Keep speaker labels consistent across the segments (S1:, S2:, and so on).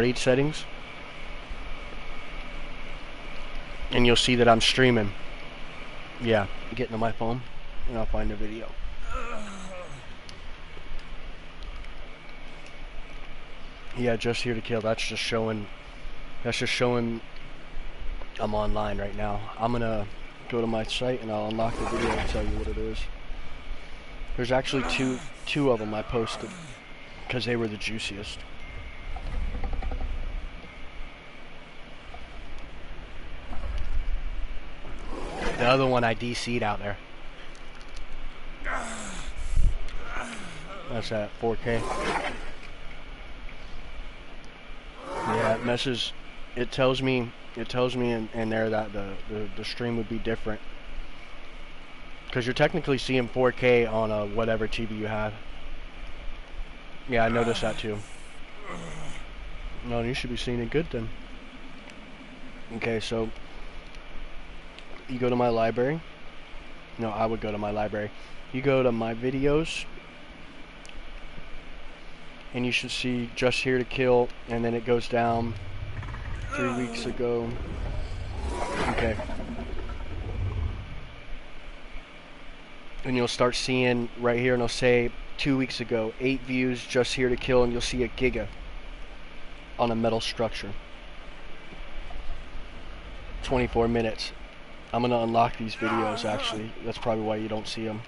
S1: Read settings, and you'll see that I'm streaming. Yeah, get into my phone, and I'll find the video. Yeah, Just Here to Kill. That's just showing I'm online right now. I'm gonna go to my site and I'll unlock the video and tell you what it is. There's actually two of them I posted because they were the juiciest. The other one I DC'd out there. That's at 4K. Yeah, it messes. It tells me in there that the stream would be different. Because you're technically seeing 4K on a whatever TV you have. Yeah, I noticed that too. No, you should be seeing it good then. Okay, so you go to my library. No, I would go to my library. You go to my videos, and you should see Just Here to Kill, and then it goes down 3 weeks ago. Okay. And you'll start seeing right here, and it'll say 2 weeks ago, 8 views, Just Here to Kill, and you'll see a Giga on a metal structure. 24 minutes. I'm gonna unlock these videos actually. That's probably why you don't see them.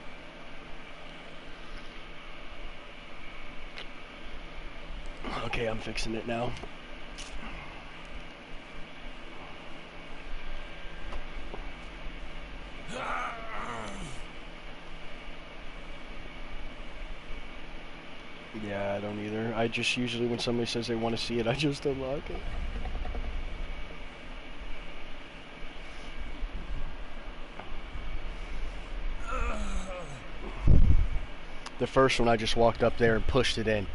S1: Okay, I'm fixing it now. Yeah, I don't either. I just usually, when somebody says they want to see it, I just unlock it. The first one I just walked up there and pushed it in,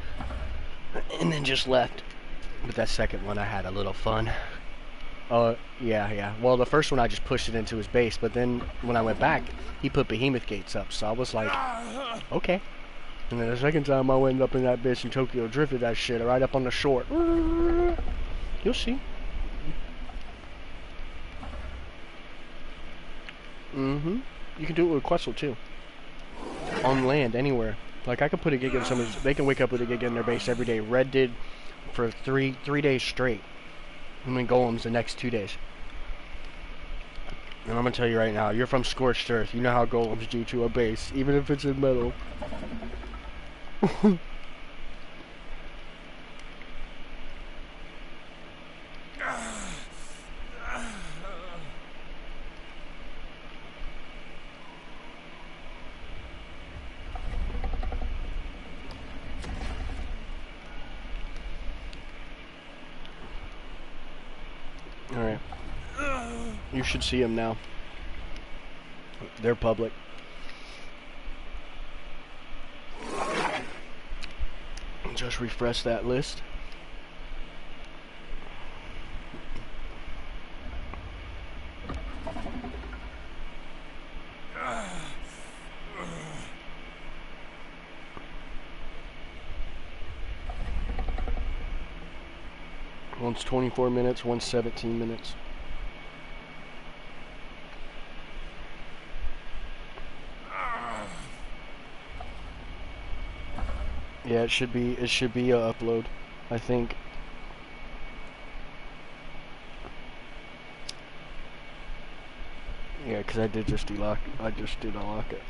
S1: and then just left. But that second one I had a little fun. Yeah. Well, the first one I just pushed it into his base, but then when I went back, he put behemoth gates up, so I was like, okay. And then the second time I went up in that bitch and Tokyo drifted that shit right up on the short. You'll see. You can do it with Quetzal too. On land, anywhere. Like I could put a gig in somebody's. They can wake up with a gig in their base every day. Red did for three days straight. And then Golems the next 2 days. And I'm gonna tell you right now, you're from Scorched Earth. You know how Golems do to a base, even if it's in metal. Alright. You should see them now. They're public. Just refresh that list. One's 24 minutes, one's 17 minutes. Yeah, it should be a upload, I think. Yeah, because I did just unlock it.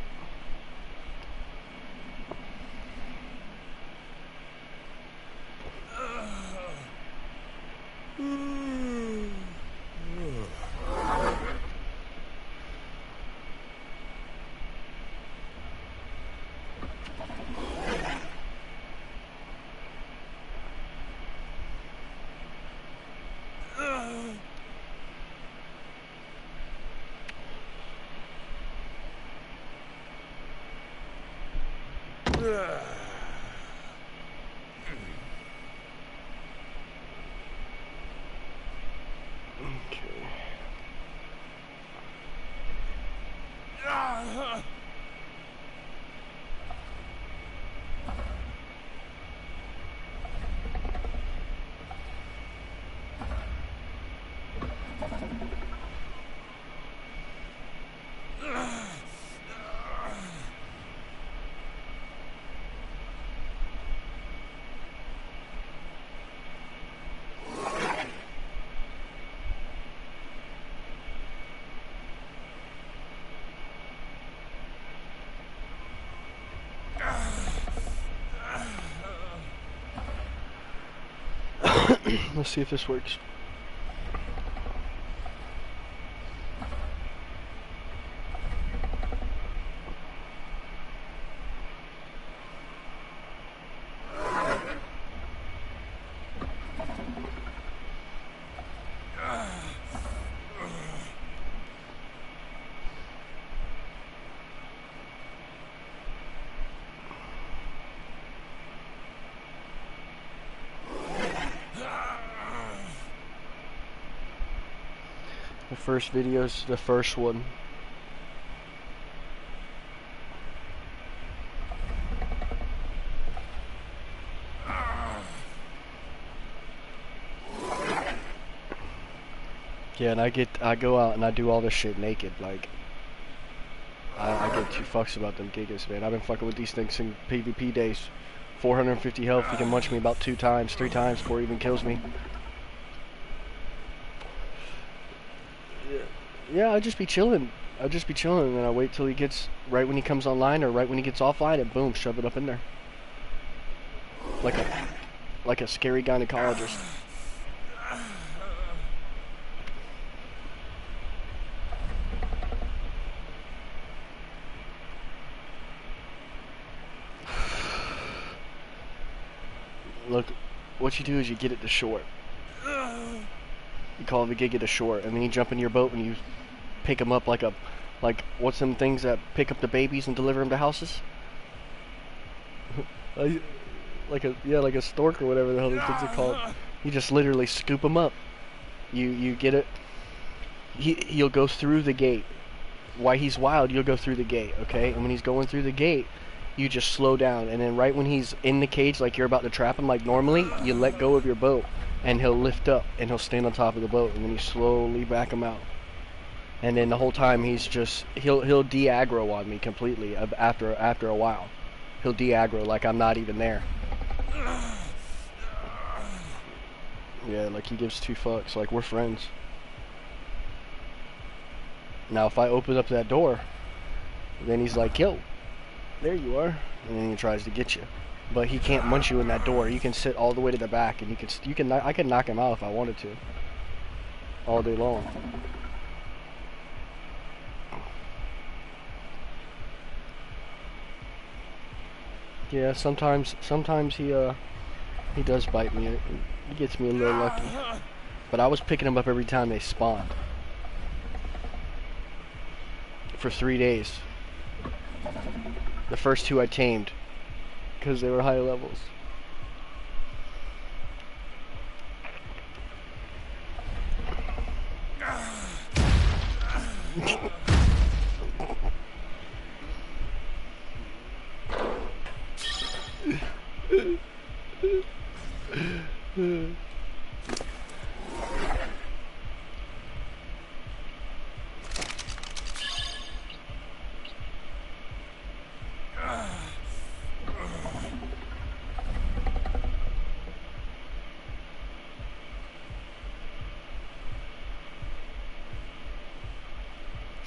S1: Let's see if this works. The first video's the first one. Yeah, and I go out and I do all this shit naked, like, I give two fucks about them gigas, man. I've been fucking with these things in PvP days. 450 health, he can munch me about 2 times, 3 times before he even kills me. Yeah, I'd just be chilling. I'd just be chilling, and I wait till he gets, right when he comes online, or right when he gets offline, and boom, shove it up in there. Like a scary gynecologist. Look, what you do is you get it to shore. You call the Giga to shore, and then you jump in your boat and you pick them up like what's them things that pick up the babies and deliver them to houses? like a stork or whatever the hell these things are called. You just literally scoop them up. You get it. He'll go through the gate. While he's wild, you'll go through the gate, okay? And when he's going through the gate, you just slow down, and then right when he's in the cage, like you're about to trap him, like normally, you let go of your boat, and he'll lift up, and he'll stand on top of the boat, and then you slowly back him out. And then the whole time he's just, he'll de-aggro on me completely after a while. He'll de-aggro like I'm not even there. Yeah, like he gives 2 fucks, like we're friends. Now if I open up that door, then he's like, yo, there you are, and then he tries to get you. But he can't munch you in that door. You can sit all the way to the back, and I can knock him out if I wanted to, all day long. Yeah, sometimes he does bite me. He gets me a little lucky. But I was picking him up every time they spawned for 3 days. The first 2 I tamed because they were high levels.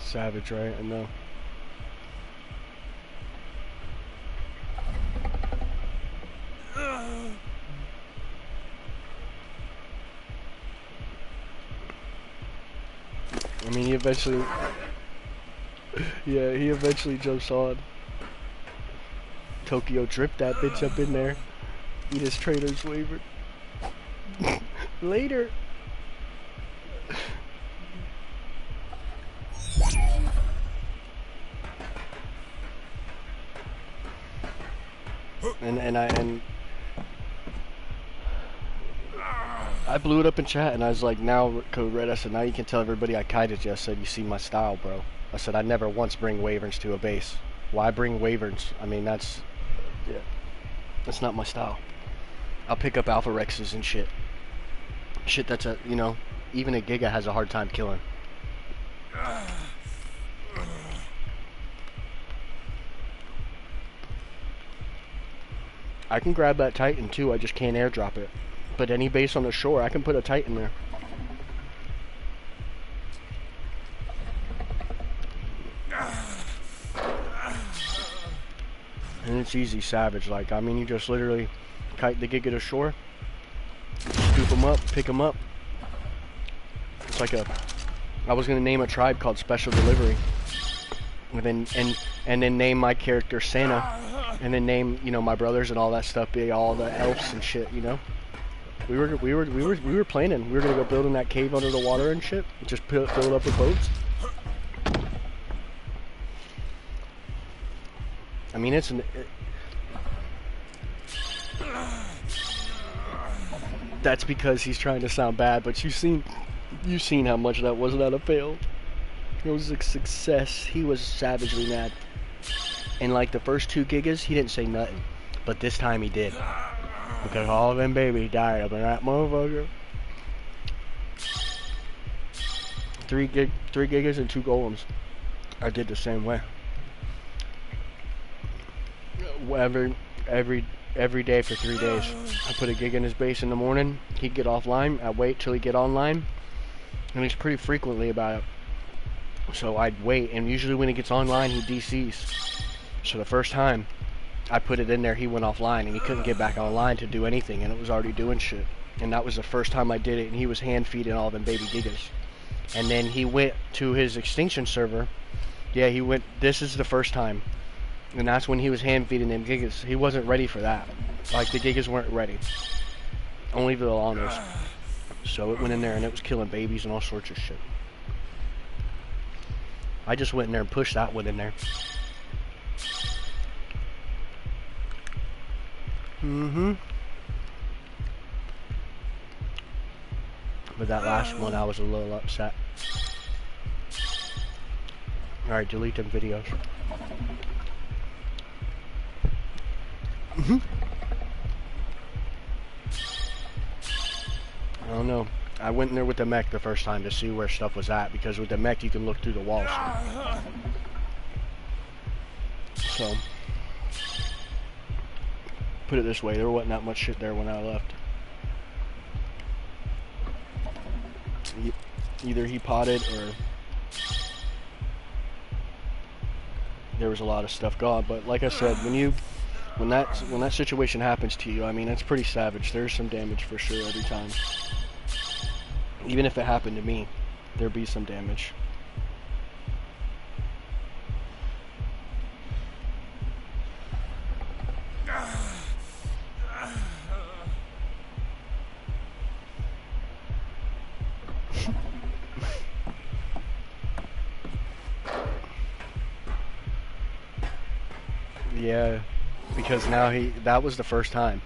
S1: Savage, right? I know. I mean, he eventually... yeah, he eventually jumps on. Tokyo drip that bitch up in there. Eat his trader's waver. Later. And I blew it up in chat, and I was like, now Code Red, I said, now you can tell everybody I kited you. I said, you see my style, bro. I said, I never once bring Wyverns to a base. Why bring Wyverns? I mean, that's not my style. I'll pick up Alpha Rexes and shit. Shit that's you know, even a Giga has a hard time killing. I can grab that Titan too, I just can't airdrop it. But any base on the shore, I can put a Titan there. And it's easy Savage, like, I mean, you just literally kite the Giga to shore, Scoop them up, pick them up. It's like I was gonna name a tribe called Special Delivery, and then name my character Santa, and then name, you know, my brothers and all that stuff be all the elves and shit, you know. We were planning. We were gonna go build in that cave under the water and shit. Just fill it up with boats. I mean, that's because he's trying to sound bad, but you've seen how much that was not a fail. It was a success. He was savagely mad. And like the first 2 gigas, he didn't say nothing, but this time he did. Because all of them babies died up in that motherfucker. 3 gigas and 2 golems. I did the same way. Every day for 3 days. I put a gig in his base in the morning. He'd get offline. I'd wait till he'd get online. And he's pretty frequently about it. So I'd wait, and usually when he gets online, he DCs. So the first time I put it in there, he went offline, and he couldn't get back online to do anything, and it was already doing shit. And that was the first time I did it, and he was hand feeding all them baby gigas. And then he went to his extinction server. Yeah, he went. This is the first time, and that's when he was hand feeding them gigas. He wasn't ready for that. Like, the gigas weren't ready. Only the Alanos. So it went in there, and it was killing babies and all sorts of shit. I just went in there and pushed that one in there. But that last one, I was a little upset. Alright, delete them videos. I don't know. I went in there with the mech the first time to see where stuff was at, because with the mech you can look through the walls. So, put it this way, there wasn't that much shit there when I left. Either he potted or there was a lot of stuff gone. But like I said, when that situation happens to you, I mean, it's pretty savage. There's some damage for sure every time. Even if it happened to me, there'd be some damage. Yeah, because now that was the first time.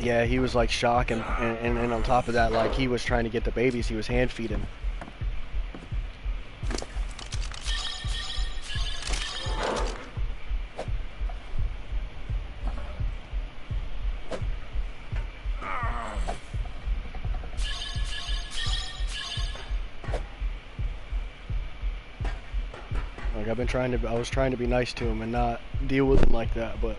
S1: Yeah, he was like shocked, and on top of that, like, he was trying to get the babies, he was hand feeding. Like, I was trying to be nice to him and not deal with him like that, but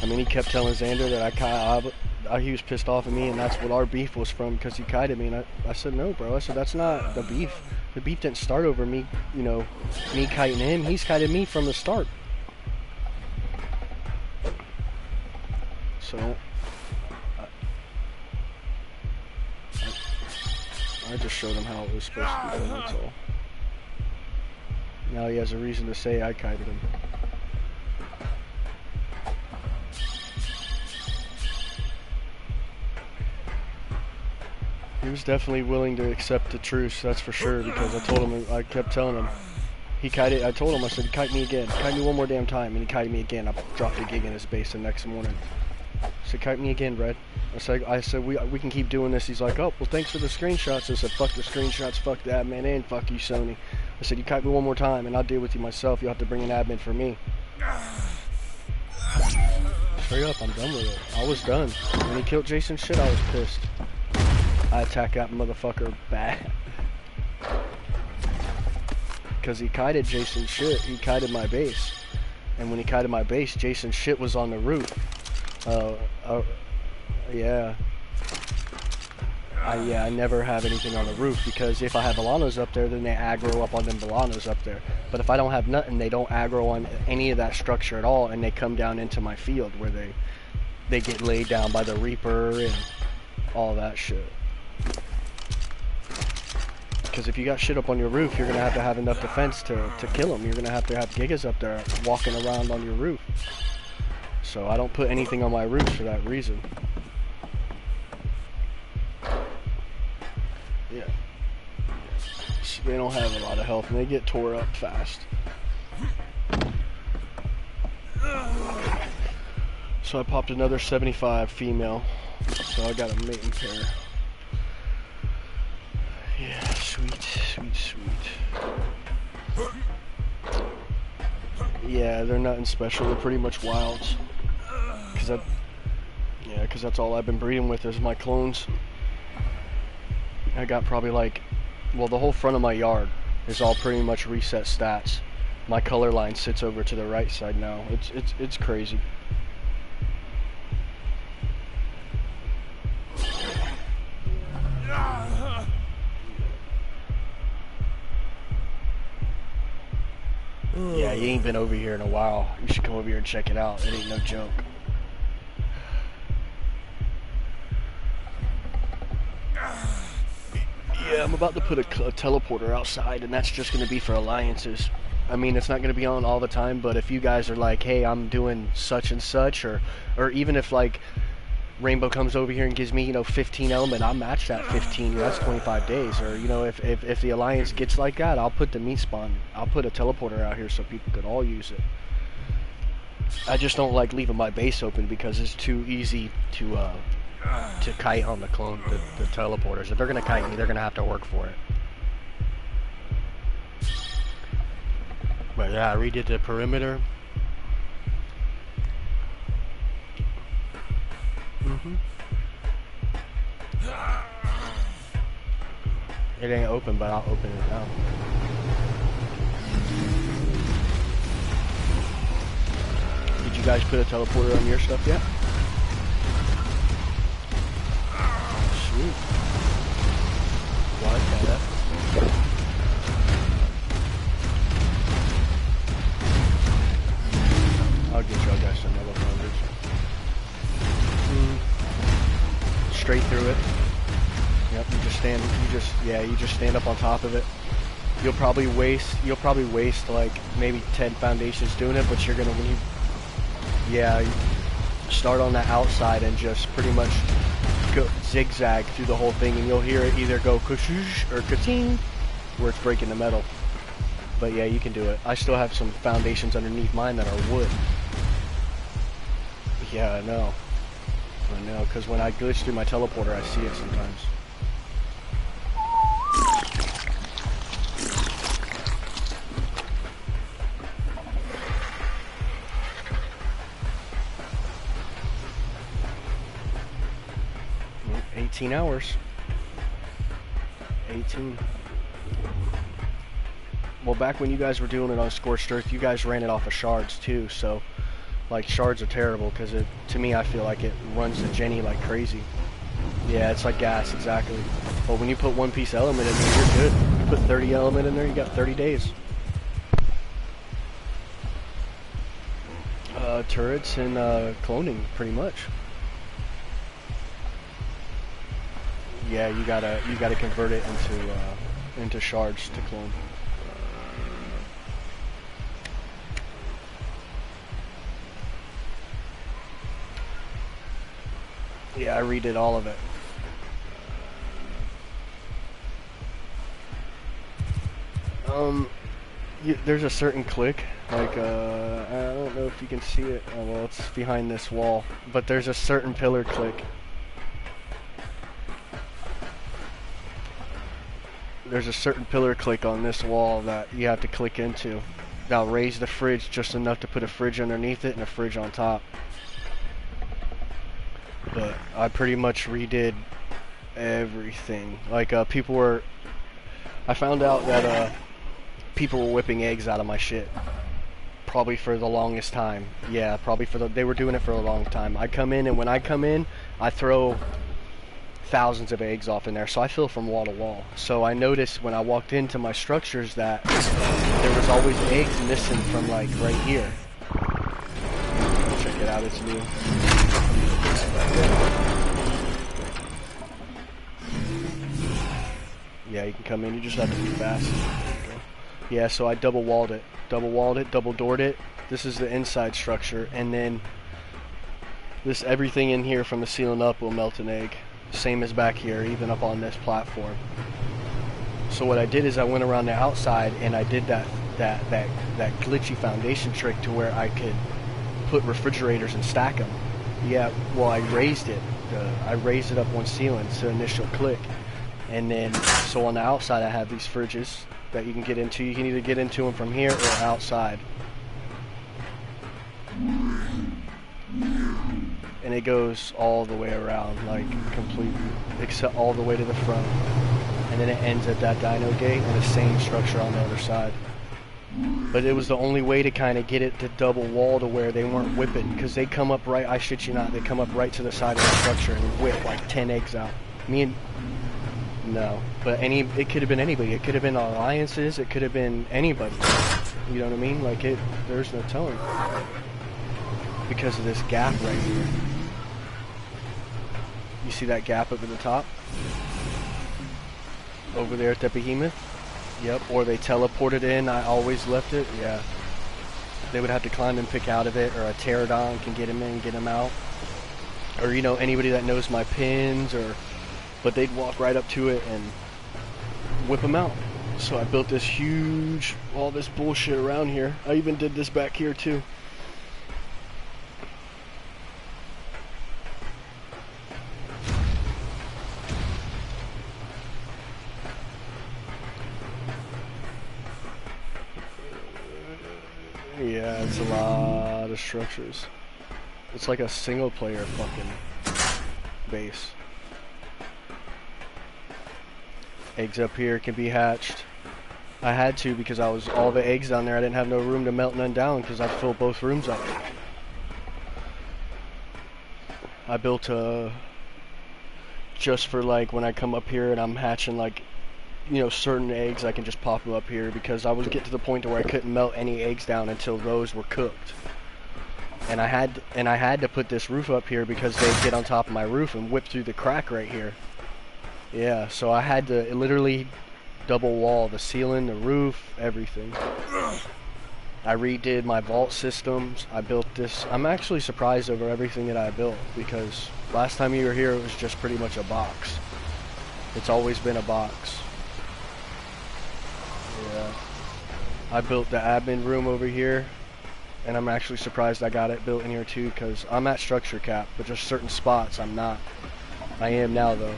S1: I mean, he kept telling Xander that he was pissed off at me, and that's what our beef was from, because he kited me, and I said, no, bro. I said, that's not the beef. The beef didn't start over me, you know, me kiting him. He's kited me from the start. So, I just showed him how it was supposed to be done, that's all. Now he has a reason to say I kited him. He was definitely willing to accept the truce, that's for sure, because I kept telling him. I told him, I said, kite me again. Kite me one more damn time. And he kited me again. I dropped a gig in his base the next morning. I said, kite me again, Red. I said, we can keep doing this. He's like, oh, well, thanks for the screenshots. I said, fuck the screenshots, fuck the admin, and fuck you, Sony. I said, you kite me one more time, and I'll deal with you myself. You'll have to bring an admin for me. Straight up, I'm done with it. I was done. When he killed Jason shit, I was pissed. I attacked that motherfucker bad. Because he kited Jason's shit. He kited my base. And when he kited my base, Jason's shit was on the roof. Yeah. I never have anything on the roof, because if I have Alanos up there, then they aggro up on them Alanos up there. But if I don't have nothing, they don't aggro on any of that structure at all, and they come down into my field where they get laid down by the Reaper and all that shit. Because if you got shit up on your roof, you're gonna have enough defense to kill them. You're gonna have gigas up there walking around on your roof. So I don't put anything on my roof for that reason. Yeah. So they don't have a lot of health and they get tore up fast. So I popped another 75 female. So I got a mating pair. Yeah, sweet, sweet, sweet. Yeah, they're nothing special. They're pretty much wilds. Cause that's all I've been breeding with is my clones. I got probably like, well, the whole front of my yard is all pretty much reset stats. My color line sits over to the right side now. It's crazy. Yeah, you ain't been over here in a while. You should come over here and check it out. It ain't no joke. Yeah, I'm about to put a teleporter outside, and that's just going to be for alliances. I mean, it's not going to be on all the time, but if you guys are like, hey, I'm doing such and such, or even if like Rainbow comes over here and gives me, you know, 15 element, I'll match that 15. That's 25 days. Or, you know, if the alliance gets like that, I'll put the meat spawn. I'll put a teleporter out here so people could all use it. I just don't like leaving my base open because it's too easy to kite on the clone, the teleporters. If they're gonna kite me, they're gonna have to work for it. But yeah, I redid the perimeter. It ain't open, but I'll open it now. Did you guys put a teleporter on your stuff yet? Sweet. What? I'll get y'all guys some other founders. Straight through it. Yep, you just stand up on top of it. You'll probably waste like maybe 10 foundations doing it, but you're gonna you start on the outside and just pretty much go zigzag through the whole thing, and you'll hear it either go kushoosh or ka-ting, where it's breaking the metal. But yeah, you can do it. I still have some foundations underneath mine that are wood. Yeah, I know, because when I glitch through my teleporter, I see it sometimes. 18 hours. 18. Well, back when you guys were doing it on Scorched Earth, you guys ran it off of shards too, so like shards are terrible because to me I feel like it runs the Jenny like crazy. Yeah, it's like gas, exactly. But when you put one piece element in there, you're good. You put 30 element in there, you got 30 days. Turrets and cloning, pretty much. Yeah, you gotta convert it into shards to clone. Yeah, I redid all of it. There's a certain click, like, I don't know if you can see it. Oh, well, it's behind this wall. But there's a certain pillar click. There's a certain pillar click on this wall that you have to click into. That'll raise the fridge just enough to put a fridge underneath it and a fridge on top. But I pretty much redid everything. Like, I found out that, people were whipping eggs out of my shit. Probably for the longest time. Yeah, they were doing it for a long time. I come in, and when I come in, I throw thousands of eggs off in there, so I fill from wall to wall. So I noticed when I walked into my structures that there was always eggs missing from, like, right here. Check it out, it's new. Yeah, you can come in. You just have to be fast. Yeah, so I double walled it, double doored it. This is the inside structure, and then this everything in here from the ceiling up will melt an egg. Same as back here, even up on this platform. So what I did is I went around the outside and I did that glitchy foundation trick to where I could put refrigerators and stack them. Yeah, well, I raised it. I raised it up one ceiling, so initial click. And then, so on the outside I have these fridges that you can get into. You can either get into them from here or outside. And it goes all the way around, like completely, except all the way to the front. And then it ends at that dino gate and the same structure on the other side. But it was the only way to kind of get it to double wall to where they weren't whipping, because they come up right, I shit you not, they come up right to the side of the structure and whip like 10 eggs out. No, but it could have been anybody. It could have been alliances, it could have been anybody. You know what I mean? Like, there's no telling. Because of this gap right here. You see that gap up at the top? Over there at the behemoth? Yep, or they teleported in, I always left it, yeah. They would have to climb and pick out of it, or a pterodon can get him in, get him out. Or, you know, anybody that knows my pins, but they'd walk right up to it and whip them out. So I built this huge, all this bullshit around here. I even did this back here too. Yeah, it's a lot of structures. It's like a single player fucking base. Eggs up here can be hatched. I had to because all the eggs down there, I didn't have no room to melt none down because I filled both rooms up. I built just for like when I come up here and I'm hatching like, you know, certain eggs, I can just pop them up here because I was getting to the point where I couldn't melt any eggs down until those were cooked. And I had to put this roof up here because they'd get on top of my roof and whip through the crack right here. Yeah, so I had to literally double wall the ceiling, the roof, everything. I redid my vault systems. I built this. I'm actually surprised over everything that I built because last time you were here it was just pretty much a box. It's always been a box. Yeah. I built the admin room over here, and I'm actually surprised I got it built in here too because I'm at structure cap, but just certain spots I'm not. I am now though.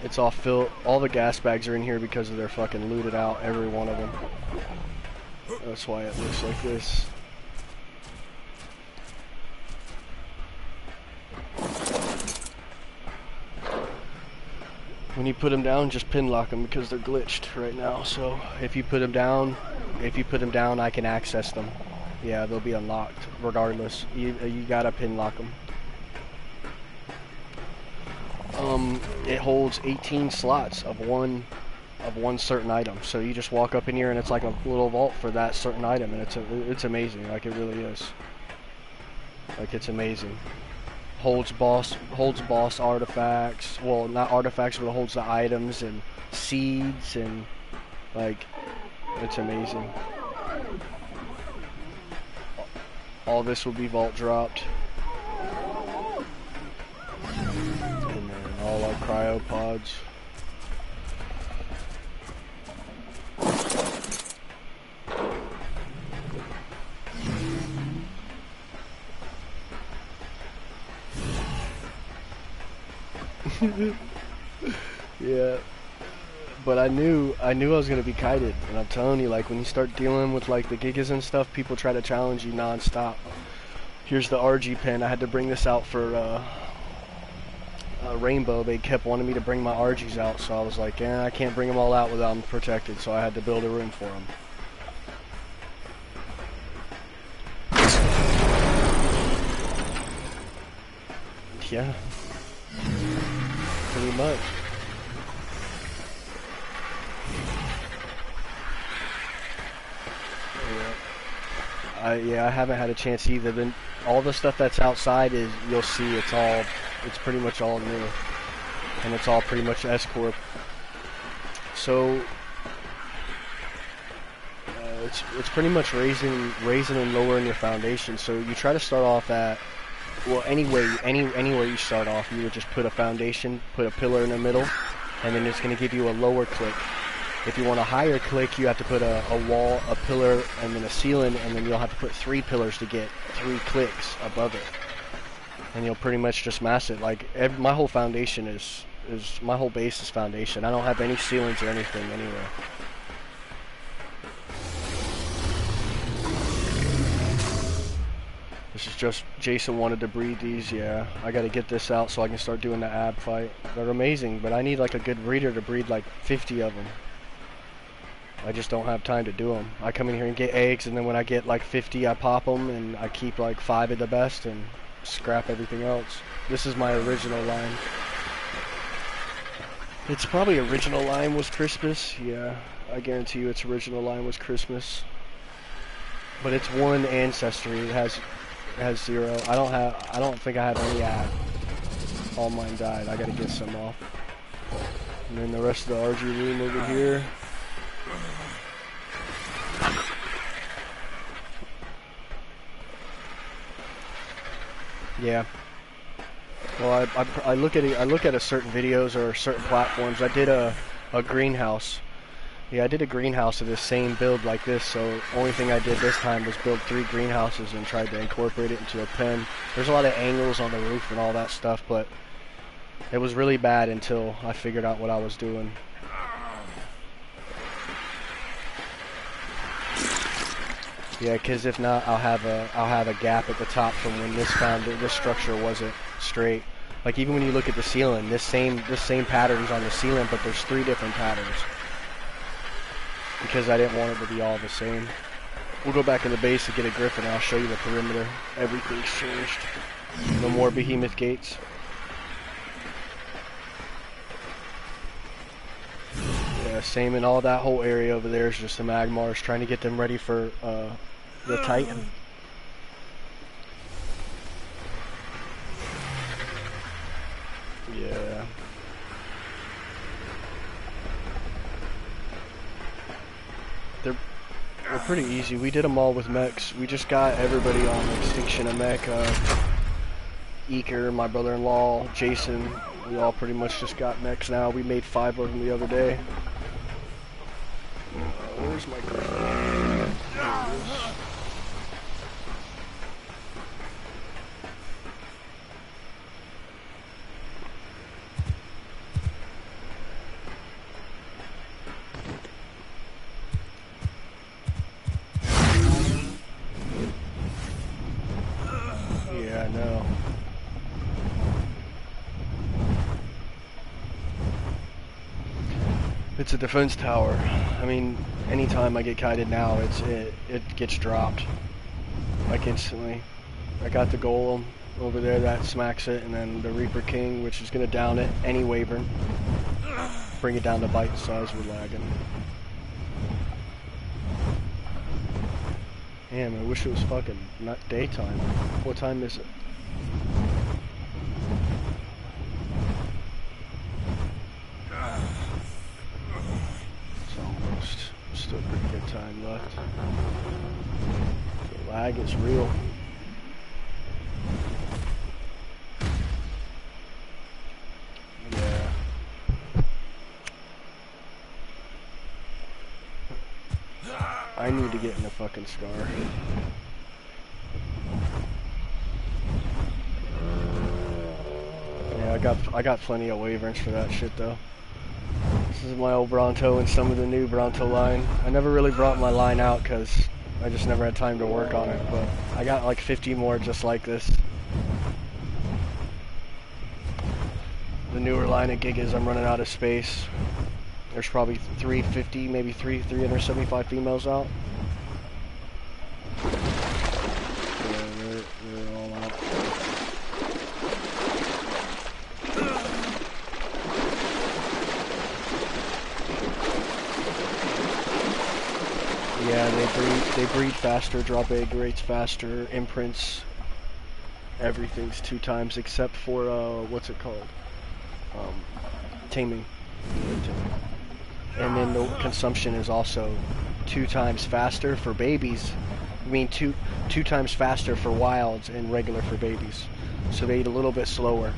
S1: It's all filled. All the gas bags are in here because they're fucking looted out, every one of them. That's why it looks like this. When you put them down, just pin lock them because they're glitched right now. So if you put them down, I can access them. Yeah, they'll be unlocked regardless. You gotta pin lock them. It holds 18 slots of one certain item. So you just walk up in here and it's like a little vault for that certain item, and it's amazing. Like, it really is. Like, it's amazing. Holds boss artifacts. Well, not artifacts, but it holds the items and seeds, and like, it's amazing. All this will be vault dropped. And then all our cryopods. Yeah, but I knew I was gonna be kited, and I'm telling you, like, when you start dealing with like the gigas and stuff, people try to challenge you non-stop. Here's the RG pen. I had to bring this out for Rainbow. They kept wanting me to bring my RGs out, so I was like, yeah, I can't bring them all out without them protected, so I had to build a room for them. Yeah. Pretty much. Yeah, I haven't had a chance either. Then all the stuff that's outside is, you'll see it's pretty much all new, and it's all pretty much S Corp. So it's pretty much raising and lowering your foundation. So you try to start off at, well, anywhere you start off, you would just put a foundation, put a pillar in the middle, and then it's going to give you a lower click. If you want a higher click, you have to put a wall, a pillar, and then a ceiling, and then you'll have to put 3 pillars to get 3 clicks above it. And you'll pretty much just mass it. Like, my whole foundation is my whole base is foundation. I don't have any ceilings or anything anywhere. This is just, Jason wanted to breed these, yeah. I gotta get this out so I can start doing the ab fight. They're amazing, but I need like a good breeder to breed like 50 of them. I just don't have time to do them. I come in here and get eggs, and then when I get like 50, I pop them, and I keep like 5 of the best and scrap everything else. This is my original line. It's probably original line was Christmas. Yeah, I guarantee you its original line was Christmas. But it's 1 ancestry. It has 0. I don't think I have any ab. All mine died. I gotta get some off. And then the rest of the RG room over here. Yeah. Well, I look at it. I look at a certain videos or certain platforms. I did a greenhouse. Yeah, I did a greenhouse of this same build like this. So only thing I did this time was build 3 greenhouses and tried to incorporate it into a pen. There's a lot of angles on the roof and all that stuff, but it was really bad until I figured out what I was doing. Yeah, because if not, I'll have a gap at the top from when this structure wasn't straight. Like even when you look at the ceiling, this same pattern's on the ceiling, but there's 3 different patterns. Because I didn't want it to be all the same. We'll go back in the base and get a griffin, and I'll show you the perimeter. Everything's changed. No more behemoth gates. Yeah, same in all that whole area over there is just the Magmars, trying to get them ready for the Titan. Yeah. They're pretty easy. We did them all with mechs. We just got everybody on Extinction of Mech. Eker, my brother-in-law, Jason. We all pretty much just got mechs now. We made 5 of them the other day. Where's my griffin? There it is. Yeah, I know. It's a defense tower. I mean, anytime I get kited now, it gets dropped like instantly. I got the golem over there that smacks it, and then the Reaper King, which is gonna down it. Any Wyvern, bring it down to bite size. We're lagging. Damn, I wish it was fucking not daytime. What time is it? It's almost still pretty good time left. The lag is real. Yeah. I need to get in the fucking scar. Yeah, I got plenty of Wyverns for that shit though. This is my old Bronto and some of the new Bronto line. I never really brought my line out because I just never had time to work on it, but I got like 50 more just like this. The newer line of Gigas, I'm running out of space. There's probably 350, maybe 375 females out. Yeah, they're all out. Yeah, they breed faster, drop egg rates faster, imprints, everything's 2 times except for what's it called? Taming. And then the consumption is also 2 times faster for babies. I mean two times faster for wilds and regular for babies. So they eat a little bit slower.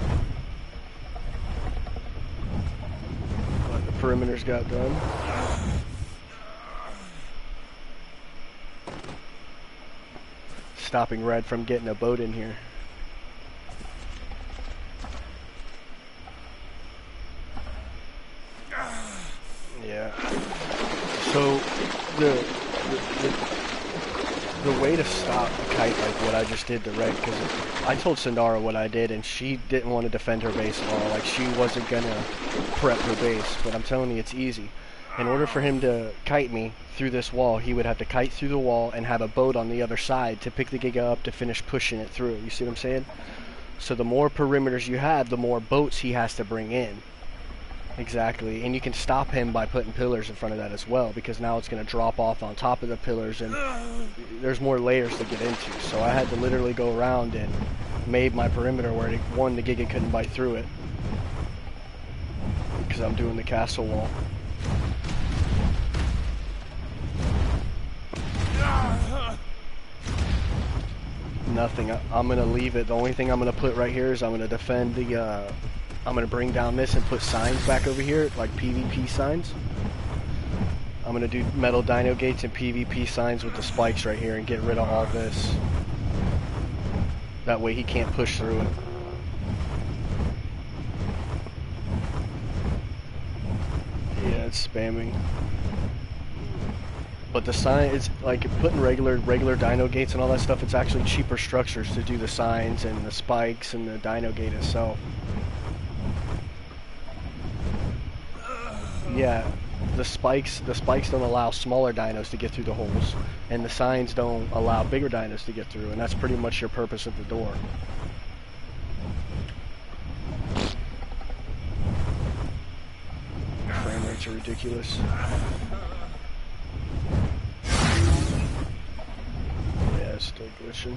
S1: But the perimeters got done. Stopping Red from getting a boat in here. Yeah. So the way to stop a kite like what I just did to Red, because I told Sandara what I did and she didn't want to defend her base at all. Like she wasn't gonna prep her base, but I'm telling you it's easy. In order for him to kite me through this wall, he would have to kite through the wall and have a boat on the other side to pick the Giga up to finish pushing it through. You see what I'm saying? So the more perimeters you have, the more boats he has to bring in. Exactly, and you can stop him by putting pillars in front of that as well, because now it's going to drop off on top of the pillars and there's more layers to get into. So I had to literally go around and made my perimeter where one, the Giga couldn't bite through it because I'm doing the castle wall. Nothing. I'm going to leave it. The only thing I'm going to put right here is I'm going to defend the I'm going to bring down this and put signs back over here, like PvP signs. I'm going to do metal dino gates and PvP signs with the spikes right here and get rid of all this. That way he can't push through it. Yeah, it's spamming. But the sign, it's like putting regular dino gates and all that stuff, it's actually cheaper structures to do the signs and the spikes and the dino gate itself. Yeah, the spikes don't allow smaller dinos to get through the holes, and the signs don't allow bigger dinos to get through, and that's pretty much your purpose of the door. Frame rates are ridiculous. Yeah, it's still glitching.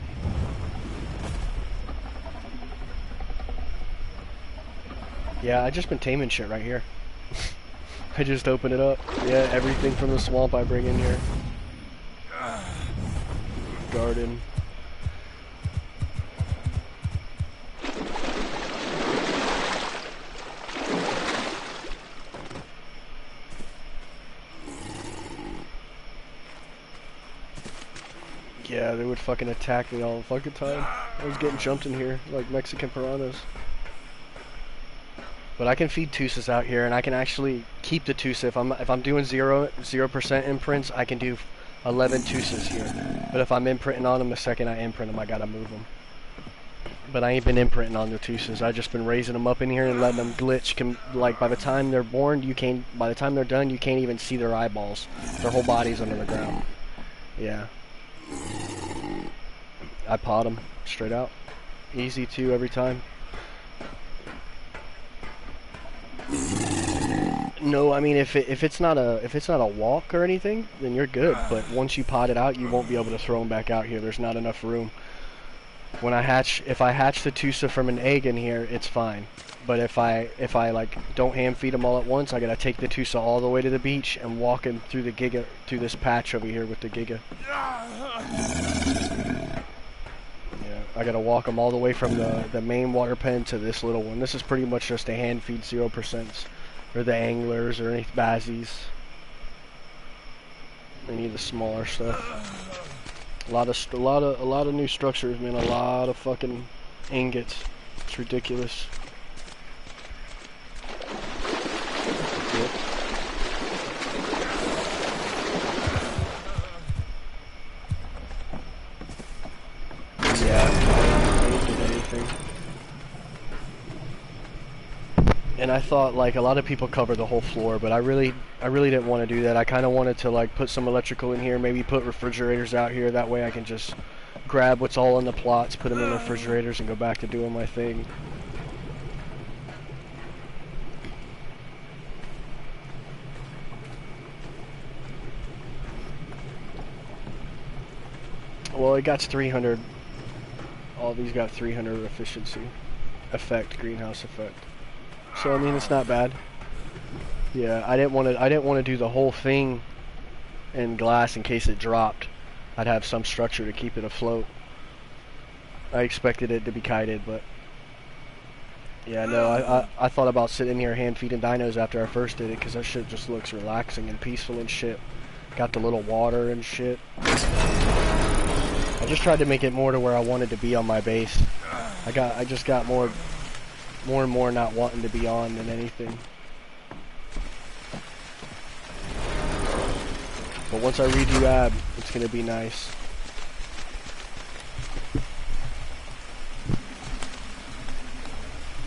S1: Yeah, I just been taming shit right here. I just open it up. Yeah, everything from the swamp I bring in here. Garden. Yeah, they would fucking attack me all the fucking time. I was getting jumped in here like Mexican piranhas. But I can feed Tusas out here, and I can actually keep the Tusa. If I'm doing 0% imprints, I can do 11 Tusas here. But if I'm imprinting on them, the second I imprint them, I gotta move them. But I ain't been imprinting on the Tusas. I just been raising them up in here and letting them glitch. Like by the time they're born, you can't. By the time they're done, you can't even see their eyeballs. Their whole body's under the ground. Yeah. I pot them straight out. Easy too every time. No, I mean if it's not a walk or anything, then you're good. But once you pot it out, you won't be able to throw them back out here. There's not enough room. When if I hatch the Tusa from an egg in here, it's fine. But if I like don't hand feed them all at once, I gotta take the Tusa all the way to the beach and walk him through the Giga, through this patch over here with the Giga. I gotta walk them all the way from the main water pen to this little one. This is pretty much just a hand feed 0%, or the anglers or any bazzies. Any of the smaller stuff. A lot of new structures, man. A lot of fucking ingots. It's ridiculous. Yep. And I thought like a lot of people cover the whole floor, but I really didn't want to do that. I kind of wanted to like put some electrical in here, maybe put refrigerators out here. That way I can just grab what's all in the plots, put them in the refrigerators, and go back to doing my thing. Well, it got 300. All these got 300 efficiency effect, greenhouse effect. So I mean, it's not bad. Yeah, I didn't want to. I didn't want to do the whole thing in glass in case it dropped. I'd have some structure to keep it afloat. I expected it to be kited, but yeah, no. I thought about sitting here hand feeding dinos after I first did it because that shit just looks relaxing and peaceful and shit. Got the little water and shit. I just tried to make it more to where I wanted to be on my base. I just got more and more not wanting to be on than anything. But once I redo AB, it's gonna be nice.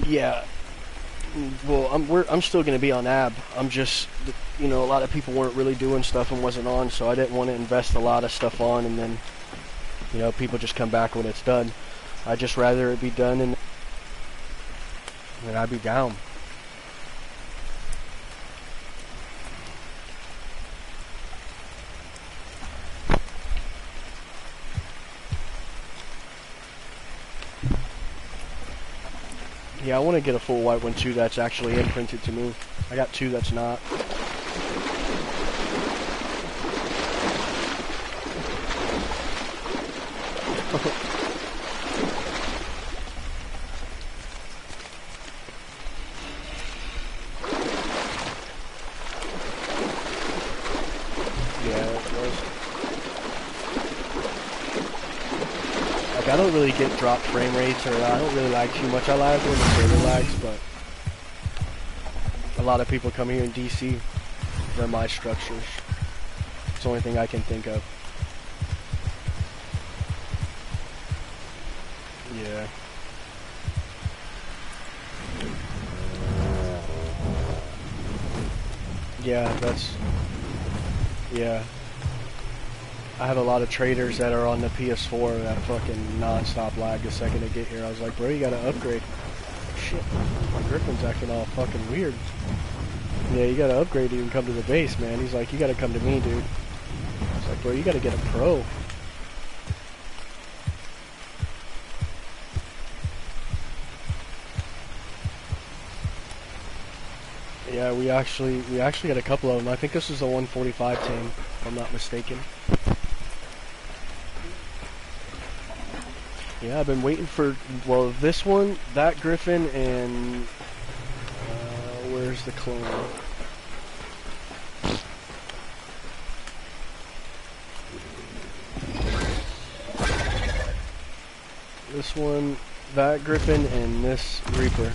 S1: Yeah. Well, I'm still gonna be on AB. I'm just, you know, a lot of people weren't really doing stuff and wasn't on, so I didn't want to invest a lot of stuff on, and then, you know, people just come back when it's done. I'd just rather it be done and I'd be down. Yeah, I want to get a full white one too that's actually imprinted to me. I got two that's not. Yeah, it was. Like, I don't really get dropped frame rates, or I don't really lag too much. I lag when the server lags, but a lot of people come here in DC. They're my structures. It's the only thing I can think of. Yeah. Yeah, that's... Yeah. I have a lot of traders that are on the PS4 that fucking non-stop lag the second they get here. I was like, bro, you gotta upgrade. Shit, my Griffin's acting all fucking weird. Yeah, you gotta upgrade to even come to the base, man. He's like, you gotta come to me, dude. I was like, bro, you gotta get a pro. Yeah, we actually got a couple of them. I think this is a 145 team, if I'm not mistaken. Yeah, I've been waiting for, well, this one, that Griffin, and where's the clone? This one, that Griffin, and this Reaper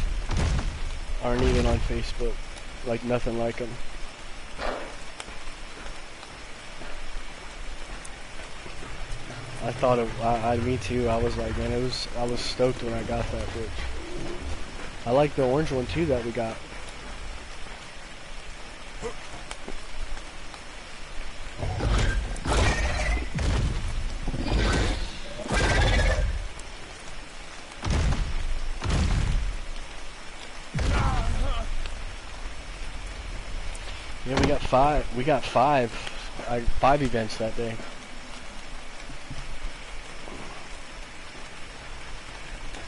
S1: aren't even on Facebook. Like, nothing like them. I thought of, me too. I was like, man, I was stoked when I got that bitch. I like the orange one too that we got. Yeah, we got five events that day.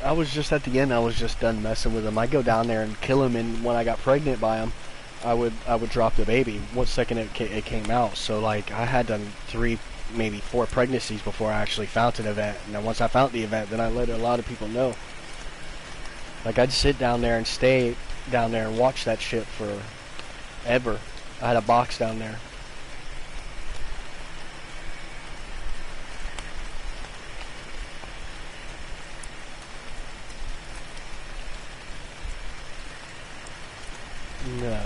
S1: I was just at the end. I was just done messing with them. I go down there and kill him, and when I got pregnant by him, I would drop the baby. 1 second it came out. So like I had done 3, maybe 4 pregnancies before I actually found an event. And then once I found the event, then I let a lot of people know. Like I'd sit down there and stay down there and watch that shit for ever. I had a box down there. No.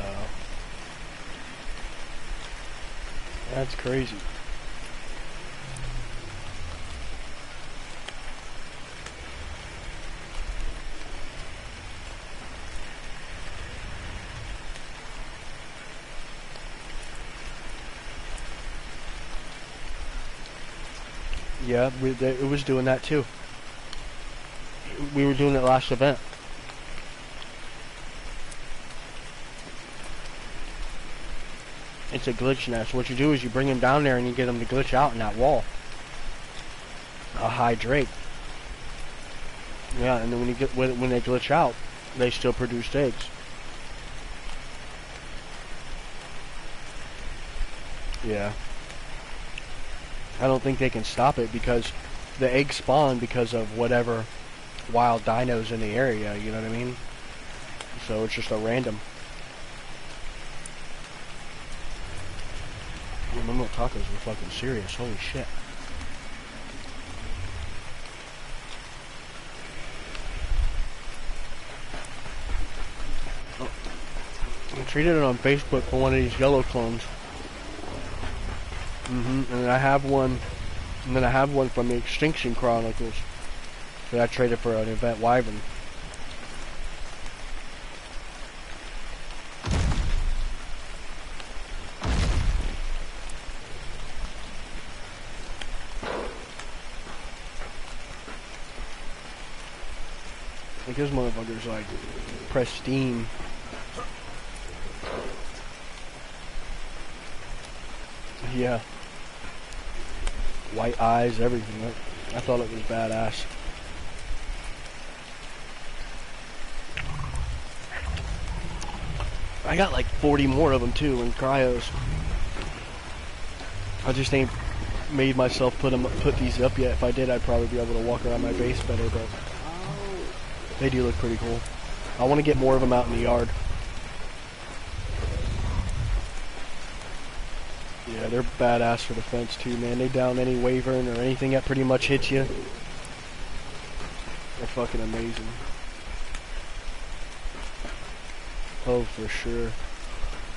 S1: That's crazy. Yeah, it was doing that too. We were doing it last event. It's a glitch nest. What you do is you bring him down there and you get him to glitch out in that wall. a high Drake. Yeah, and then when they glitch out, they still produce eggs. Yeah. I don't think they can stop it because the eggs spawn because of whatever wild dinos in the area, you know what I mean? So it's just a random. Momo tacos were fucking serious, holy shit. I treated it on Facebook for one of these yellow clones. And then I have one from the Extinction Chronicles that I traded for an event wyvern. Like this motherfucker's like pristine. Yeah. White eyes, everything. I thought it was badass. I got like 40 more of them too in cryos. I just ain't made myself put these up yet. If I did, I'd probably be able to walk around my base better, but they do look pretty cool. I want to get more of them out in the yard. Yeah, they're badass for defense too, man. They down any wyvern or anything that pretty much hits you. They're fucking amazing. Oh, for sure.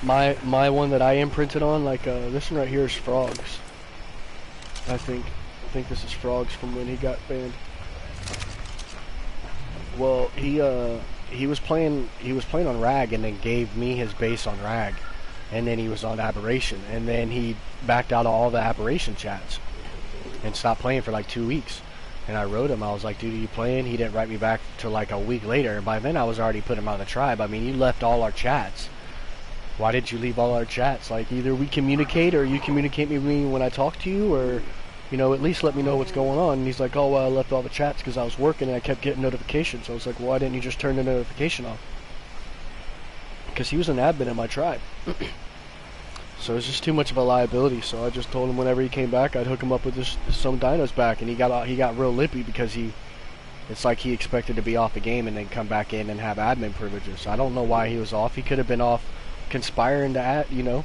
S1: My one that I imprinted on, like this one right here is Frogs. I think this is Frogs from when he got banned. Well, he was playing on Rag and then gave me his base on Rag. And then he was on Aberration, and then he backed out of all the Aberration chats and stopped playing for like 2 weeks. And I wrote him, I was like, dude, are you playing? He didn't write me back till like a week later, and by then I was already putting him on the tribe. I mean, you left all our chats. Why did you leave all our chats? Like, either we communicate, or you communicate with me when I talk to you, or, you know, at least let me know what's going on. And he's like, oh, well, I left all the chats because I was working and I kept getting notifications. So I was like, why didn't you just turn the notification off? Because he was an admin in my tribe. So it's just too much of a liability. So I just told him whenever he came back, I'd hook him up with some dinos back, and he got real lippy because it's like he expected to be off the game and then come back in and have admin privileges. I don't know why he was off. He could have been off conspiring to you know.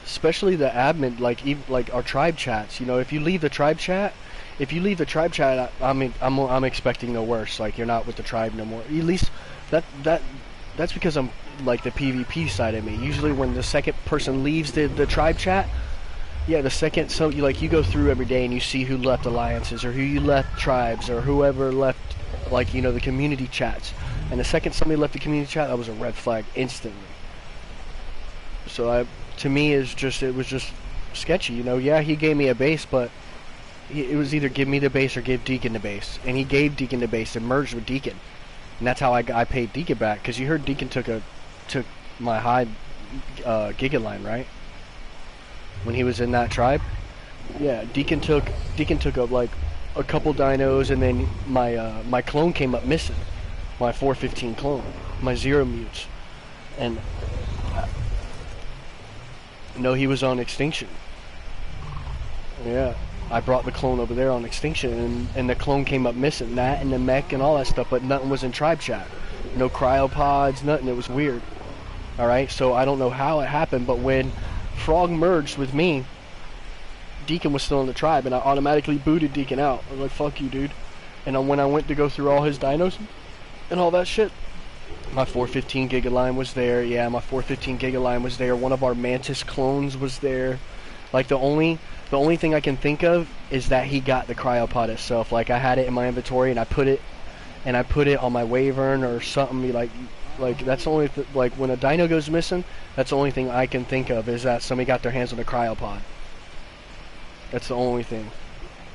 S1: Especially the admin, like our tribe chats. You know, if you leave the tribe chat, I'm expecting no worse. Like, you're not with the tribe no more. At least that's because I'm like the PvP side of me. Usually when the second person leaves the tribe chat, yeah, the second, so you go through every day and you see who left alliances or who you left tribes or whoever left, like, you know, the community chats. And the second somebody left the community chat, that was a red flag instantly. So to me, it was just sketchy. You know, yeah, he gave me a base, but it was either give me the base or give Deacon the base, and he gave Deacon the base and merged with Deacon, and that's how I paid Deacon back. Because you heard Deacon took my high Giga line, right? When he was in that tribe, yeah, Deacon took like a couple dinos, and then my clone came up missing, my 415 clone, my zero mutes, and no, he was on Extinction. Yeah. I brought the clone over there on Extinction, and the clone came up missing. That and the mech and all that stuff, but nothing was in tribe chat. No cryopods, nothing. It was weird. Alright, so I don't know how it happened, but when Frog merged with me, Deacon was still in the tribe, and I automatically booted Deacon out. I was like, fuck you, dude. And when I went to go through all his dinos and all that shit, my 415 Giga line was there. Yeah, my 415 Giga line was there. One of our Mantis clones was there. Like, the only thing I can think of is that he got the cryopod itself. Like, I had it in my inventory and I put it on my wyvern or something. Like that's the only like when a dino goes missing, that's the only thing I can think of is that somebody got their hands on the cryopod. That's the only thing,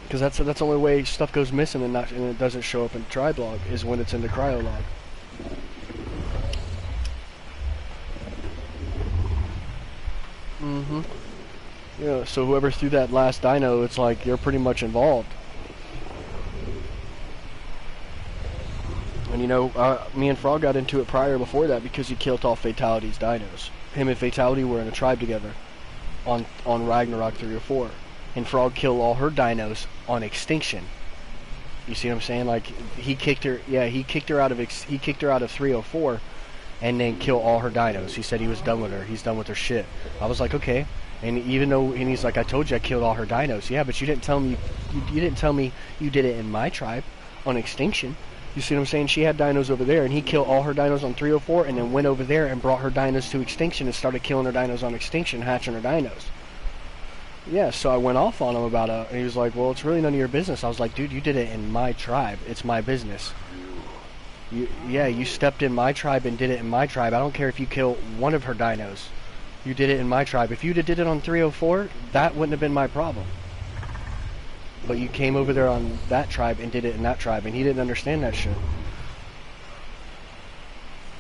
S1: because that's the only way stuff goes missing and it doesn't show up in the tribe log is when it's in the cryo log. You know, so whoever threw that last dino, it's like you're pretty much involved. And you know, me and Frog got into it prior before that because he killed all Fatality's dinos. Him and Fatality were in a tribe together on Ragnarok 3 or 4. And Frog killed all her dinos on Extinction. You see what I'm saying? Like he kicked her, yeah, he kicked her out of 304 and then killed all her dinos. He said he was done with her. He's done with her shit. I was like, okay. And even though, and he's like, I told you I killed all her dinos. Yeah, but you didn't tell me you didn't tell me you did it in my tribe on Extinction. You see what I'm saying? She had dinos over there, and he killed all her dinos on 304, and then went over there and brought her dinos to Extinction and started killing her dinos on Extinction, hatching her dinos. Yeah, so I went off on him about it, and he was like, well, it's really none of your business. I was like, dude, you did it in my tribe. It's my business. You stepped in my tribe and did it in my tribe. I don't care if you kill one of her dinos. You did it in my tribe. If you'd have did it on 304, that wouldn't have been my problem. But you came over there on that tribe and did it in that tribe, and he didn't understand that shit.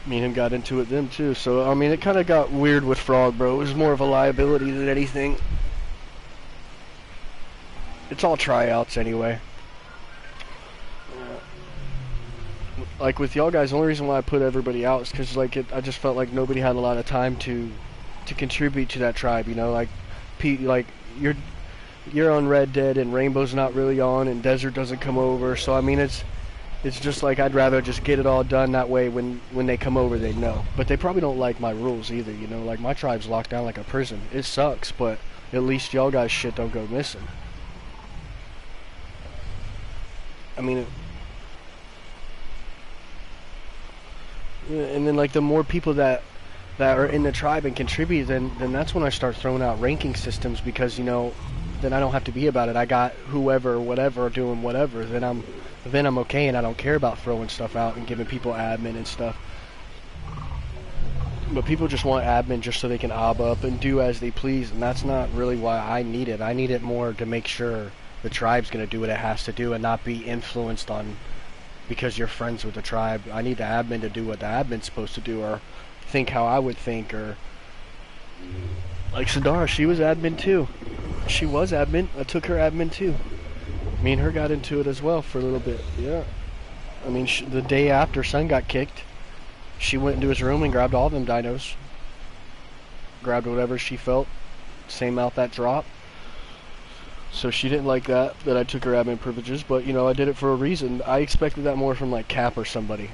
S1: Me and him got into it then too, so I mean it kind of got weird with Frog, bro. It was more of a liability than anything. It's all tryouts anyway. Like with y'all guys, the only reason why I put everybody out is because like I just felt like nobody had a lot of time to contribute to that tribe. You know, like Pete, like you're on Red Dead and Rainbow's not really on and Desert doesn't come over. So I mean it's just like I'd rather just get it all done that way when they come over they know. But they probably don't like my rules either, you know, like my tribe's locked down like a prison. It sucks, but at least y'all guys shit don't go missing. I mean and then like the more people that are in the tribe and contribute, then that's when I start throwing out ranking systems, because you know then I don't have to be about it. I got whoever, whatever, doing whatever. Then I'm okay, and I don't care about throwing stuff out and giving people admin and stuff. But people just want admin just so they can ob up and do as they please, and that's not really why I need it. I need it more to make sure the tribe's going to do what it has to do and not be influenced on because you're friends with the tribe. I need the admin to do what the admin's supposed to do, or think how I would think, or like Sadara, she was admin too. She was admin. I took her admin too. Me and her got into it as well for a little bit. Yeah. I mean, the day after Sun got kicked, she went into his room and grabbed all them dinos. Grabbed whatever she felt. Same out that drop. So she didn't like that I took her admin privileges, but you know, I did it for a reason. I expected that more from like Cap or somebody.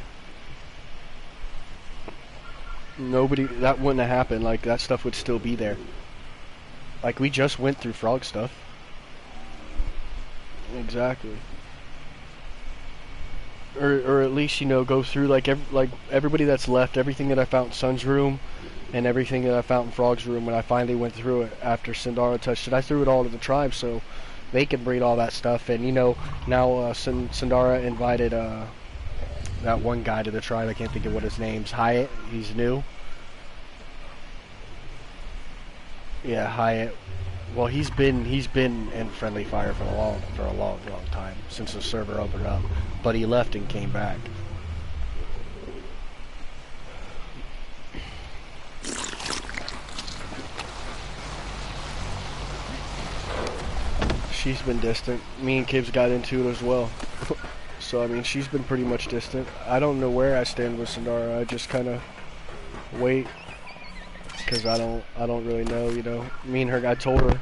S1: Nobody, that wouldn't have happened. Like that stuff would still be there. Like we just went through Frog stuff. Exactly. Or at least, you know, go through like everybody that's left, everything that I found in Sun's room and everything that I found in Frog's room. When I finally went through it after Sindara touched it, I threw it all to the tribe so they can breed all that stuff. And you know, now Sindara invited that one guy to the tribe. I can't think of what his name's. Hyatt. He's new. Yeah, Hyatt. Well, he's been in Friendly Fire for a long time since the server opened up, but he left and came back. She's been distant. Me and Kibbs got into it as well. So I mean, she's been pretty much distant. I don't know where I stand with Sindara. I just kind of wait. Because I don't really know, you know. Me and her, I told her.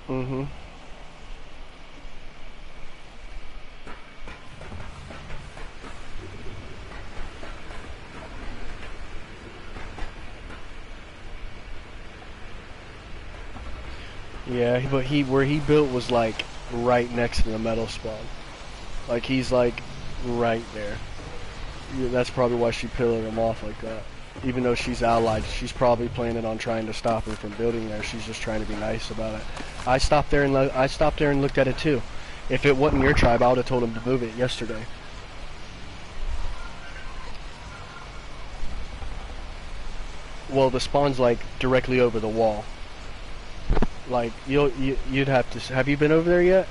S1: Mm-hmm. Yeah, but where he built was like right next to the metal spawn. Like he's like right there. Yeah, that's probably why she's peeling him off like that. Even though she's allied, she's probably planning on trying to stop him from building there. She's just trying to be nice about it. I stopped there and looked at it too. If it wasn't your tribe, I would have told him to move it yesterday. Well, the spawn's like directly over the wall. Like you'd have to. Have you been over there yet?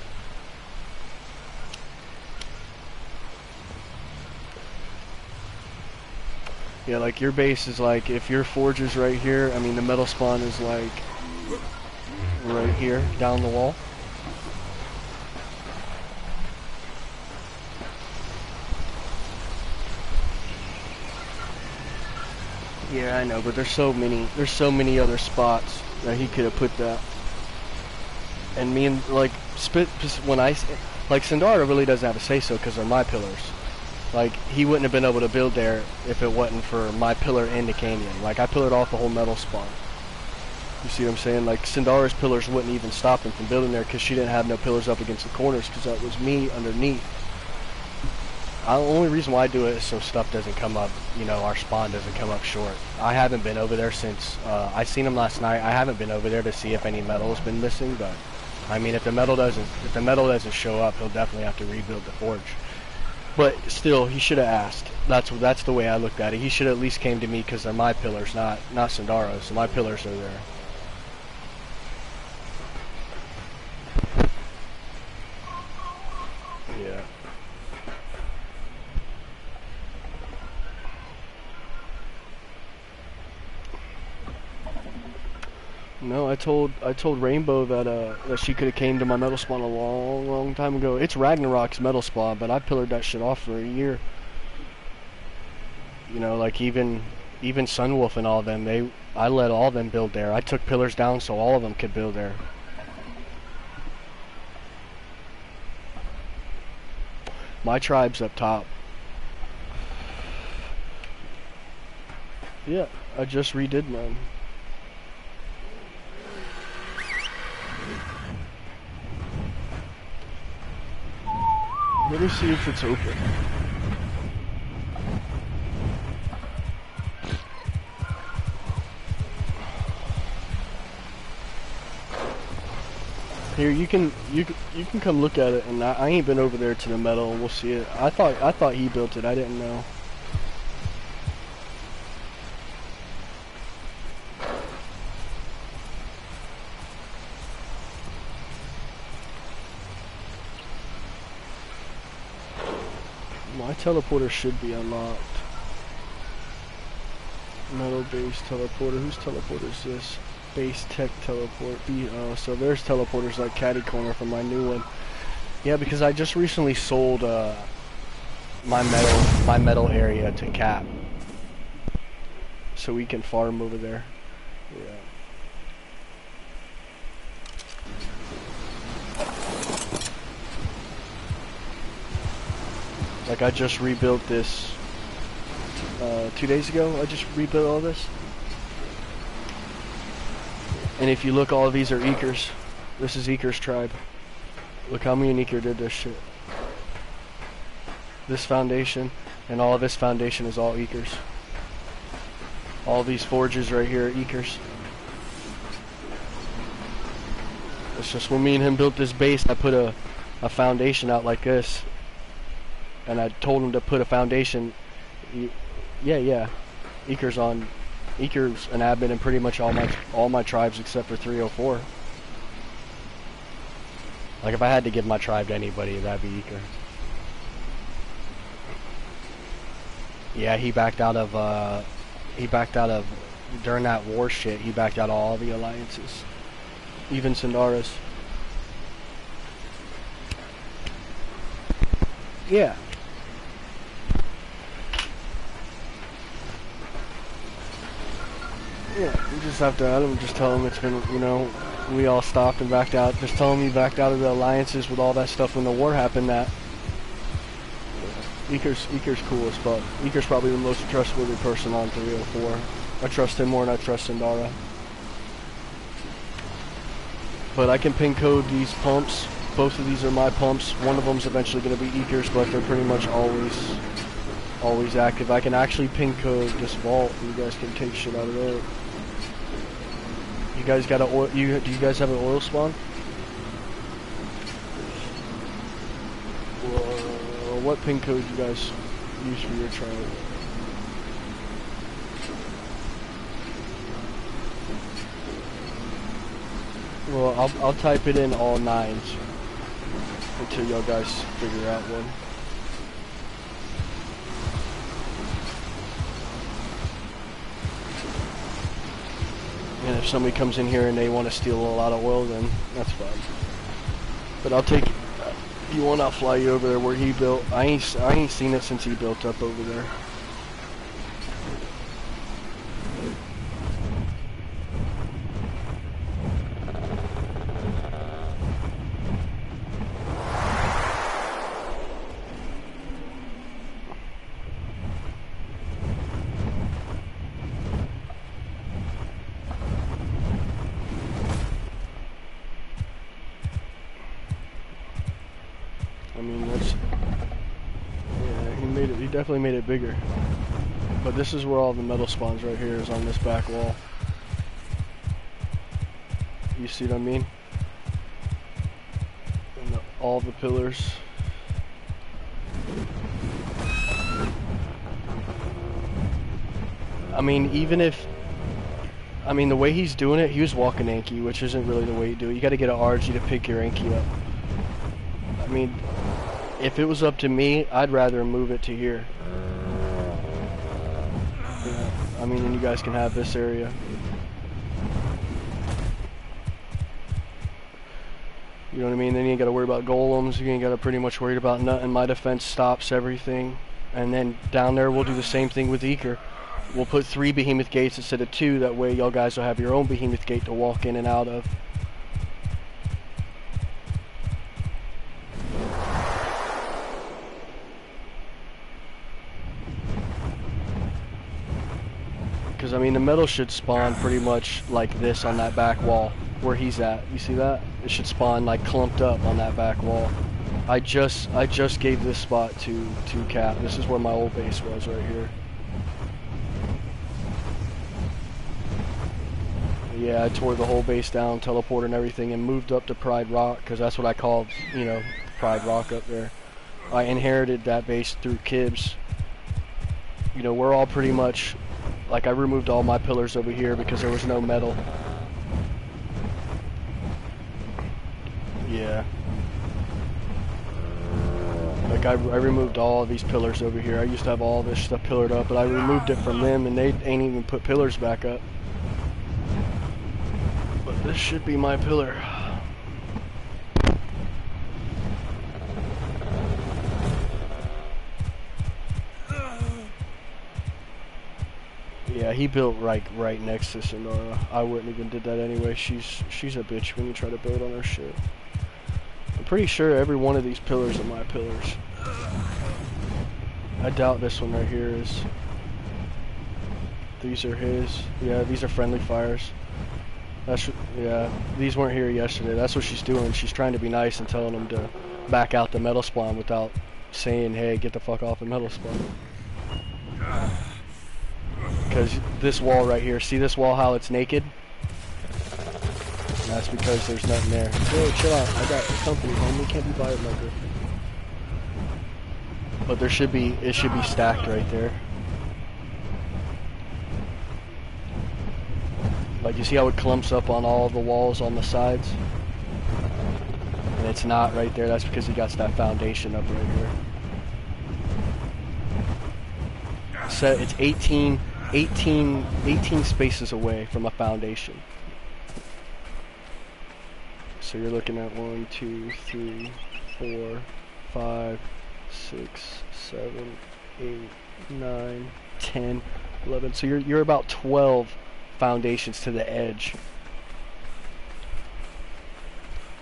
S1: Yeah, like your base is like, if your forge is right here, I mean the metal spawn is like right here, down the wall. Yeah, I know, but there's so many other spots that he could have put that. And me and, like, when like, Sindara really doesn't have a say-so because they're my pillars. Like, he wouldn't have been able to build there if it wasn't for my pillar in the canyon. Like, I pillared off the whole metal spawn. You see what I'm saying? Like, Sindara's pillars wouldn't even stop him from building there because she didn't have no pillars up against the corners because that was me underneath. The only reason why I do it is so stuff doesn't come up, you know, our spawn doesn't come up short. I haven't been over there since, I seen him last night. I haven't been over there to see if any metal has been missing, but, I mean, if the metal doesn't show up, he'll definitely have to rebuild the forge. But still, he should have asked. That's the way I looked at it. He should have at least came to me because they're my pillars, not Sindara's. So my pillars are there. Yeah. No, I told Rainbow that she could have came to my metal spawn a long time ago. It's Ragnarok's metal spawn, but I pillared that shit off for a year. You know, like even Sunwolf and all them, I let all of them build there. I took pillars down so all of them could build there. My tribe's up top. Yeah, I just redid mine. Let me see if it's open. Here, you can come look at it, and I ain't been over there to the metal. We'll see it. I thought he built it. I didn't know. My teleporter should be unlocked. Metal base teleporter. Whose teleporter is this? Base tech teleport. So there's teleporters like Catty Corner from my new one. Yeah, because I just recently sold my metal area to Cap, so we can farm over there. Yeah. Like I just rebuilt this 2 days ago. I just rebuilt all this. And if you look, all of these are Eekers. This is Eeker's tribe. Look how me and Eeker did this shit. This foundation and all of this foundation is all Eekers. All these forges right here are Eekers. It's just when me and him built this base, I put a foundation out like this. And I told him to put a foundation. Yeah. Eeker's an admin in pretty much all my tribes except for 304. Like if I had to give my tribe to anybody, that'd be Eeker. Yeah, he backed out of during that war shit. He backed out all the alliances, even Sindara's. Yeah. Yeah, you just have to add him, just tell him it's been, you know, we all stopped and backed out. Just tell him he backed out of the alliances with all that stuff when the war happened. That Eeker's cool as fuck. Eeker's probably the most trustworthy person on 304. I trust him more than I trust Sindara. But I can pin code these pumps. Both of these are my pumps. One of them's eventually going to be Eeker's, but they're pretty much always active. I can actually pin code this vault, and you guys can take shit out of there. You guys got a oil? Do you guys have an oil spawn? What pin code do you guys use for your tribe? Well, I'll type it in all 9s until y'all guys figure out one. if somebody comes in here and they want to steal a lot of oil, then that's fine. But I'll take, if you want, I'll fly you over there where he built. I ain't seen it since he built up over there. I mean, that's, yeah, he definitely made it bigger. But this is where all the metal spawns right here, is on this back wall. You see what I mean? And all the pillars. I mean, even if, I mean, the way he's doing it, he was walking Anki, which isn't really the way you do it. You gotta get an RG to pick your Anki up. I mean, if it was up to me, I'd rather move it to here. Yeah, I mean, then you guys can have this area. You know what I mean? Then you ain't gotta worry about golems. You ain't gotta pretty much worry about nothing. My defense stops everything. And then down there, we'll do the same thing with Eker. We'll put 3 behemoth gates instead of 2. That way, y'all guys will have your own behemoth gate to walk in and out of. Because, I mean, the metal should spawn pretty much like this on that back wall where he's at. You see that? It should spawn like clumped up on that back wall. I just gave this spot to Cap. This is where my old base was right here. Yeah, I tore the whole base down, teleported and everything, and moved up to Pride Rock, because that's what I called, you know, Pride Rock up there. I inherited that base through Kibbs. You know, we're all pretty much, like, I removed all my pillars over here because there was no metal. Yeah. Like, I removed all of these pillars over here. I used to have all this stuff pillared up, but I removed it from them, and they ain't even put pillars back up. But this should be my pillar. Yeah, he built right next to Sonora. I wouldn't even did that anyway. She's a bitch when you try to build on her shit. I'm pretty sure every one of these pillars are my pillars. I doubt this one right here is. These are his. Yeah, these are friendly fires. Yeah, these weren't here yesterday. That's what she's doing. She's trying to be nice and telling them to back out the metal spawn without saying, hey, get the fuck off the metal spawn. Because this wall right here, see this wall, how it's naked? And that's because there's nothing there. Yo, chill out. I got company, homie. Can't be bothered like this. But there should be, it should be stacked right there. Like, you see how it clumps up on all the walls on the sides? And it's not right there. That's because he got that foundation up right here. So it's 18 spaces away from a foundation. So you're looking at 1, 2, 3, 4, 5, 6, 7, 8, 9, 10, 11. So you're about 12 foundations to the edge.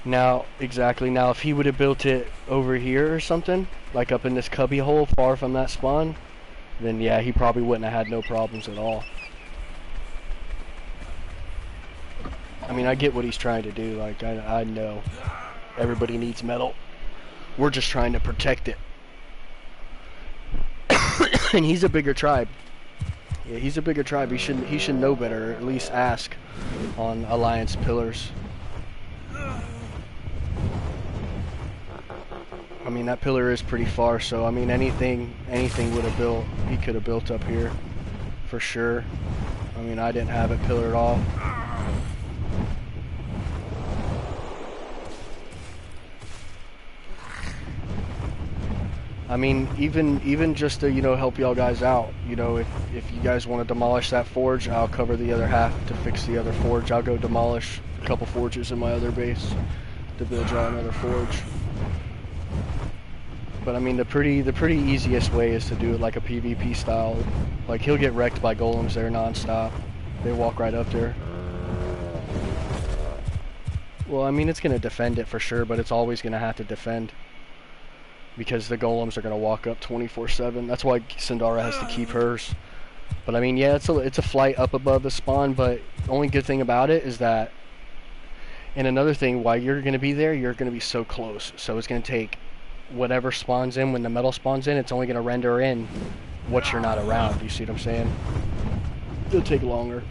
S1: Now, exactly. Now, if he would have built it over here or something, like up in this cubby hole far from that spawn, then yeah, he probably wouldn't have had no problems at all. I mean, I get what he's trying to do. Like, I know everybody needs metal. We're just trying to protect it. And he's a bigger tribe. Yeah, he's a bigger tribe. He should know better, or at least ask on Alliance pillars. I mean, that pillar is pretty far, so I mean, anything would have built, he could have built up here, for sure. I mean, I didn't have it pillared off. I mean, even just to, you know, help y'all guys out. You know, if you guys want to demolish that forge, I'll cover the other half to fix the other forge. I'll go demolish a couple forges in my other base to build y'all another forge. But I mean, the pretty easiest way is to do it like a PvP style. Like, he'll get wrecked by golems there non-stop. They walk right up there. Well, I mean, it's gonna defend it for sure, but it's always gonna have to defend, because the golems are going to walk up 24/7. That's why Sindara has to keep hers. But I mean, yeah, it's a flight up above the spawn, but the only good thing about it is that, and another thing, while you're going to be there, you're going to be so close. So it's going to take whatever spawns in, when the metal spawns in, it's only going to render in what you're not around. You see what I'm saying? It'll take longer.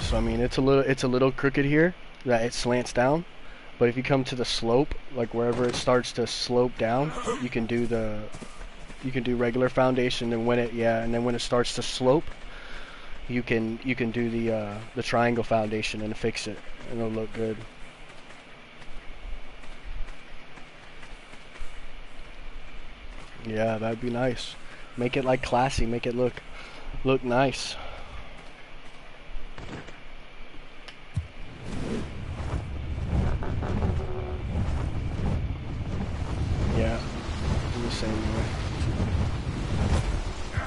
S1: So I mean, it's a little crooked here, that it slants down. But if you come to the slope, like wherever it starts to slope down, you can do regular foundation, and when it starts to slope, you can do the triangle foundation and fix it, and it'll look good. Yeah, that'd be nice. Make it like classy, make it look nice. Yeah, the same way.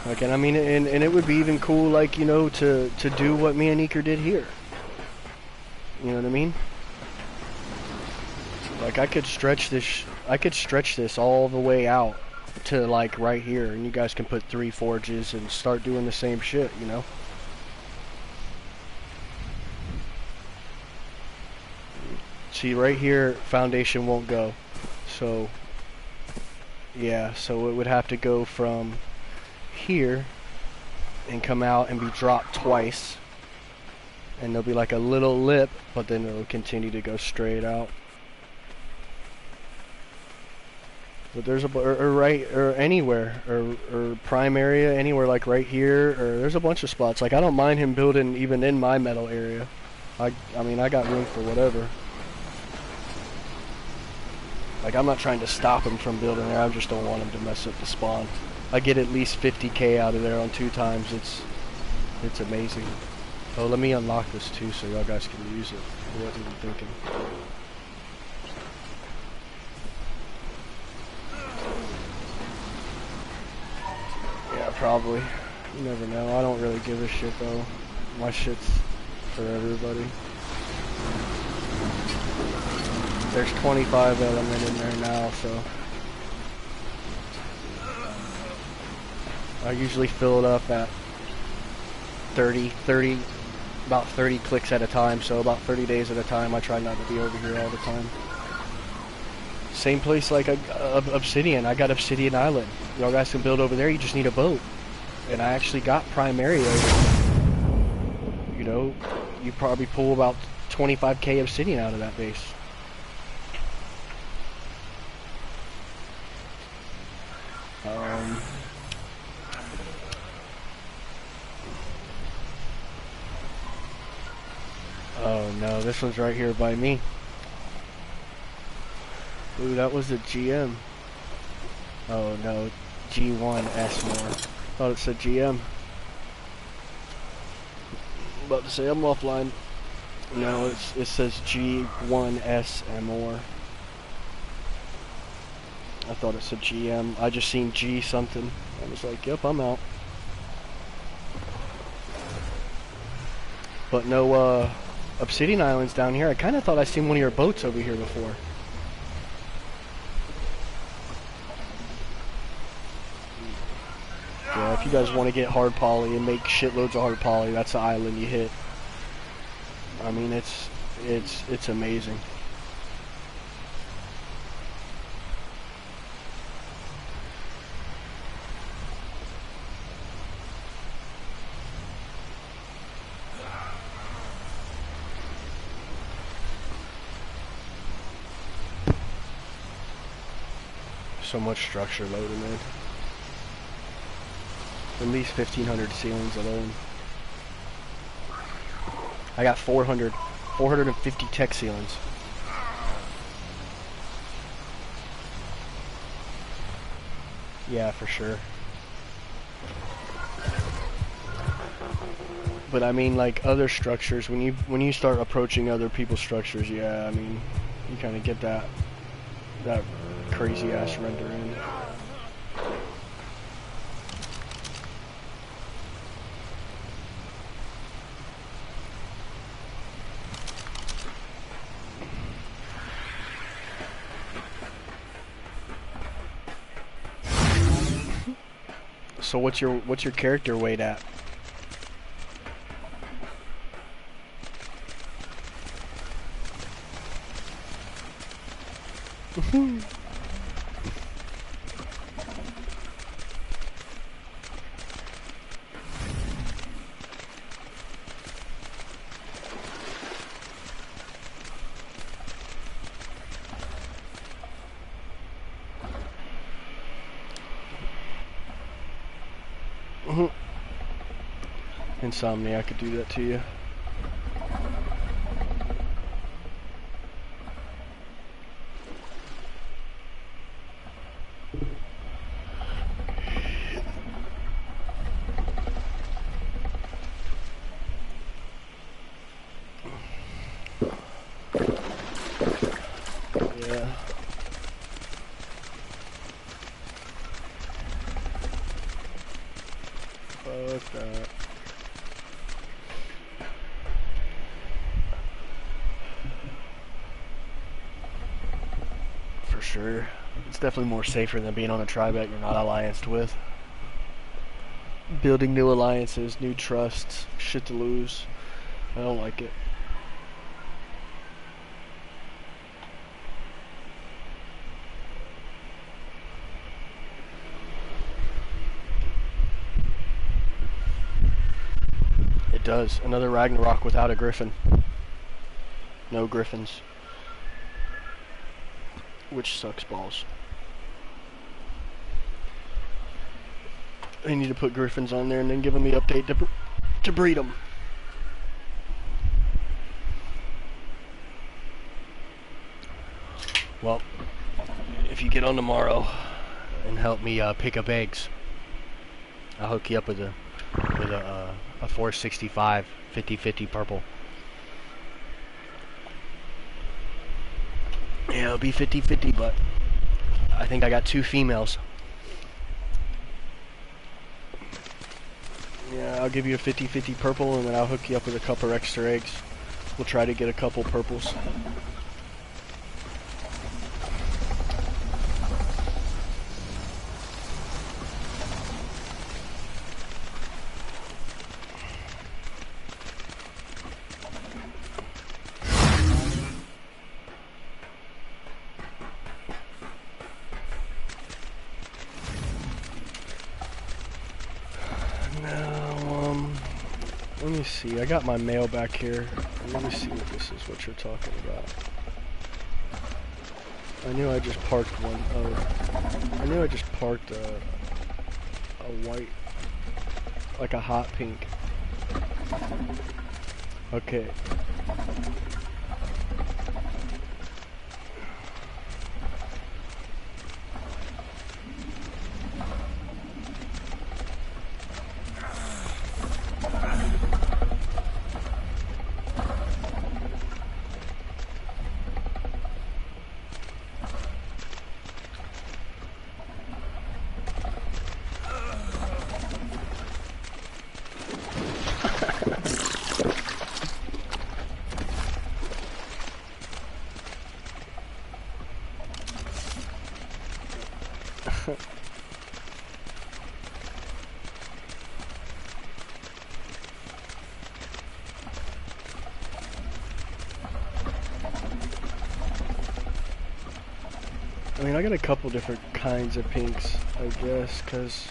S1: Like, and I mean, and it would be even cool, like, you know, to do what me and Eker did here. You know what I mean? Like, I could stretch this all the way out to like right here, and you guys can put 3 forges and start doing the same shit, you know? See, right here, foundation won't go. So yeah, so it would have to go from here and come out and be dropped twice, and there'll be like a little lip, but then it'll continue to go straight out. But there's or anywhere, or prime area, anywhere, like right here, or there's a bunch of spots. Like, I don't mind him building even in my metal area. I mean, I got room for whatever. Like, I'm not trying to stop him from building there, I just don't want him to mess up the spawn. I get at least 50k out of there on 2 times, it's amazing. Oh, let me unlock this too so y'all guys can use it. I wasn't even thinking. Yeah, probably. You never know, I don't really give a shit though. My shit's for everybody. There's 25 element in there now, so I usually fill it up at 30, about 30 clicks at a time, so about 30 days at a time. I try not to be over here all the time. Same place like Obsidian. I got Obsidian Island. Y'all guys can build over there, you just need a boat. And I actually got prime area. You know, you probably pull about 25k Obsidian out of that base. Oh no, this one's right here by me. Ooh, that was a GM. Oh no, G1 S-More. Thought it said GM. About to say I'm offline. No, it says G1 S-More. I thought it said GM. I just seen G something. I was like, yep, I'm out. But no, Obsidian Island's down here. I kind of thought I seen one of your boats over here before. Yeah, if you guys want to get hard poly and make shitloads of hard poly, that's the island you hit. I mean, it's amazing. So much structure loaded in. At least 1,500 ceilings alone. I got 450 tech ceilings. Yeah, for sure. But I mean, like other structures, when you start approaching other people's structures, yeah, I mean, you kind of get that crazy ass rendering. So what's your character weight at? Insomnia, I could do that to you. Yeah. Fuck that. For sure. It's definitely more safer than being on a tribe that you're not allianced with. Building new alliances, new trusts, shit to lose. I don't like it. It does. Another Ragnarok without a griffin. No griffins. Which sucks balls. They need to put griffins on there and then give them the update to breed them. Well, if you get on tomorrow and help me pick up eggs, I'll hook you up with a 465 50/50 purple. Yeah, it'll be 50/50, but I think I got 2 females. Yeah, I'll give you a 50/50 purple, and then I'll hook you up with a couple extra eggs. We'll try to get a couple purples. Let me see, I got my mail back here. Let me see what this is, what you're talking about. I knew I just parked one. Oh, I knew I just parked a white, like a hot pink. Okay. I mean, I got a couple different kinds of pinks, I guess, because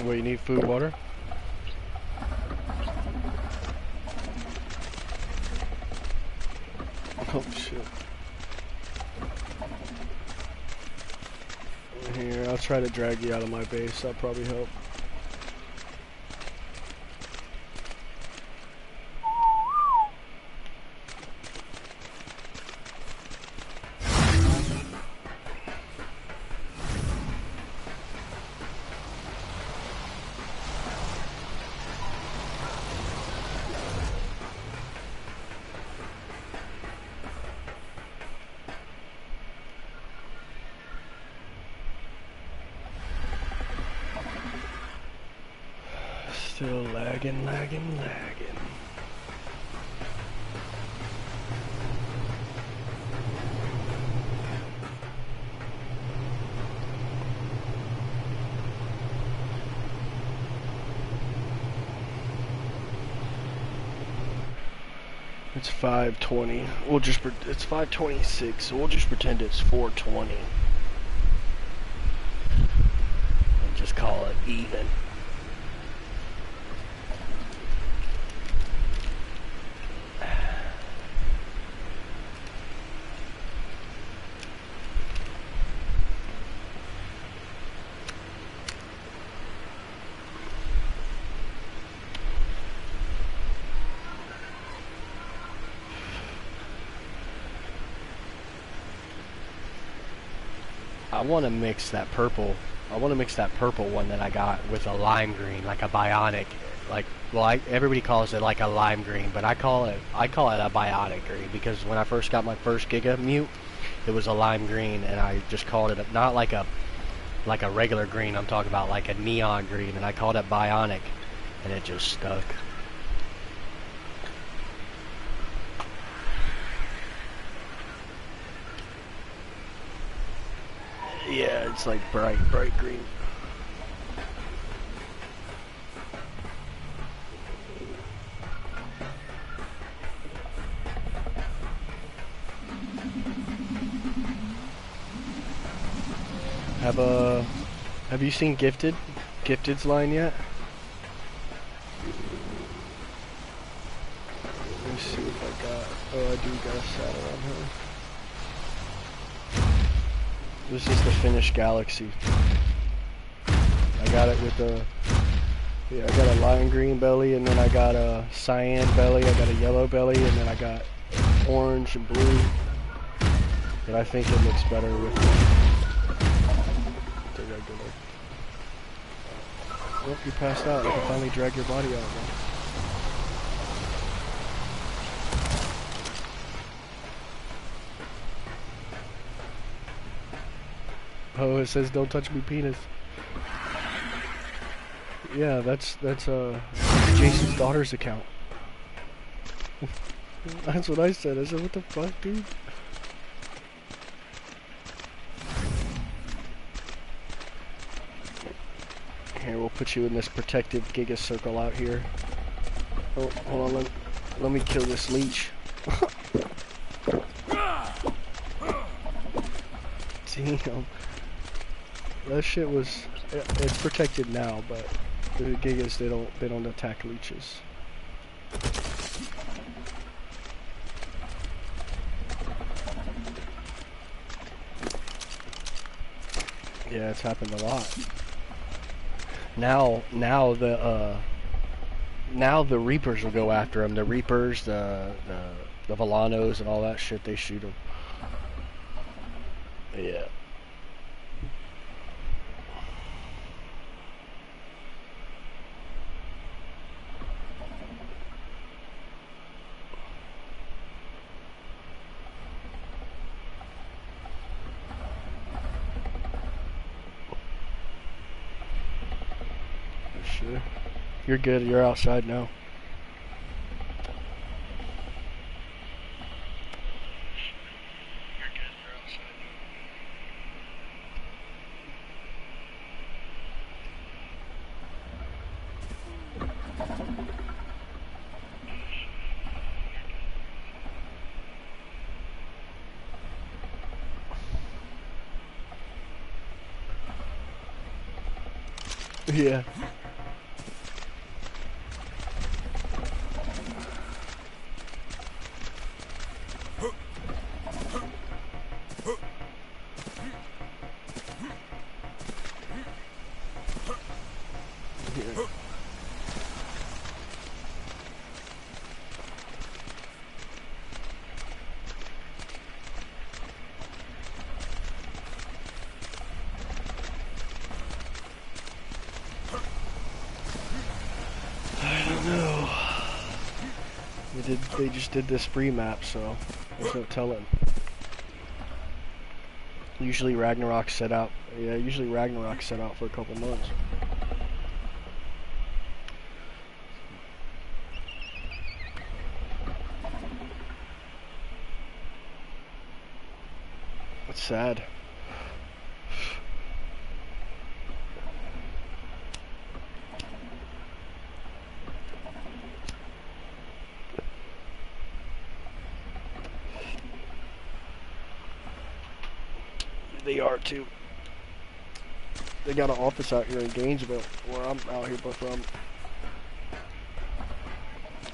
S1: What, you need food, water? Oh shit. Here, I'll try to drag you out of my base. That'll probably help. Still lagging. It's 5:20. It's 5:26, so we'll just pretend it's 4:20. And just call it even. I want to mix that purple. I want to mix that purple one that I got with a lime green, like a bionic. Like, well, everybody calls it like a lime green, but I call it a bionic green because when I first got my first Giga Mute, it was a lime green, and I just called it not like a regular green. I'm talking about like a neon green, and I called it bionic, and it just stuck. Yeah, it's like bright green. Have you seen Gifted's line yet? Let me see if I got. Oh, I do got a saddle on her. This is the finished Galaxy. I got it with a. Yeah, I got a lime green belly, and then I got a cyan belly. I got a yellow belly, and then I got orange and blue. But I think it looks better with the regular. Oh, you passed out. I can finally drag your body out now. Oh, it says don't touch me penis. Yeah, that's Jason's daughter's account. That's what I said. I said, what the fuck, dude? Here, we'll put you in this protective Giga circle out here. Oh, hold on, let me kill this leech. Damn. That shit was, it's protected now, but the Gigas, they don't attack leeches. Yeah, it's happened a lot. Now the Reapers will go after him. The Reapers, the Volanos, and all that shit, they shoot him. Yeah. Sure. You're good. You're outside now. Yeah. They just did this free map, so there's no telling. Usually Ragnarok's set out. Yeah, usually Ragnarok's set out for a couple months. It's sad. They are too. They got an office out here in Gainesville, where I'm out here from.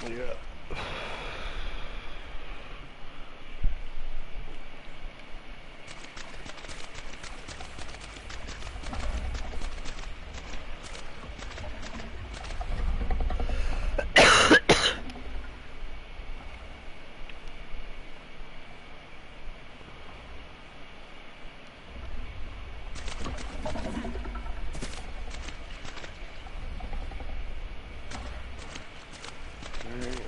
S1: Yeah.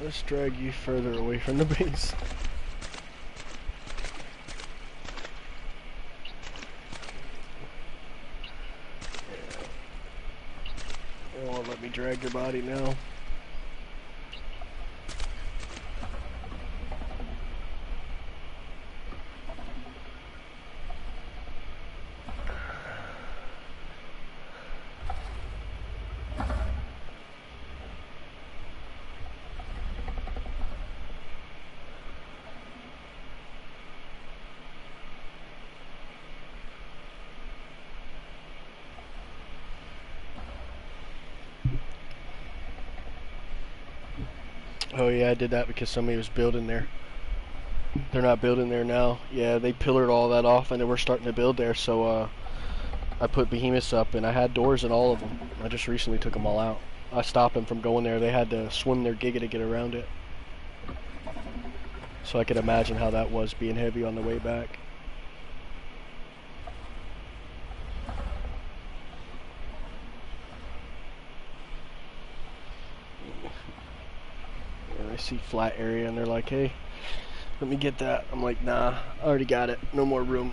S1: Let's drag you further away from the base. They won't let me drag your body now. Oh yeah, I did that because somebody was building there. They're not building there now. Yeah, they pillared all that off and they were starting to build there, so I put behemoths up and I had doors in all of them. I just recently took them all out. I stopped them from going there. They had to swim their Giga to get around it. So I could imagine how that was being heavy on the way back. I see flat area and they're like, hey, let me get that. I'm like, nah, I already got it. No more room.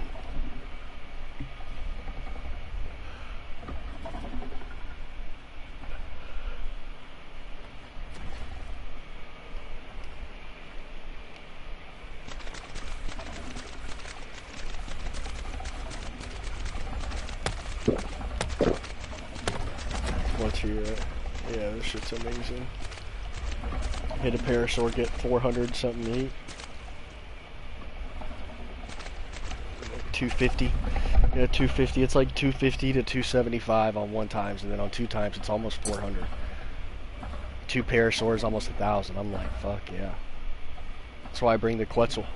S1: Once you're, yeah, this shit's amazing. Hit a parasaur, get 400 something heat. 250. Yeah, 250. It's like 250 to 275 on one times, and then on two times it's almost 400. Two parasaurs, almost 1,000. I'm like, fuck yeah. That's why I bring the Quetzal.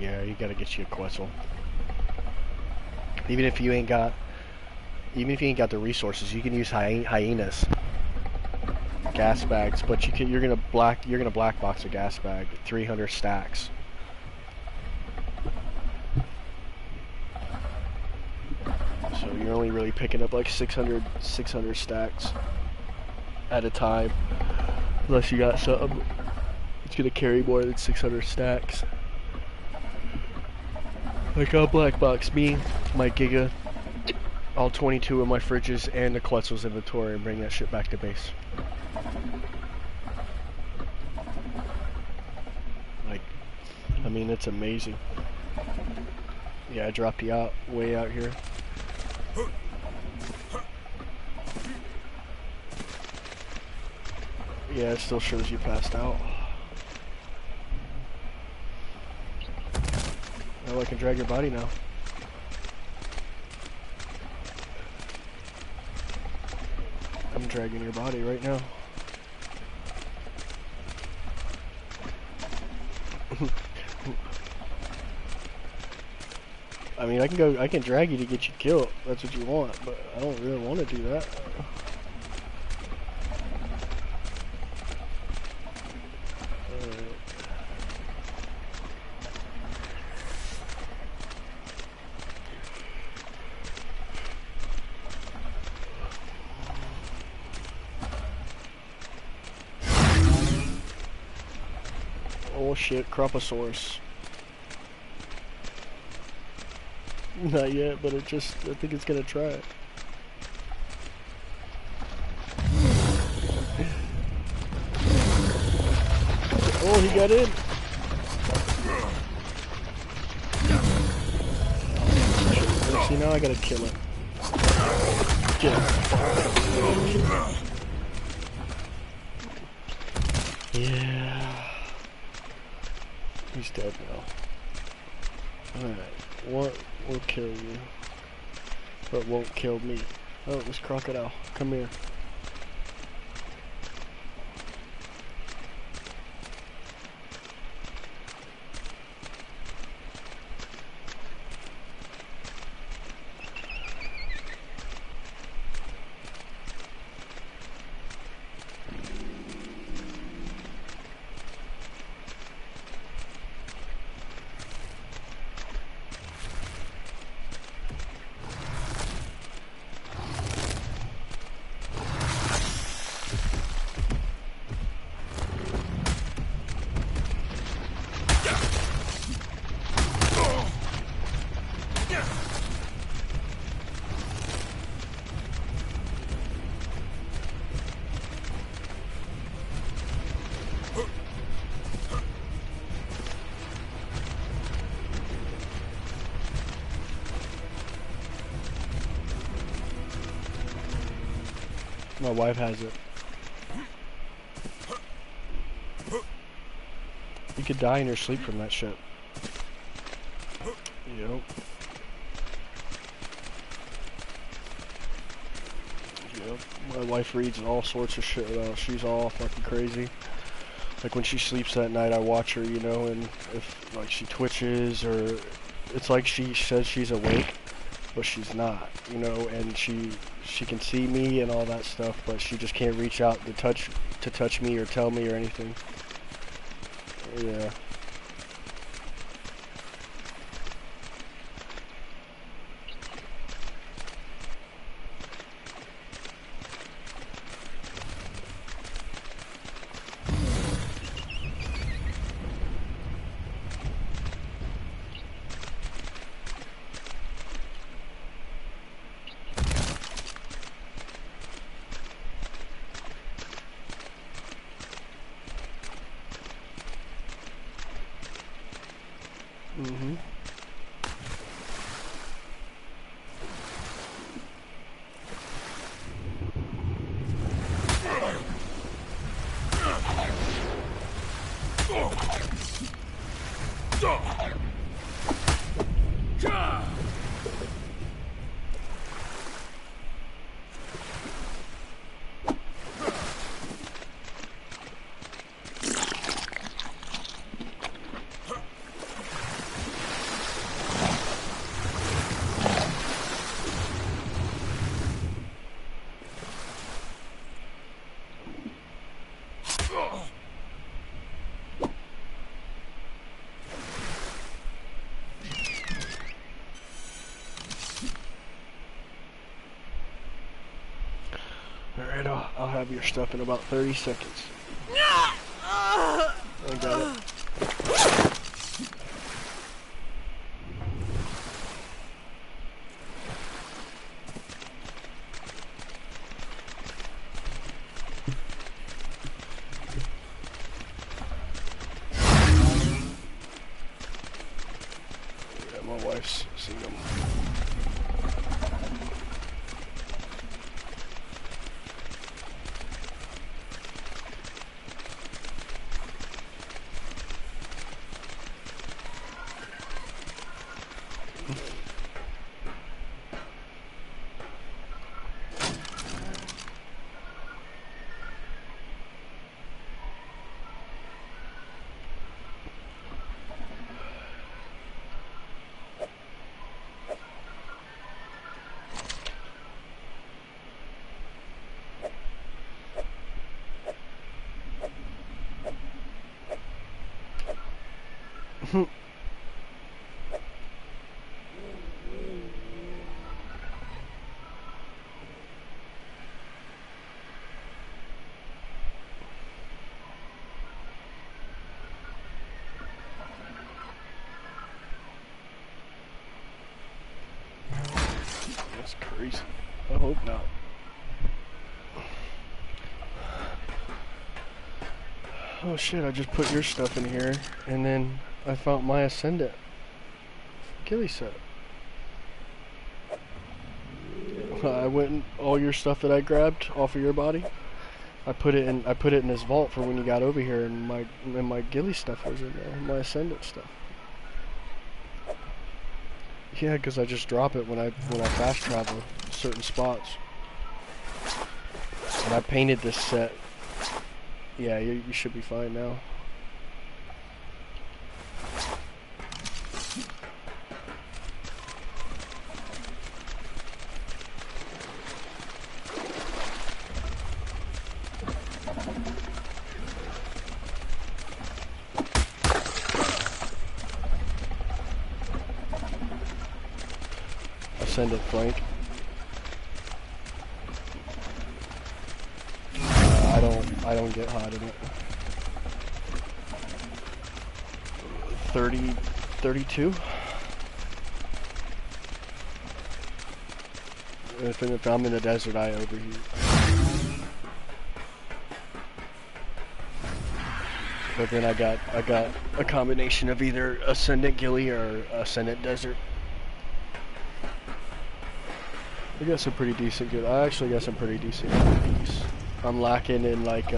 S1: Yeah, you gotta get you a Quetzal. Even if you ain't got the resources, you can use hyenas, gas bags. But you're gonna black box a gas bag, 300 stacks. So you're only really picking up like 600 stacks at a time, unless you got something. It's gonna carry more than 600 stacks. Like I'll black box me, my Giga, all 22 of my fridges, and the Quetzal's inventory and bring that shit back to base. Like, I mean, it's amazing. Yeah, I dropped you out, way out here. Yeah, it still shows you passed out. Oh, I can drag your body now. I'm dragging your body right now. I mean, I can drag you to get you killed. That's what you want, but I don't really want to do that. Oh shit, Croposaurus. Not yet, but I think it's gonna try it. Oh, he got in. See, now I gotta kill it. Get him. Yeah. He's dead now. Alright, what will kill you? But won't kill me? Oh, it was Crocodile. Come here. My wife has it. You could die in your sleep from that shit. Yep. Yep. My wife reads all sorts of shit about it. She's all fucking crazy. Like when she sleeps at night, I watch her, you know, and if like she twitches or it's like she says she's awake, but she's not, you know, and she can see me and all that stuff, but she just can't reach out to touch me or tell me or anything. Yeah. Mm-hmm. Alright, I'll have your stuff in about 30 seconds. I got it. Yeah, my wife's seen them. I hope not. Oh shit, I just put your stuff in here, and then I found my Ascendant ghillie set. I went and all your stuff that I grabbed off of your body, I put it in this vault for when you got over here, and my ghillie stuff was in there, my Ascendant stuff. Yeah, because I just drop it when I fast travel certain spots. And I painted this set. Yeah, you should be fine now. Ascendant flank. I don't get hot in it. 30, 32. If I'm in the desert, I overheat. But then I got a combination of either Ascendant ghillie or Ascendant desert. I got some pretty decent good. I actually got some pretty decent piece. I'm lacking in like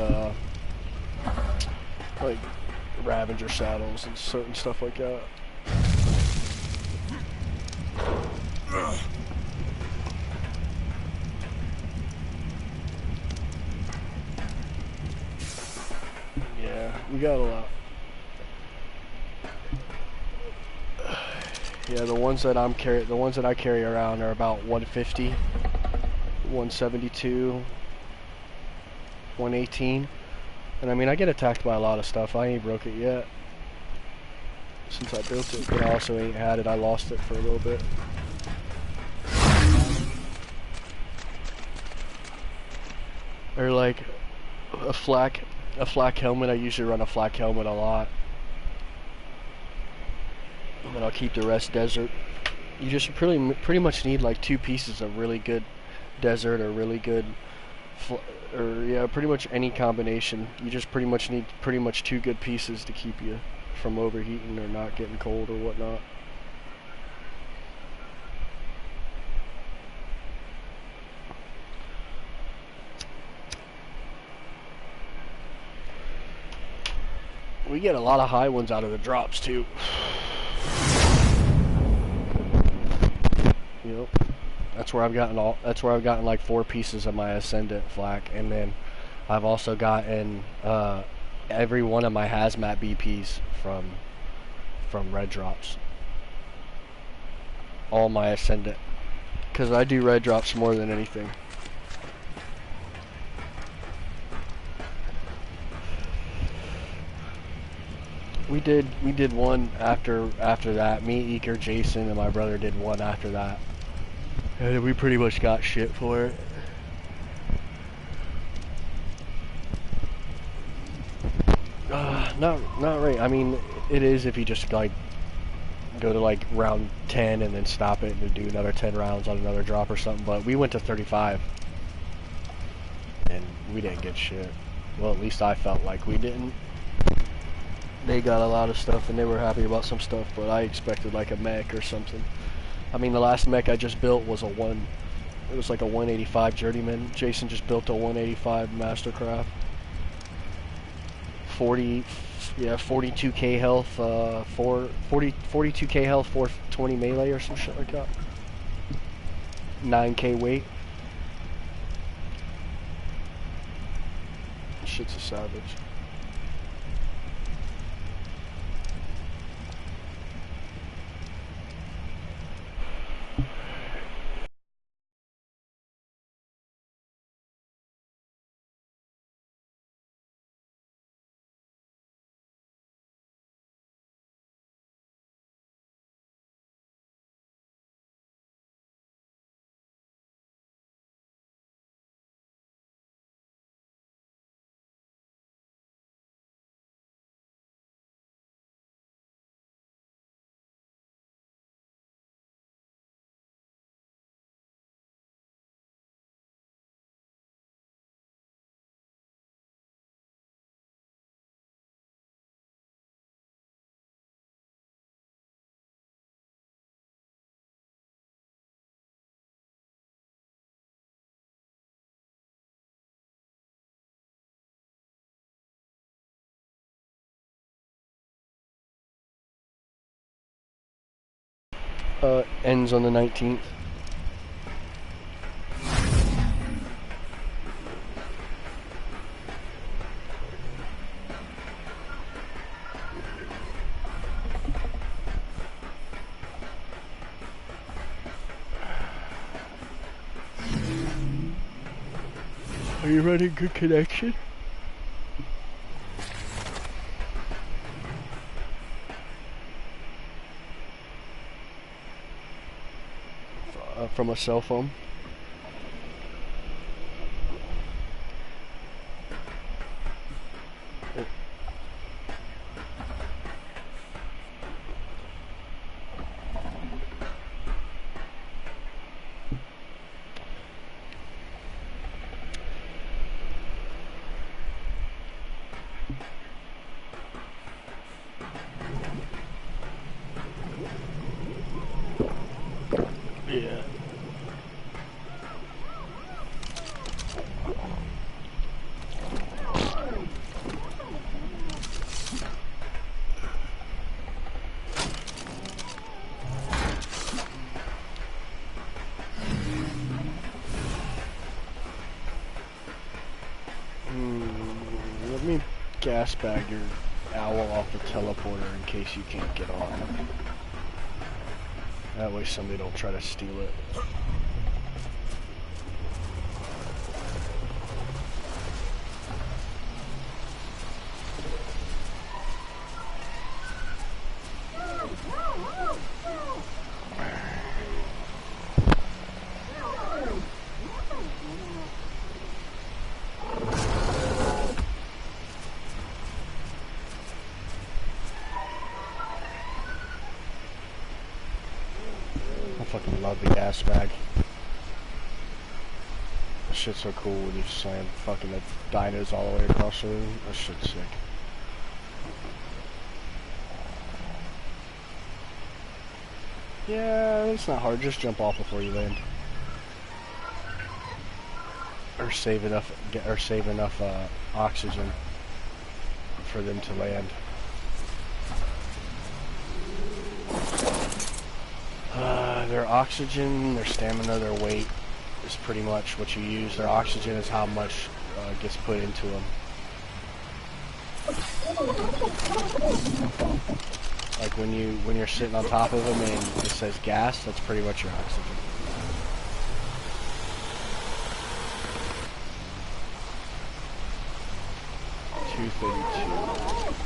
S1: Ravager saddles and certain stuff like that. Yeah, we got a lot. Yeah, the ones that I carry around are about 150, 172, 118. And I mean, I get attacked by a lot of stuff. I ain't broke it yet since I built it, but I also ain't had it. I lost it for a little bit. Or like a flak helmet. I usually run a flak helmet a lot. And then I'll keep the rest desert. You just pretty much need like 2 pieces of really good desert or really good, or yeah, pretty much any combination. You just pretty much need 2 good pieces to keep you from overheating or not getting cold or whatnot. We get a lot of high ones out of the drops too. Yep. That's where I've gotten like 4 pieces of my Ascendant flak, and then I've also gotten every one of my hazmat BPs from red drops. All my Ascendant, because I do red drops more than anything. We did one after that. Me, Eker, Jason, and my brother did one after that. And we pretty much got shit for it. Not right. I mean, it is if you just like go to like round 10 and then stop it and do another 10 rounds on another drop or something. But we went to 35 and we didn't get shit. Well, at least I felt like we didn't. They got a lot of stuff and they were happy about some stuff, but I expected like a mech or something. I mean, the last mech I just built was it was like a 185 Journeyman. Jason just built a 185 Mastercraft. 42k health, 42k health, 420 melee or some shit like that. 9k weight. Shit's a savage. Ends on the 19th. Are you running good connection? From a cell phone? Yeah. Let me gas bag your owl off the teleporter in case you can't get on. That way somebody don't try to steal it. I fucking love the gas bag. That shit's so cool when you slam fucking the dinos all the way across the room. That shit's sick. Yeah, it's not hard. Just jump off before you land, or save enough oxygen for them to land. Their oxygen, their stamina, their weight is pretty much what you use. Their oxygen is how much gets put into them. Like when you're sitting on top of them and it says gas, that's pretty much your oxygen. $232.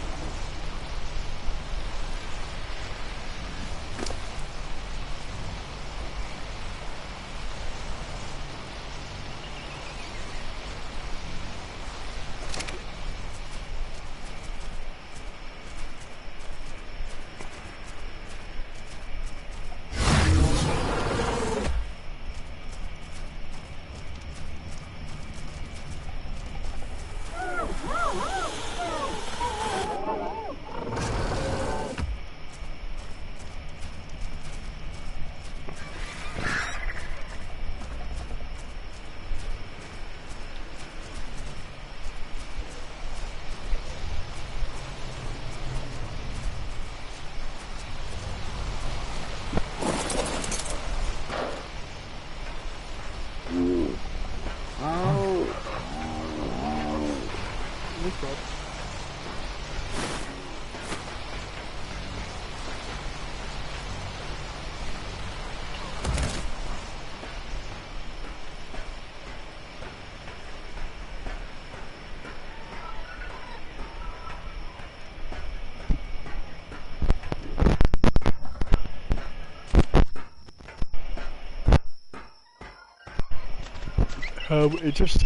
S1: It just,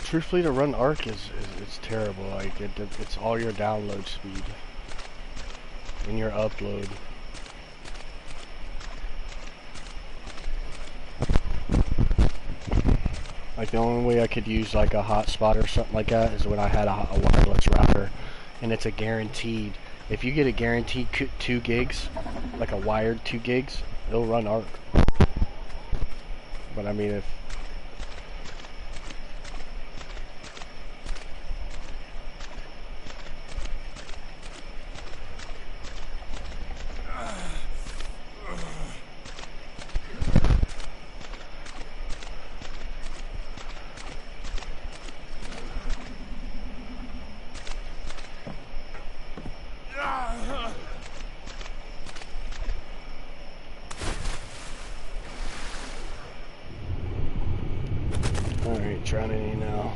S1: truthfully, to run Ark is it's terrible. Like it's all your download speed and your upload. Like the only way I could use like a hotspot or something like that is when I had a wireless router, and it's a guaranteed. If you get a guaranteed 2 gigs, like a wired 2 gigs, it'll run Ark. But I mean, if drowning in now.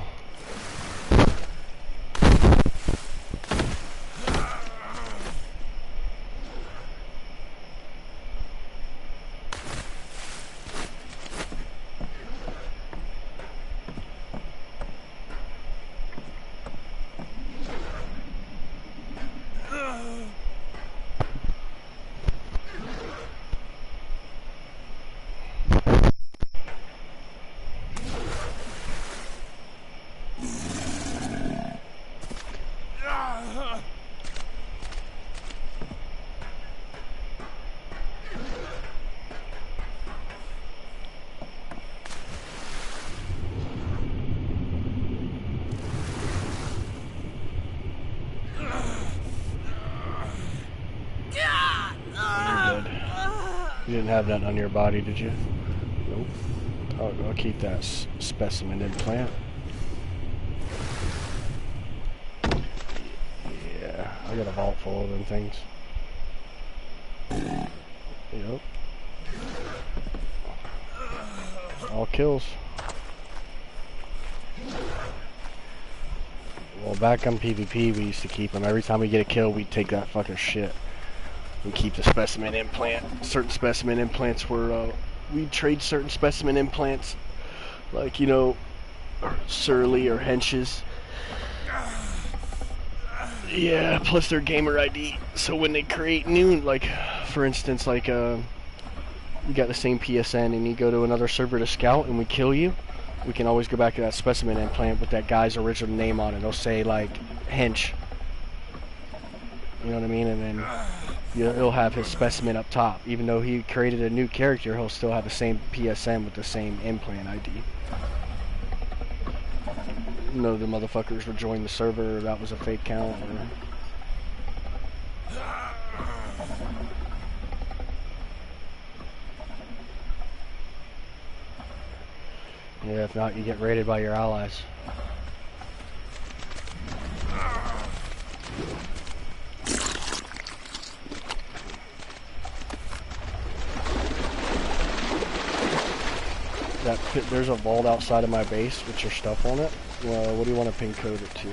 S1: You didn't have that on your body, did you? Nope. I'll keep that specimen implant. Yeah, I got a vault full of them things. Yep. All kills. Well, back on PvP, we used to keep them. Every time we get a kill, we'd take that fucking shit. We keep the specimen implant. Certain specimen implants were, we'd trade certain specimen implants, like, you know, Surly or Hench's. Yeah, plus their gamer ID. So when they create new, like, for instance, like, you got the same PSN and you go to another server to scout and we kill you, we can always go back to that specimen implant with that guy's original name on it. It'll say, like, Hench. You know what I mean? And then he'll have his specimen up top. Even though he created a new character, he'll still have the same PSN with the same implant ID. You know, the motherfuckers would join the server, that was a fake count. Or... yeah, if not, you get raided by your allies. There's a vault outside of my base with your stuff on it. What do you want to pin code it to?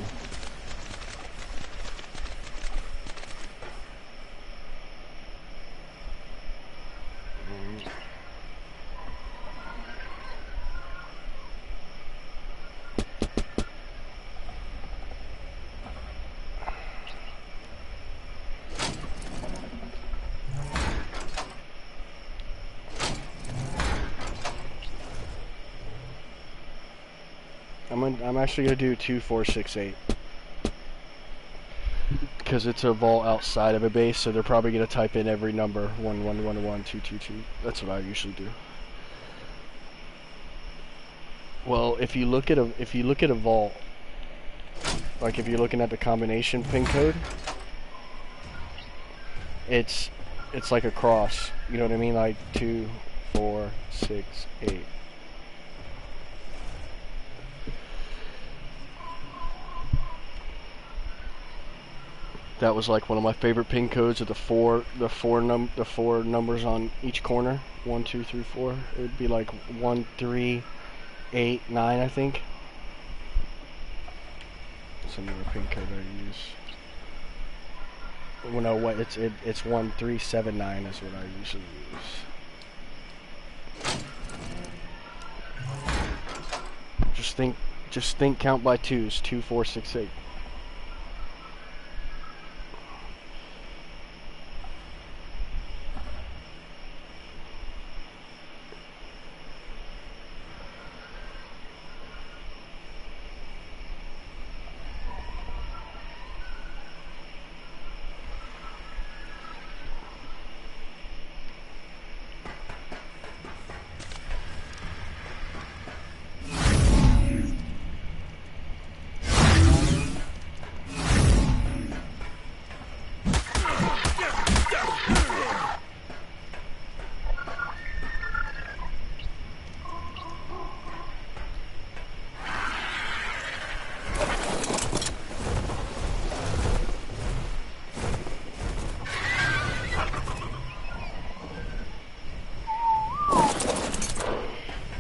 S1: I'm actually gonna do 2468 because it's a vault outside of a base, so they're probably gonna type in every number 1111 That's what I usually do. Well, if you look at a vault, like if you're looking at the combination pin code, it's like a cross. You know what I mean? Like 2468. That was like one of my favorite pin codes of the four numbers on each corner. 1, 2, 3, 4. It would be like 1, 3, 8, 9, I think. That's another pin code I use. Well, no, what it's 1379 is what I usually use. Just think count by twos. 2468.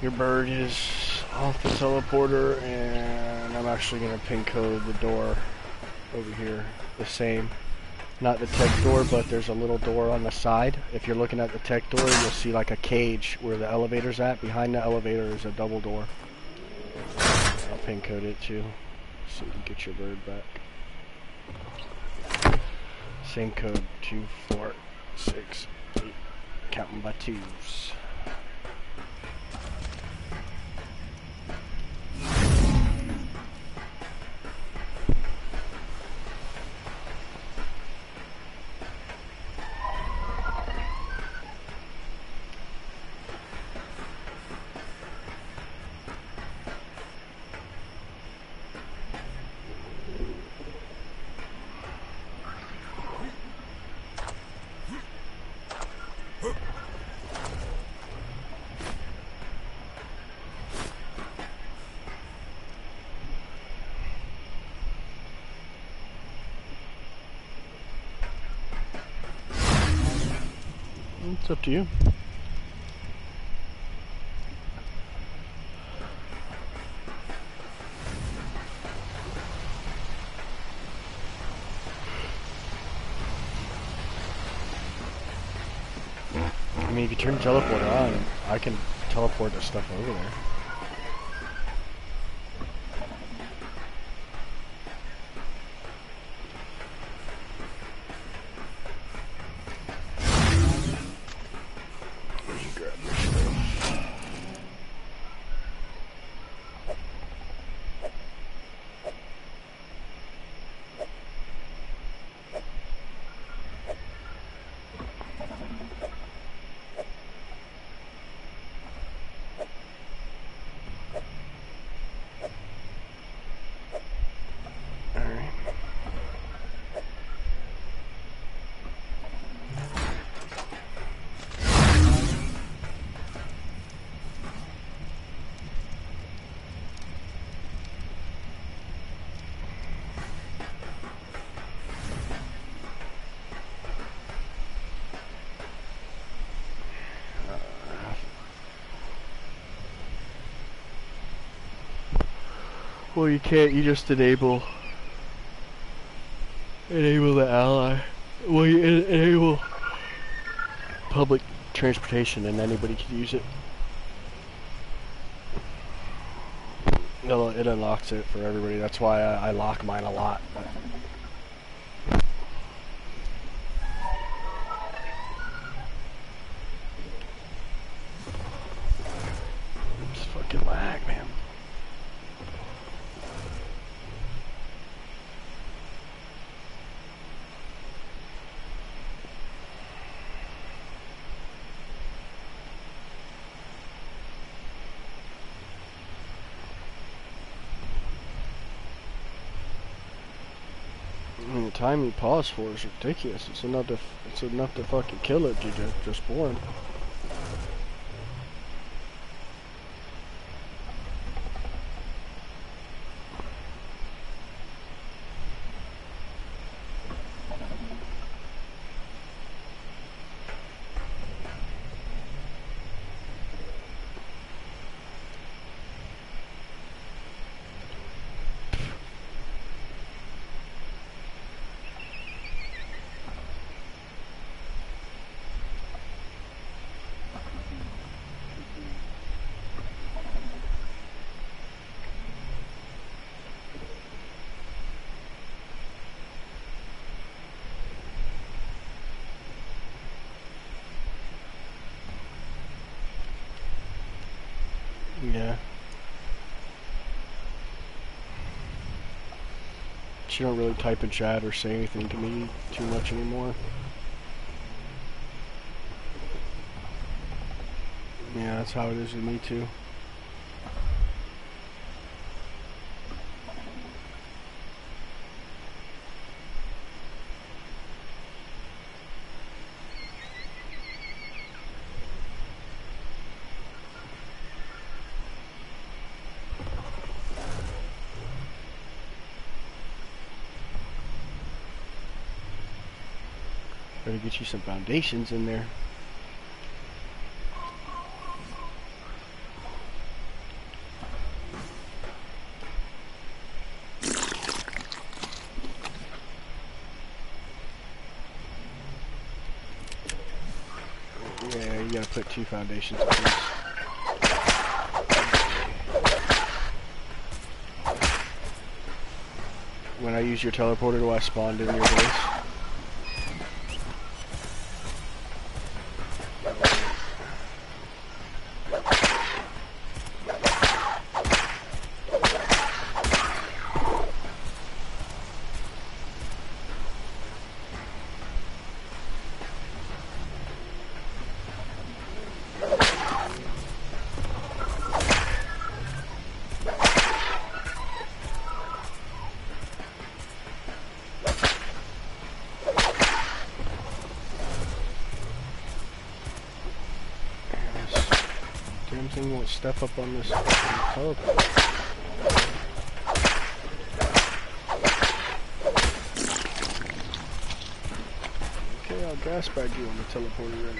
S1: Your bird is off the teleporter, and I'm actually going to pin code the door over here the same. Not the tech door, but there's a little door on the side. If you're looking at the tech door, you'll see like a cage where the elevator's at. Behind the elevator is a double door. I'll pin code it too, so you can get your bird back. Same code, 2, 4, 6, 8. Counting by twos. It's up to you. I mean, if you turn the teleporter on, I can teleport the stuff over there. Well, you can't. You just enable the ally. Well, you enable public transportation, and anybody can use it. It unlocks it for everybody. That's why I lock mine a lot. It's fucking lag, man. I mean, the time you pause for is ridiculous. It's enough to fucking kill it. You just born. Yeah. She don't really type in chat or say anything to me too much anymore. Yeah, that's how it is with me too. Better get you some foundations in there. you gotta put 2 foundations at least. When I use your teleporter, do I spawn in your base? Damn thing won't step up on this fucking teleport. Okay, I'll gas bag you on the teleporter then.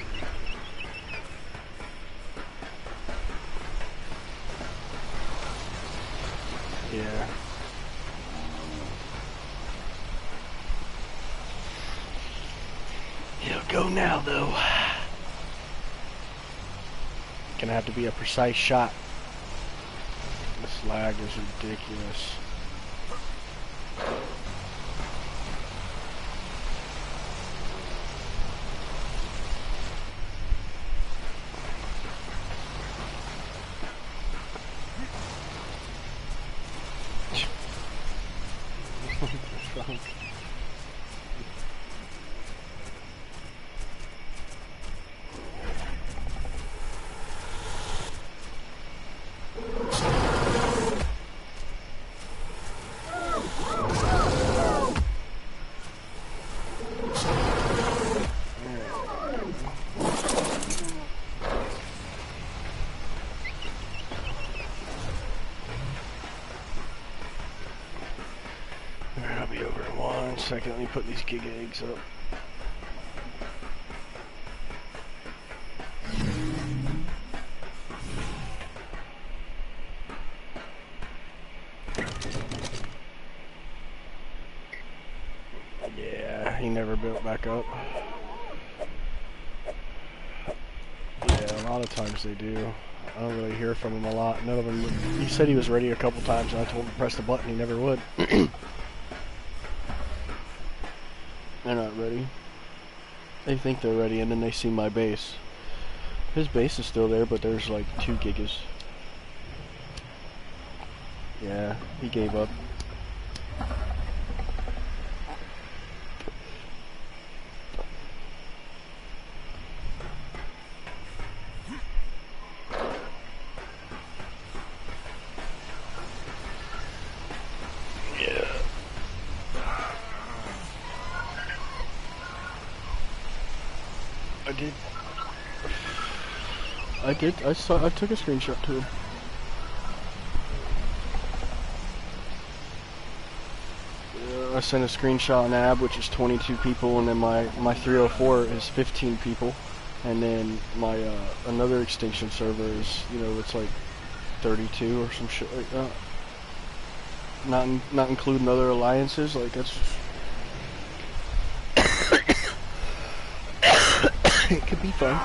S1: Yeah. It'll go now though. Gonna have to be a precise shot. This lag is ridiculous. What's wrong? Alright, I'll be over in 1 second. Let me put these gig eggs up. Yeah, he never built back up. Yeah, a lot of times they do. I don't really hear from him a lot. None of them. He said he was ready a couple times, and I told him to press the button. He never would. They're not ready. They think they're ready, and then they see my base. His base is still there, but there's like 2 gigas. Yeah, he gave up. I took a screenshot to him. I sent a screenshot on AB, which is 22 people, and then my 304 is 15 people, and then my another extinction server is, you know, it's like 32 or some shit like that. Not including other alliances, like that's. It could be fun.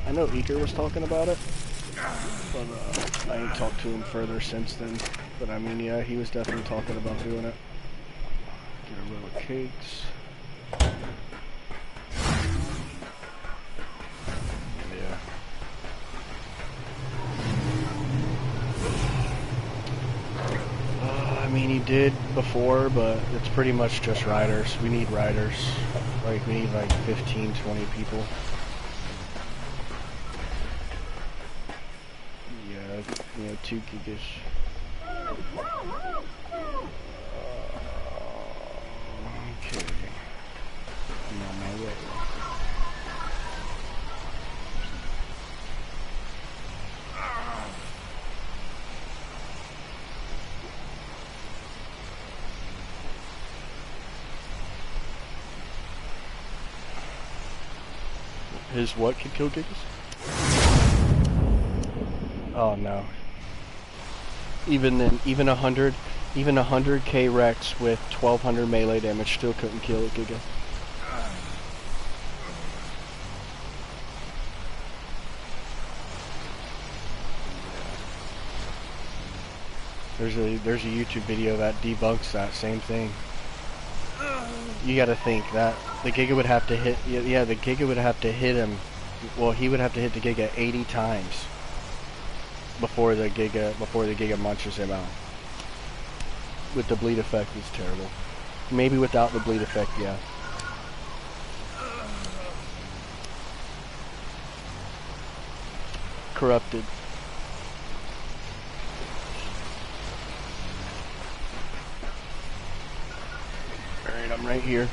S1: I know Eaker was talking about it, but I ain't talked to him further since then. But I mean, yeah, he was definitely talking about doing it. Get a row of cakes. Yeah. I mean, he did before, but it's pretty much just riders. We need riders. Like, we need like 15, 20 people. You know, 2 gigas. Okay. I'm on my way. His what could kill gigas? Oh no. Even then, even 100k Rex with 1200 melee damage still couldn't kill it, Giga. There's a YouTube video that debunks that same thing. You got to think that the Giga would have to hit. Yeah, the Giga would have to hit him. Well, he would have to hit the Giga 80 times before the Giga munches him out. With the bleed effect, it's terrible. Maybe without the bleed effect, yeah. Corrupted. Alright, I'm right here.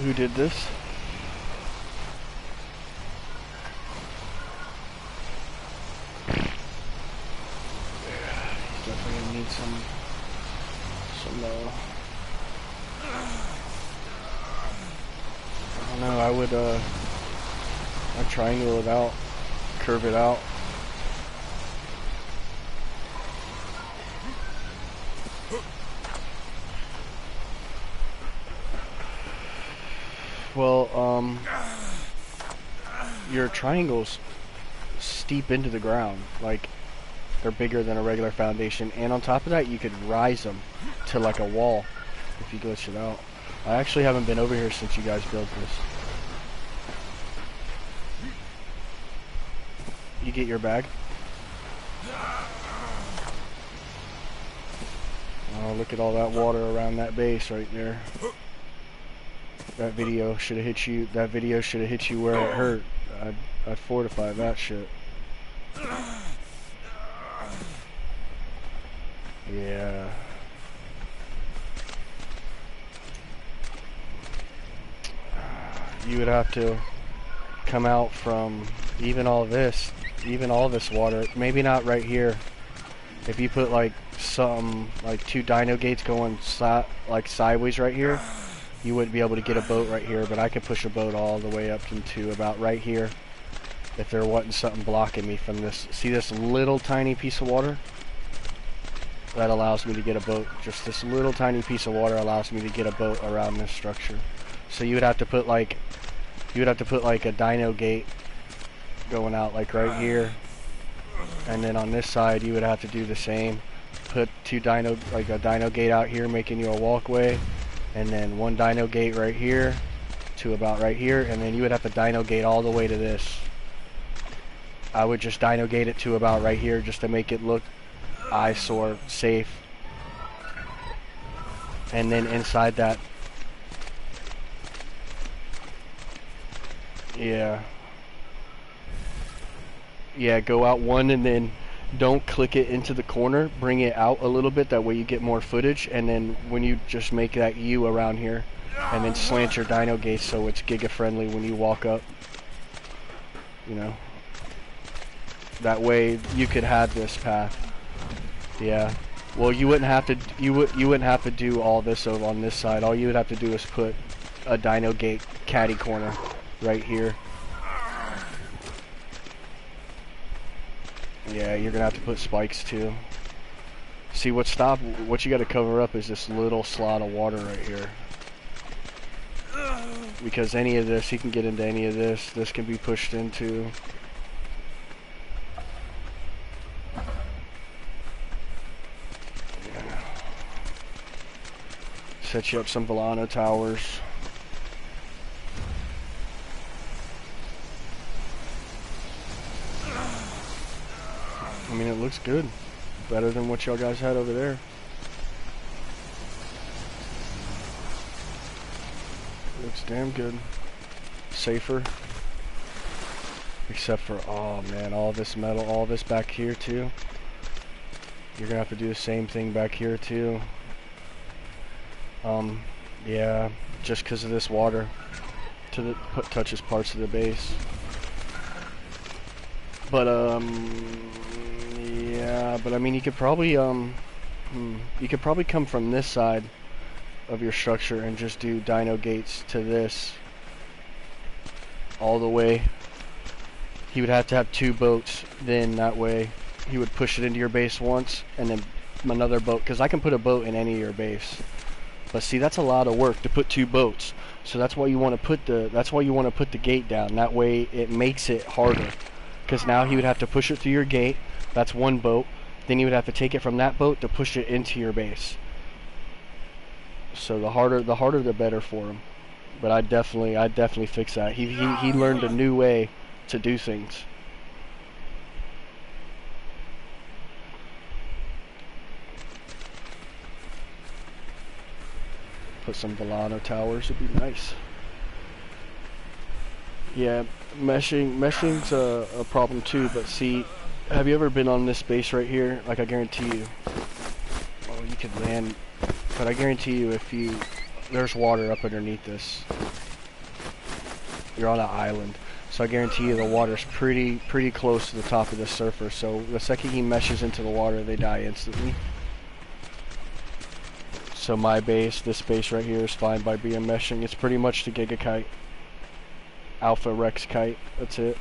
S1: Who did this? He's definitely gonna need some I don't know, I'd triangle it out, curve it out. Well, your triangles steep into the ground, like they're bigger than a regular foundation, and on top of that you could rise them to like a wall if you glitch it out. I actually haven't been over here since you guys built this. You get your bag? Oh, look at all that water around that base right there. That video should have hit you. That video should have hit you where it hurt. I'd fortify that shit. Yeah. You would have to come out from even all this water. Maybe not right here. If you put like some like 2 dino gates going like sideways right here, you wouldn't be able to get a boat right here, but I could push a boat all the way up into about right here if there wasn't something blocking me from this. See this little tiny piece of water? That allows me to get a boat. Just this little tiny piece of water allows me to get a boat around this structure. So you would have to put like a dino gate going out like right here, and then on this side you would have to do the same. Put a dino gate out here making you a walkway, and then 1 dino gate right here to about right here, and then you would have to dino gate all the way to this. I would just dino gate it to about right here just to make it look eyesore safe. And then inside that, yeah, go out 1 and then don't click it into the corner, bring it out a little bit, that way you get more footage, and then when you just make that U around here and then slant your dino gates so it's giga friendly when you walk up, you know, that way you could have this path. Yeah, well you wouldn't have to do all this over on this side. All you would have to do is put a dino gate caddy corner right here. Yeah, you're gonna have to put spikes too. See, what you gotta cover up is this little slot of water right here. Because any of this, he can get into any of this. This can be pushed into. Yeah. Set you up some Volano towers. I mean, it looks good. Better than what y'all guys had over there. Looks damn good. Safer. Except for, oh man, all this metal, all this back here too. You're gonna have to do the same thing back here too. Yeah, just because of this water touches parts of the base. But yeah, but I mean, you could probably come from this side of your structure and just do dino gates to this all the way. He would have to have 2 boats, then that way he would push it into your base once and then another boat, because I can put a boat in any of your base. But see, that's a lot of work to put 2 boats. So that's why you want to put the gate down. That way it makes it harder. Because now he would have to push it through your gate. That's 1 boat. Then you would have to take it from that boat to push it into your base. So the harder the better for him. But I'd definitely fix that. He learned a new way to do things. Put some Volano towers would be nice. Yeah, meshing's a problem too, but see, have you ever been on this base right here? Like, I guarantee you, well, you could land, but I guarantee you there's water up underneath this. You're on an island, so I guarantee you the water's pretty close to the top of the surfer, so the second he meshes into the water, they die instantly. So my base, this base right here, is fine by being meshing. It's pretty much the Giga Kite. Alpha Rex Kite, that's it.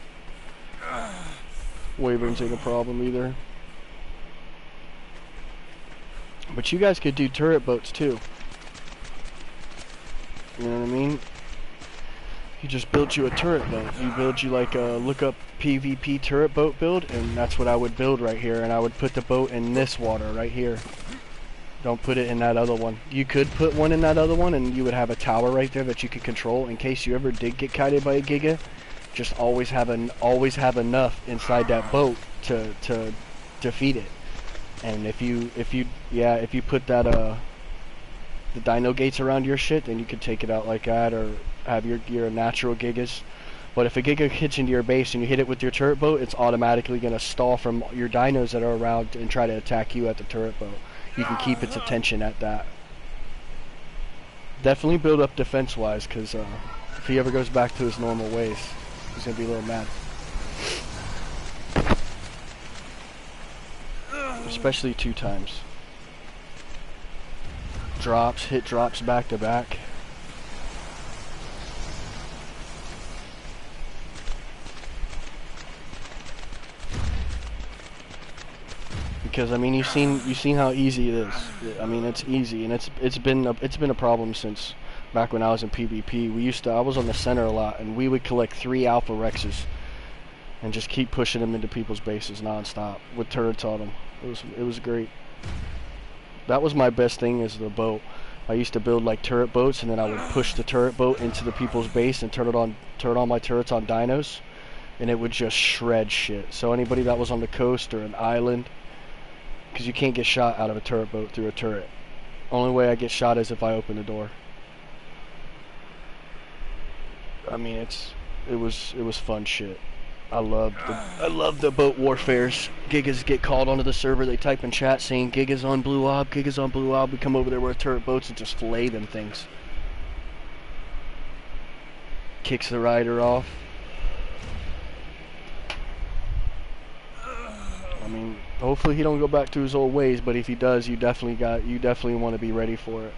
S1: Wyverns ain't a problem either. But you guys could do turret boats too. You know what I mean? You just build you a turret boat. You build you like a lookup PvP turret boat build, and that's what I would build right here. And I would put the boat in this water right here. Don't put it in that other one. You could put one in that other one, and you would have a tower right there that you could control in case you ever did get kited by a Giga. Just always have enough inside that boat to defeat it. And if you put that the dino gates around your shit, then you could take it out like that, or have your natural Gigas. But if a Giga hits into your base and you hit it with your turret boat, it's automatically gonna stall from your dinos that are around and try to attack you at the turret boat. You can keep its attention at that. Definitely build up defense-wise, because if he ever goes back to his normal ways, he's going to be a little mad. Especially 2 times. Hit drops back to back. Because I mean, you've seen how easy it is. I mean, it's easy, and it's been a problem since back when I was in PvP. I was on the center a lot, and we would collect 3 Alpha Rexes and just keep pushing them into people's bases non-stop with turrets on them. It was great. That was my best thing, is the boat. I used to build like turret boats, and then I would push the turret boat into the people's base and turn on my turrets on dinos, and it would just shred shit. So anybody that was on the coast or an island, because you can't get shot out of a turret boat through a turret. Only way I get shot is if I open the door. I mean, it was fun shit. I loved the boat warfares. Gigas get called onto the server. They type in chat saying Gigas on Blue Ob, Gigas on Blue Ob. We come over there with turret boats and just fillet them things. Kicks the rider off. I mean, hopefully he don't go back to his old ways, but if he does, you definitely want to be ready for it.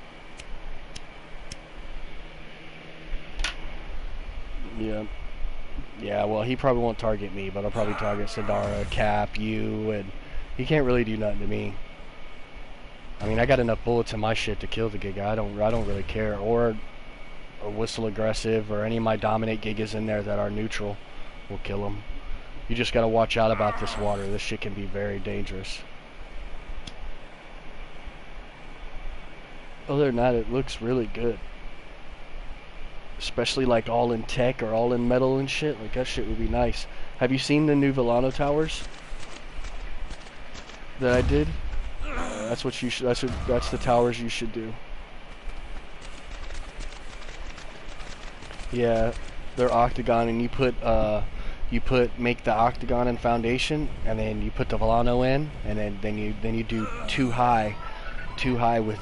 S1: Yeah, well, he probably won't target me, but I'll probably target Sidara, Cap, you, and he can't really do nothing to me. I mean, I got enough bullets in my shit to kill the Giga. I don't really care. Or a Whistle Aggressive, or any of my Dominate Gigas in there that are neutral will kill him. You just gotta watch out about this water. This shit can be very dangerous. Other than that, it looks really good. Especially like all in tech or all in metal and shit. Like, that shit would be nice. Have you seen the new Volano towers that I did? That's what you should. That's the towers you should do. Yeah, they're octagon, and make the octagon and foundation, and then you put the Volano in, and then you do too high with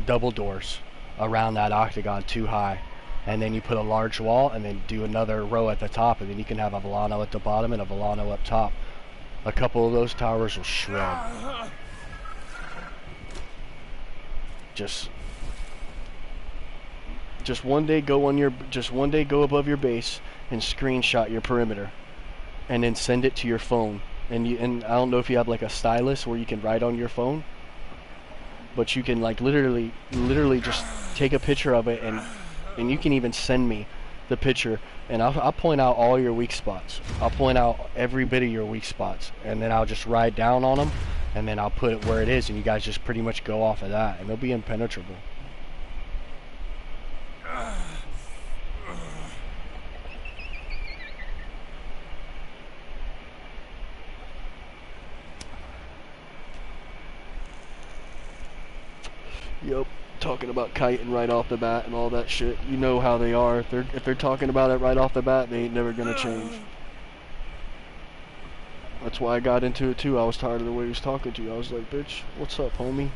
S1: double doors around that octagon, too high, and then you put a large wall, and then do another row at the top, and then you can have a Volano at the bottom and a Volano up top. A couple of those towers will shred. Just Just one day go above your base and screenshot your perimeter, and then send it to your phone. And I don't know if you have like a stylus where you can write on your phone, but you can like literally just take a picture of it, and you can even send me the picture, and I'll point out all your weak spots. I'll point out every bit of your weak spots, and then I'll just write down on them, and then I'll put it where it is, and you guys just pretty much go off of that, and they'll be impenetrable. Yep, talking about kiting right off the bat and all that shit. You know how they are. If they're talking about it right off the bat, they ain't never gonna change. That's why I got into it too. I was tired of the way he was talking to you. I was like, bitch, what's up, homie?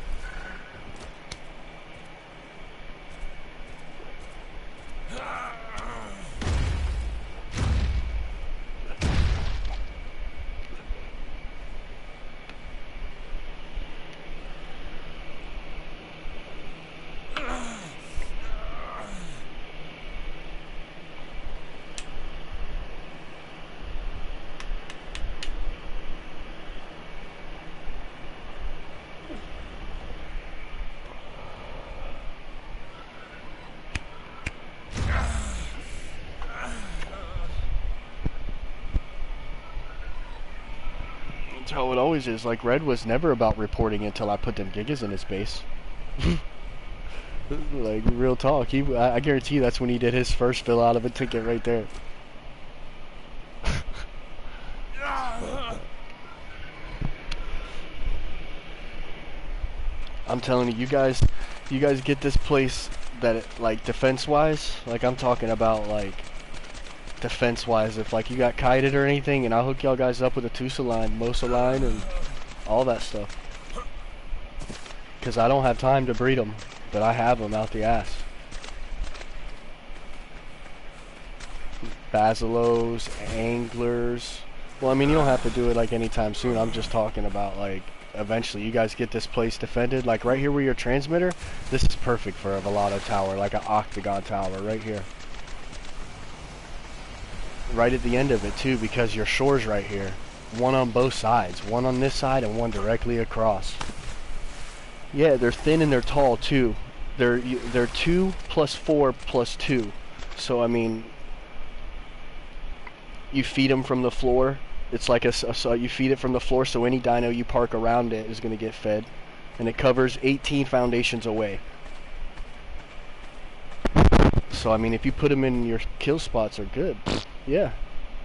S1: That's how it always is. Like, Red was never about reporting until I put them gigas in his base. Like, real talk. I guarantee you that's when he did his first fill out of a ticket right there. I'm telling you, you guys get this place that, like, defense-wise, like, I'm talking about, like, defense-wise, if, like, you got kited or anything, and I'll hook y'all guys up with a Tusa line, Mosa line, and all that stuff. Because I don't have time to breed them, but I have them out the ass. Basilos, anglers. Well, I mean, you don't have to do it, like, anytime soon. I'm just talking about, like, eventually you guys get this place defended. Like, right here where your transmitter, this is perfect for a Volano tower, like an octagon tower right here. Right at the end of it too, because your shore's right here. One on both sides. One on this side and one directly across. Yeah, they're thin and they're tall too. They're 2 plus 4 plus 2. So I mean, you feed them from the floor. It's like so you feed it from the floor, so any dino you park around it is going to get fed, and it covers 18 foundations away. So I mean, if you put them in your kill spots, are good. Yeah,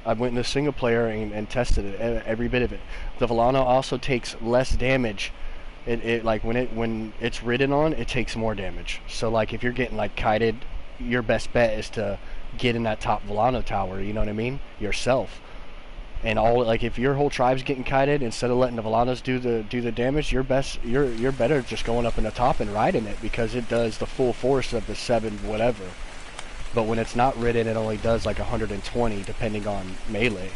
S1: I went in a single player and tested it, every bit of it. The Volano also takes less damage. It like when it's ridden on, it takes more damage. So like if you're getting like kited, your best bet is to get in that top Volano tower. You know what I mean? Yourself. And all, like, if your whole tribe's getting kited, instead of letting the Volanos do the damage, you're better just going up in the top and riding it, because it does the full force of the 7 whatever. But when it's not ridden, it only does like 120 depending on melee.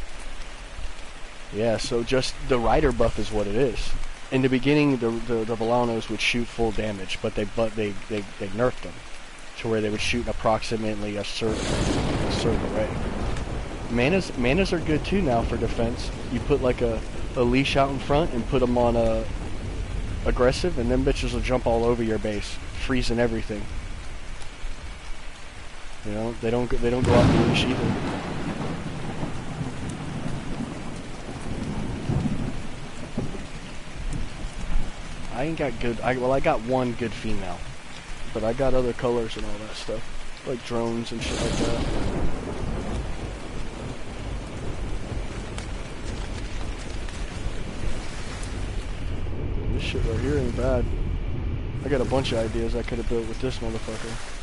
S1: Yeah, so just the rider buff is what it is. In the beginning, the Volanos would shoot full damage, but they nerfed them to where they would shoot approximately a certain array. Manas are good too now for defense. You put like a leash out in front and put them on aggressive, and them bitches will jump all over your base, freezing everything. You know, they don't go off the leash either. I ain't got good. I got one good female, but I got other colors and all that stuff, like drones and shit like that. This shit right here ain't bad. I got a bunch of ideas I could have built with this motherfucker.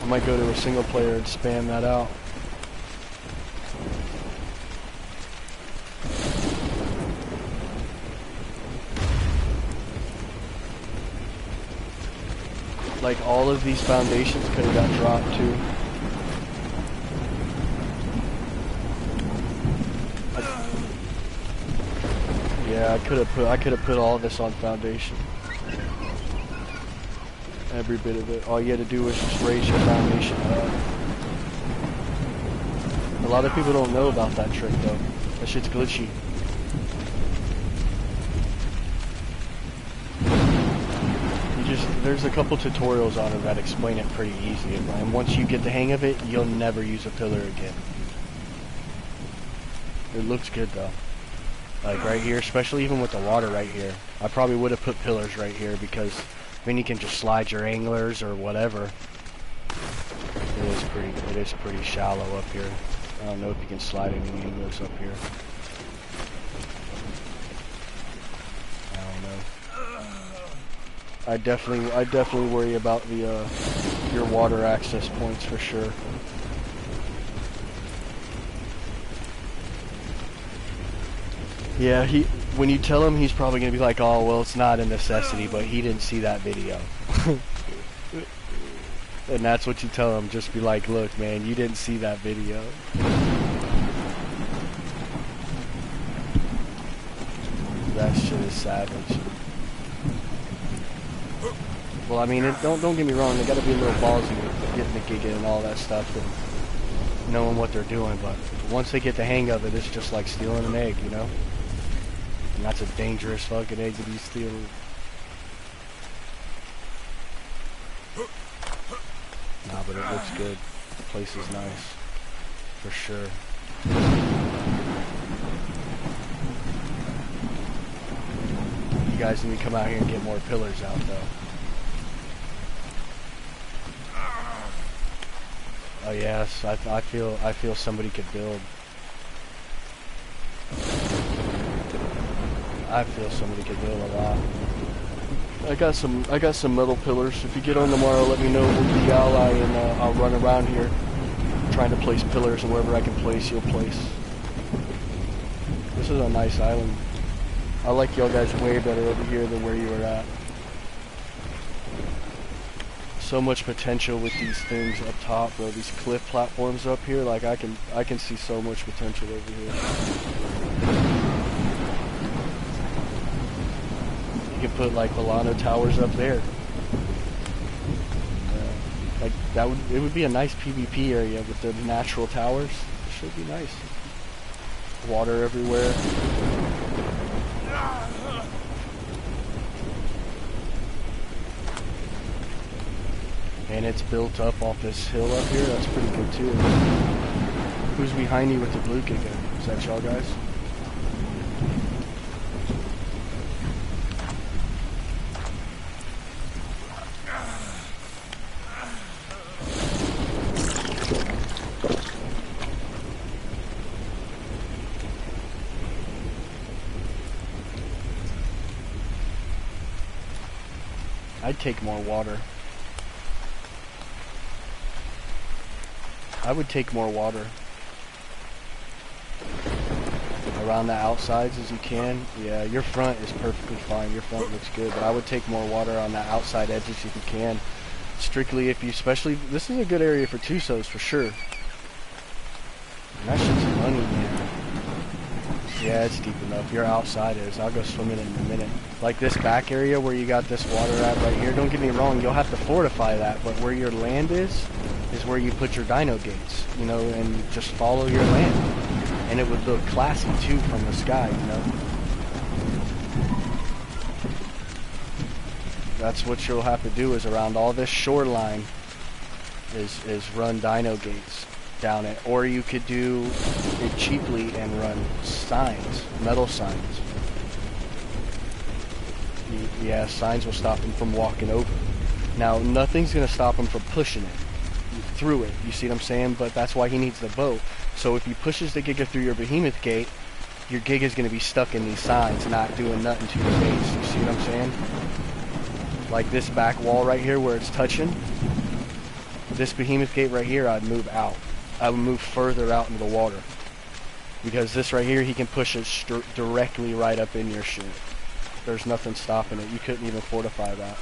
S1: I might go to a single player and spam that out. Like, all of these foundations could have got dropped too. Yeah, I could have put all this on foundation. Every bit of it. All you had to do was just raise your foundation up. A lot of people don't know about that trick though. That shit's glitchy. There's a couple tutorials on it that explain it pretty easy, and once you get the hang of it, you'll never use a pillar again. It looks good though. Like right here, especially even with the water right here. I probably would have put pillars right here because then you can just slide your anglers or whatever. It is pretty shallow up here. I don't know if you can slide any anglers up here. I definitely worry about the your water access points for sure. Yeah, when you tell him, he's probably gonna be like, "Oh, well, it's not a necessity," but he didn't see that video. And that's what you tell him. Just be like, "Look, man, you didn't see that video." That shit is savage. Well, I mean, don't get me wrong. They gotta be a little ballsy with getting the gig in and all that stuff and knowing what they're doing. But once they get the hang of it, it's just like stealing an egg, you know. And that's a dangerous fucking egg to be stealing. Nah, but it looks good. The place is nice, for sure. You guys need to come out here and get more pillars out, though. Oh yes, I feel somebody could build. I feel somebody could build a lot. I got some metal pillars. If you get on tomorrow, let me know. We'll be ally, and I'll run around here trying to place pillars, and wherever I can place, you'll place. This is a nice island. I like y'all guys way better over here than where you were at. So much potential with these things up top, bro. These cliff platforms up here, like I can see so much potential over here. You can put like Volano towers up there. Like it would be a nice PvP area with the natural towers. It should be nice. Water everywhere. And it's built up off this hill up here. That's pretty good too. Who's behind you with the blue kicker? Is that y'all guys? I'd take more water. I would take more water around the outsides as you can. Yeah, your front is perfectly fine. Your front looks good, but I would take more water on the outside edges if you can. Strictly if you, especially, this is a good area for Tusos for sure. And that shit's money, man. Yeah, it's deep enough. Your outside is. I'll go swim in it in a minute. Like this back area where you got this water at right here, don't get me wrong, you'll have to fortify that, but where your land is where you put your dino gates, you know, and just follow your land. And it would look classy too from the sky, you know. That's what you'll have to do is around all this shoreline is run dino gates down it. Or you could do it cheaply and run signs, metal signs. Yeah, signs will stop them from walking over. Now, nothing's going to stop them from pushing it through it, you see what I'm saying? But that's why he needs the boat. So if he pushes the Giga through your behemoth gate, your Giga is going to be stuck in these signs, not doing nothing to your base. You see what I'm saying? Like this back wall right here where it's touching, this behemoth gate right here, I'd move out. I would move further out into the water. Because this right here, he can push it directly right up in your shit. There's nothing stopping it. You couldn't even fortify that.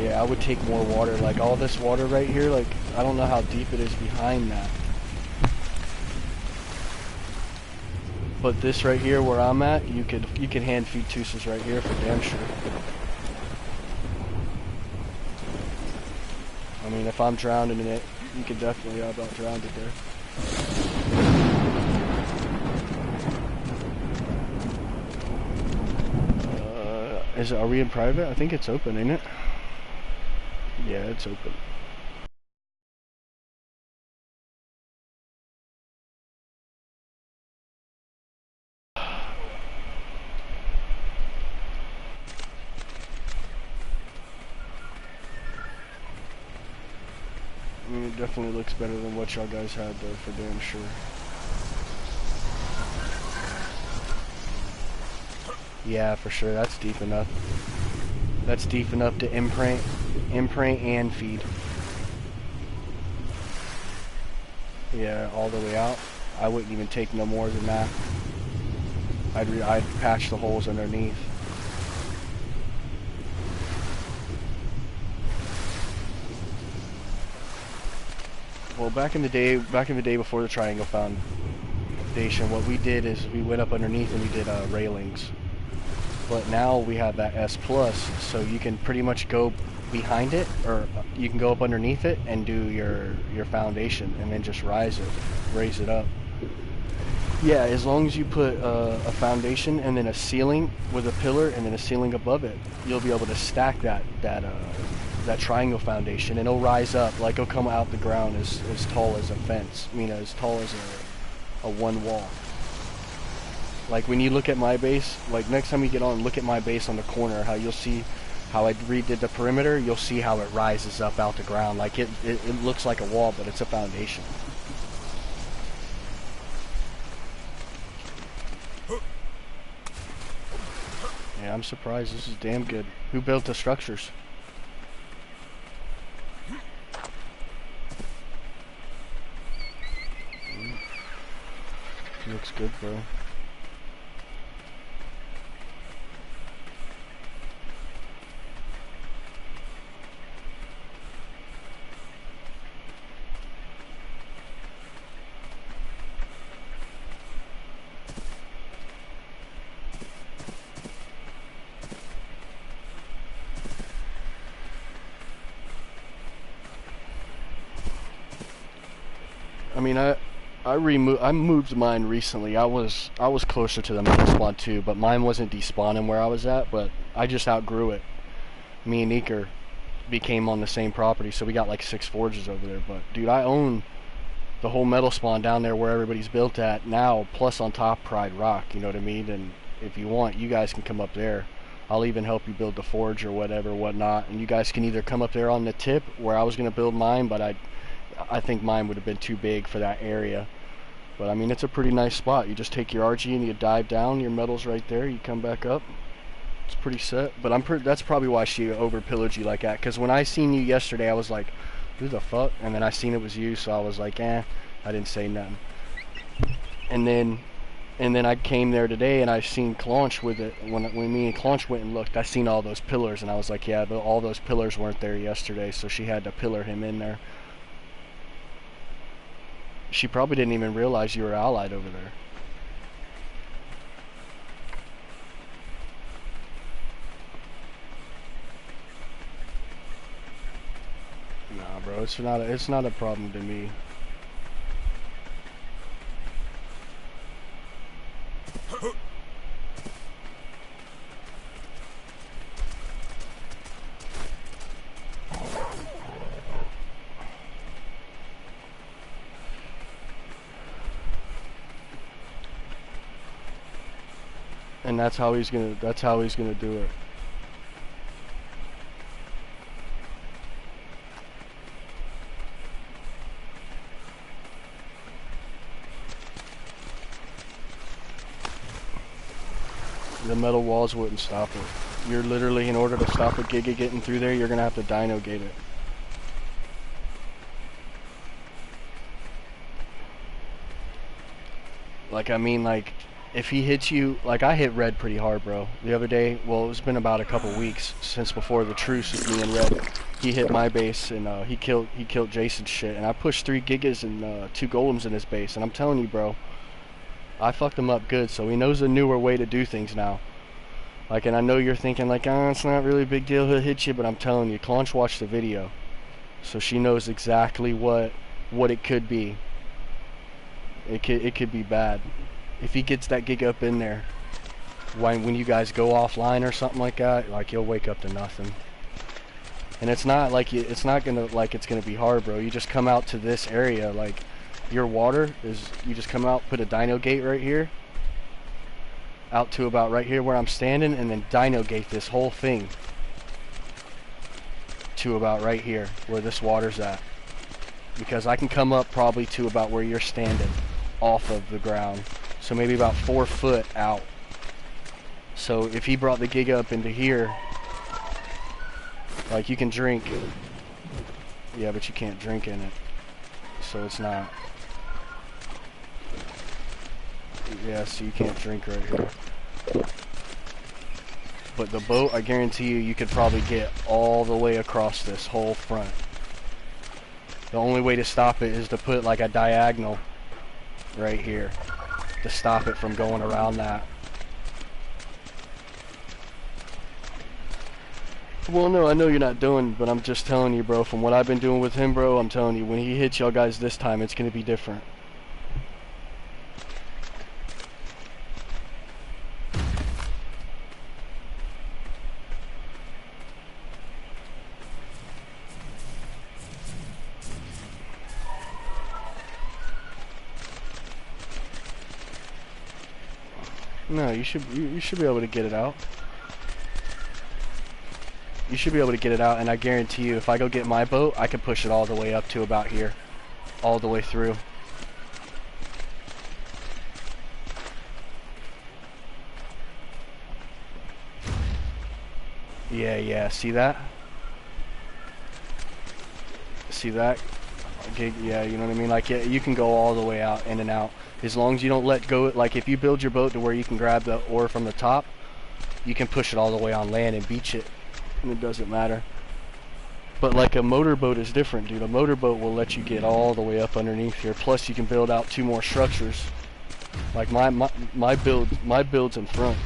S1: Yeah, I would take more water. Like all this water right here, like I don't know how deep it is behind that. But this right here where I'm at, you can hand feed Tusas right here for damn sure. I mean, if I'm drowning in it, you can definitely about drown it there. Are we in private? I think it's open, ain't it? Yeah, it's open. I mean, it definitely looks better than what y'all guys had, though, for damn sure. Yeah, for sure. That's deep enough. That's deep enough to imprint and feed. Yeah, all the way out. I wouldn't even take no more than that. I'd patch the holes underneath. Well, back in the day before the Triangle Foundation, what we did is we went up underneath and we did railings. But now we have that S+, so you can pretty much go behind it, or you can go up underneath it and do your foundation, and then just raise it up. Yeah, as long as you put a foundation and then a ceiling with a pillar and then a ceiling above it, you'll be able to stack that triangle foundation, and it'll rise up, like it'll come out the ground as tall as a fence. I mean, as tall as a one wall. Like when you look at my base, like next time you get on, look at my base on the corner, how you'll see how I redid the perimeter, you'll see how it rises up out the ground. Like it looks like a wall, but it's a foundation. Yeah, I'm surprised. This is damn good. Who built the structures? Looks good, bro. I mean, I moved mine recently. I was closer to the main spawn too, but mine wasn't despawning where I was at, but I just outgrew it. Me and Eker became on the same property, so we got like 6 forges over there. But dude, I own the whole metal spawn down there where everybody's built at now, plus on top Pride Rock, you know what I mean? And if you want, you guys can come up there. I'll even help you build the forge or whatnot, and you guys can either come up there on the tip where I was gonna build mine, but I think mine would have been too big for that area. But I mean, it's a pretty nice spot. You just take your RG and you dive down, your metal's right there, you come back up. It's pretty set. But that's probably why she over-pillaged you like that, because when I seen you yesterday, I was like, who the fuck? And then I seen it was you, so I was like, I didn't say nothing. And then I came there today and I seen Claunch with it. When me and Claunch went and looked, I seen all those pillars, and I was like, yeah, but all those pillars weren't there yesterday, so she had to pillar him in there. She probably didn't even realize you were allied over there. Nah, bro, it's not a problem to me. And that's how he's gonna do it. The metal walls wouldn't stop it. You're literally, in order to stop a Giga getting through there, you're gonna have to dino gate it. Like, I mean, like, if he hits you, like I hit Red pretty hard, bro. The other day, well, it's been about a couple weeks since before the truce with me and Red. He hit my base and he killed Jason's shit, and I pushed 3 Gigas and 2 Golems in his base. And I'm telling you, bro, I fucked him up good, so he knows a newer way to do things now. Like, and I know you're thinking like, oh, it's not really a big deal, he'll hit you, but I'm telling you, Claunch watched the video, so she knows exactly what it could be. It could be bad if he gets that gig up in there. When you guys go offline or something like that, like, you'll wake up to nothing. And it's not like it's gonna be hard, bro. You just come out to this area, like your water is. You just come out, put a dino gate right here, out to about right here where I'm standing, and then dino gate this whole thing to about right here where this water's at. Because I can come up probably to about where you're standing, off of the ground, so maybe about 4 foot out. So if he brought the gig up into here, like, you can drink. Yeah, but you can't drink in it, so it's not. Yeah, so you can't drink right here. But the boat, I guarantee you could probably get all the way across this whole front. The only way to stop it is to put like a diagonal right here to stop it from going around that. Well, no, I know you're not doing, but I'm just telling you, bro, from what I've been doing with him, bro, I'm telling you, when he hits y'all guys this time, it's going to be different. No, you should be able to get it out. You should be able to get it out, and I guarantee you, if I go get my boat, I can push it all the way up to about here. All the way through. Yeah, see that? See that? Yeah, you know what I mean? Like, yeah, you can go all the way out, in and out. As long as you don't let go, like, if you build your boat to where you can grab the oar from the top, you can push it all the way on land and beach it. And it doesn't matter. But like a motorboat is different, dude. A motorboat will let you get all the way up underneath here. Plus you can build out 2 more structures. Like my build's in front.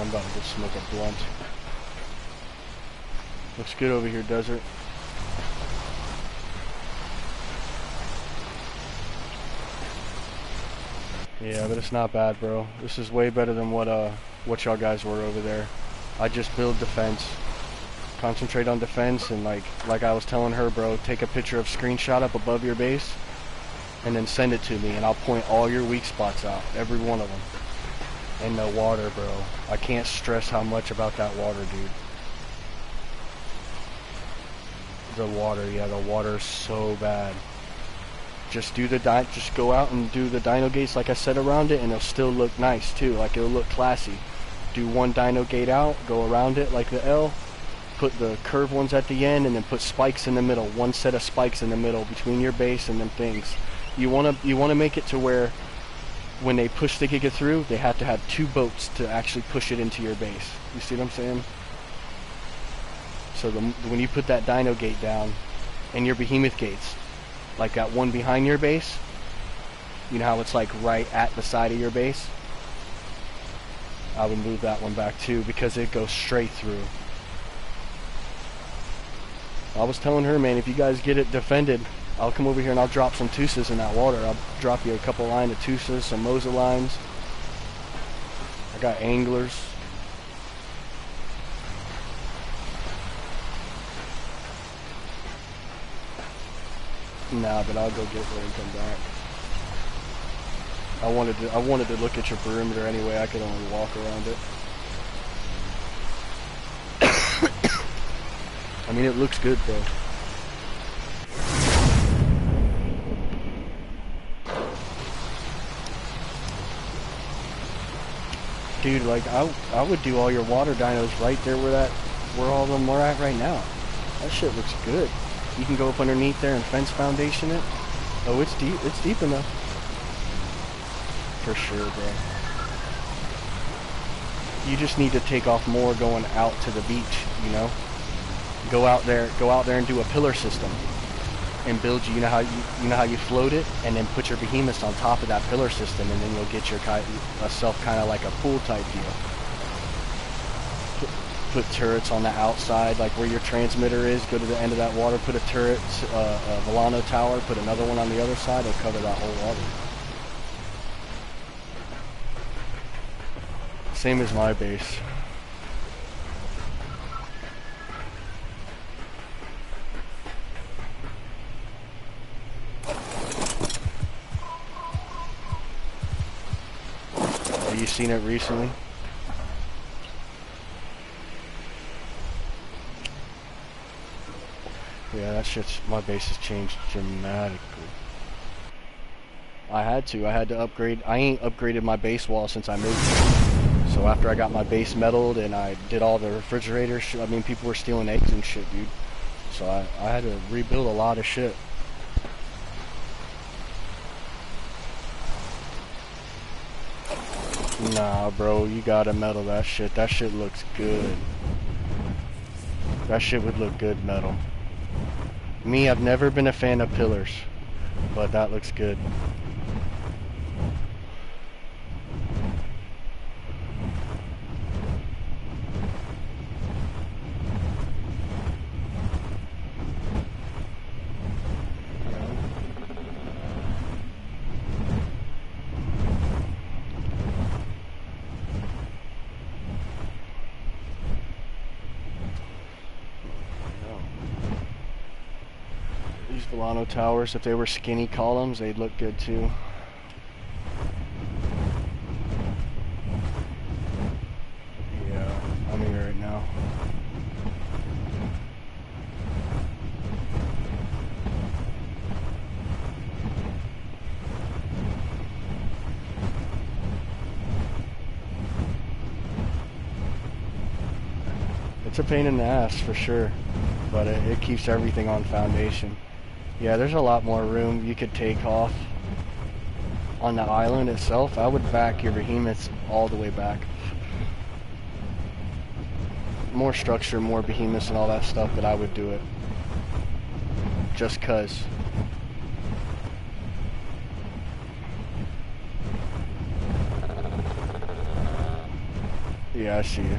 S1: I'm about to go smoke a blunt. Looks good over here, desert. Yeah, but it's not bad, bro. This is way better than what y'all guys were over there. I just build defense. Concentrate on defense, and like I was telling her, bro, take a picture of screenshot up above your base and then send it to me, and I'll point all your weak spots out, every one of them. And the water, bro. I can't stress how much about that water, dude. The water, yeah, the water's so bad. Just go out and do the dino gates like I said around it, and it'll still look nice too. Like, it'll look classy. Do 1 dino gate out, go around it like the L, put the curved ones at the end, and then put spikes in the middle. 1 set of spikes in the middle between your base and them things. You wanna make it to where when they push the Giga through, they have to have 2 boats to actually push it into your base. You see what I'm saying? So when you put that dino gate down, and your behemoth gates, like that one behind your base, you know how it's like right at the side of your base? I would move that one back too, because it goes straight through. I was telling her, man, if you guys get it defended, I'll come over here and I'll drop some Tusas in that water. I'll drop you a couple line of Tusas, some Mosa lines. I got anglers. Nah, but I'll go get one and come back. I wanted to look at your perimeter anyway. I could only walk around it. I mean, it looks good, bro. Dude, like, I would do all your water dynos right there where all of them are at right now. That shit looks good. You can go up underneath there and fence foundation it. Oh, it's deep. It's deep enough. For sure, bro. You just need to take off more going out to the beach, you know? Go out there and do a pillar system. And build you know how you float it, and then put your behemoths on top of that pillar system, and then you'll get yourself kind of like a pool type deal. Put turrets on the outside, like where your transmitter is. Go to the end of that water, put a turret, a Volano tower, put another one on the other side. It'll cover that whole water. Same as my base. Have you seen it recently? Yeah, my base has changed dramatically. I had to upgrade. I ain't upgraded my base wall since I moved. So after I got my base metaled and I did all the refrigerator shit, I mean, people were stealing eggs and shit, dude. So I had to rebuild a lot of shit. Nah, bro, you gotta metal that shit. That shit looks good. That shit would look good metal. Me, I've never been a fan of pillars, but that looks good. Volano towers, if they were skinny columns, they'd look good too. Yeah, I'm here right now. It's a pain in the ass for sure, but it keeps everything on foundation. Yeah, there's a lot more room you could take off on the island itself. I would back your behemoths all the way back. More structure, more behemoths and all that stuff, but I would do it. Just cause. Yeah, I see you.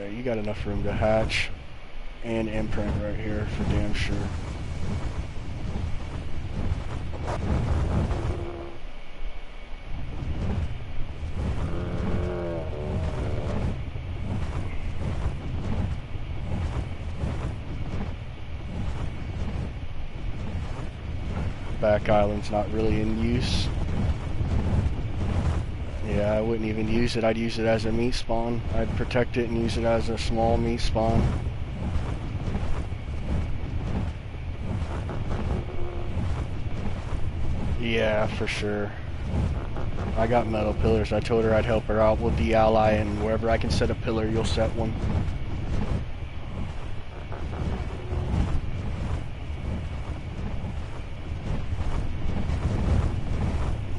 S1: You got enough room to hatch and imprint right here for damn sure. Back island's not really in use. Yeah, I wouldn't even use it. I'd use it as a meat spawn. I'd protect it and use it as a small meat spawn. Yeah, for sure. I got metal pillars. I told her I'd help her out. We'll de-ally, and wherever I can set a pillar, you'll set one.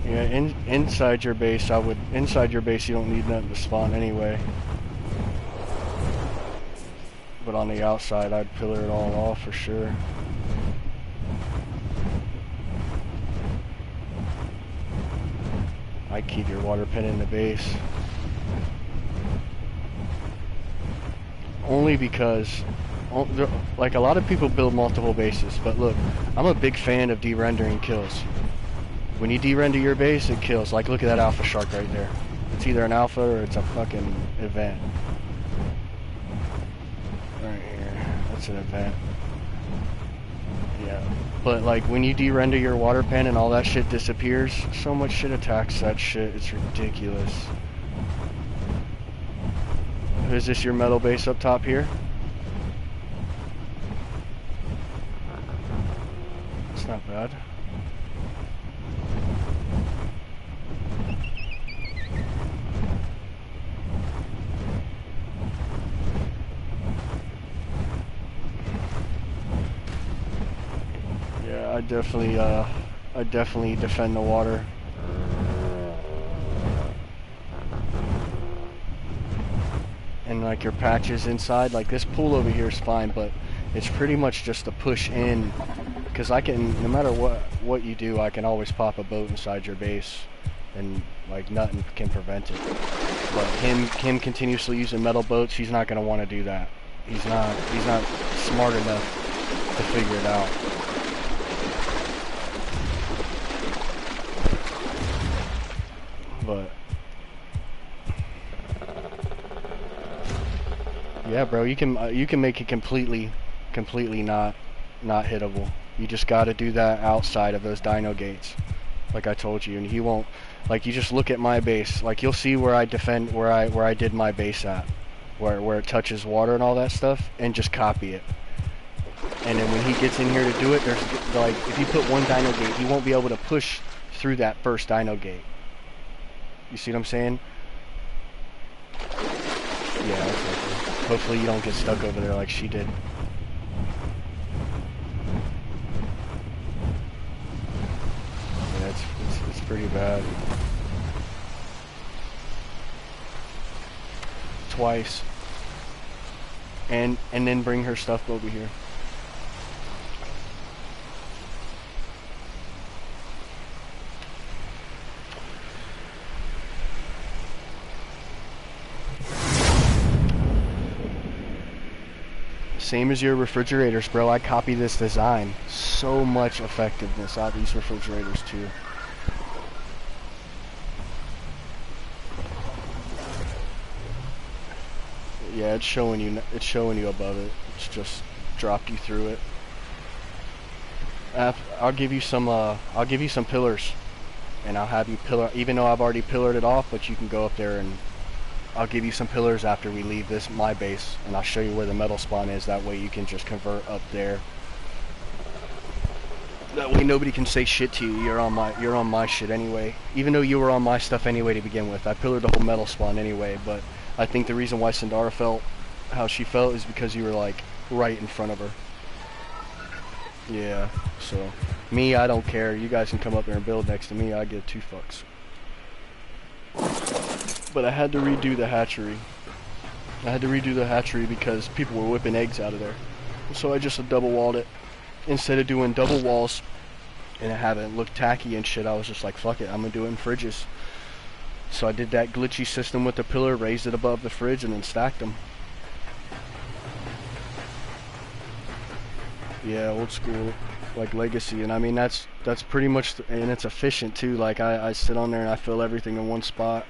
S1: Yeah, inside your base, inside your base you don't need nothing to spawn anyway. But on the outside, I'd pillar it all off for sure. I'd keep your water pen in the base. Only because, like, a lot of people build multiple bases, but look, I'm a big fan of de-rendering kills. When you de-render your base, it kills. Like, look at that alpha shark right there. It's either an alpha or it's a fucking event. Right here. That's an event. Yeah. But, like, when you de-render your water pen and all that shit disappears, so much shit attacks that shit. It's ridiculous. Is this your metal base up top here? It's not bad. Yeah, I definitely defend the water. And like your patches inside, like this pool over here is fine, but it's pretty much just a push in, because I can, no matter what you do, I can always pop a boat inside your base, and like nothing can prevent it. But him continuously using metal boats, he's not gonna want to do that. He's not smart enough to figure it out. But yeah, bro, you can make it completely not hittable. You just got to do that outside of those dino gates, like I told you. And he won't. Like, you just look at my base. Like, you'll see where I defend, where I did my base at, where it touches water and all that stuff, and just copy it. And then when he gets in here to do it, there's like, if you put one dino gate, he won't be able to push through that first dino gate. You see what I'm saying? Yeah, exactly. Hopefully you don't get stuck over there like she did. Yeah, it's pretty bad. Twice. And then bring her stuff over here. Same as your refrigerators, bro. I copy this design. So much effectiveness out of these refrigerators too. Yeah, it's showing you above it. It's just dropped you through it. I'll give you some pillars, and I'll have you pillar, even though I've already pillared it off, but you can go up there, and I'll give you some pillars after we leave my base, and I'll show you where the metal spawn is. That way you can just convert up there. That way nobody can say shit to you. You're on my shit anyway. Even though you were on my stuff anyway to begin with. I pillared the whole metal spawn anyway, but I think the reason why Sandara felt how she felt is because you were like right in front of her. Yeah, so me, I don't care. You guys can come up there and build next to me. I give two fucks. But I had to redo the hatchery. Because people were whipping eggs out of there. So I just double walled it. Instead of doing double walls and having it look tacky and shit, I was just like, fuck it, I'm gonna do it in fridges. So I did that glitchy system with the pillar, raised it above the fridge, and then stacked them. Yeah, old school, like legacy. And I mean, that's pretty much, and it's efficient too. Like I sit on there and I fill everything in one spot.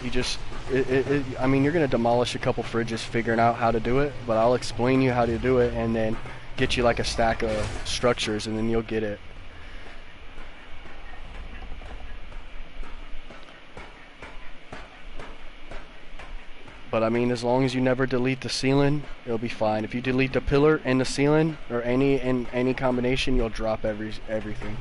S1: You just, I mean, you're going to demolish a couple fridges figuring out how to do it, but I'll explain you how to do it and then get you like a stack of structures, and then you'll get it. But I mean, as long as you never delete the ceiling, it'll be fine. If you delete the pillar and the ceiling, or any combination, you'll drop everything.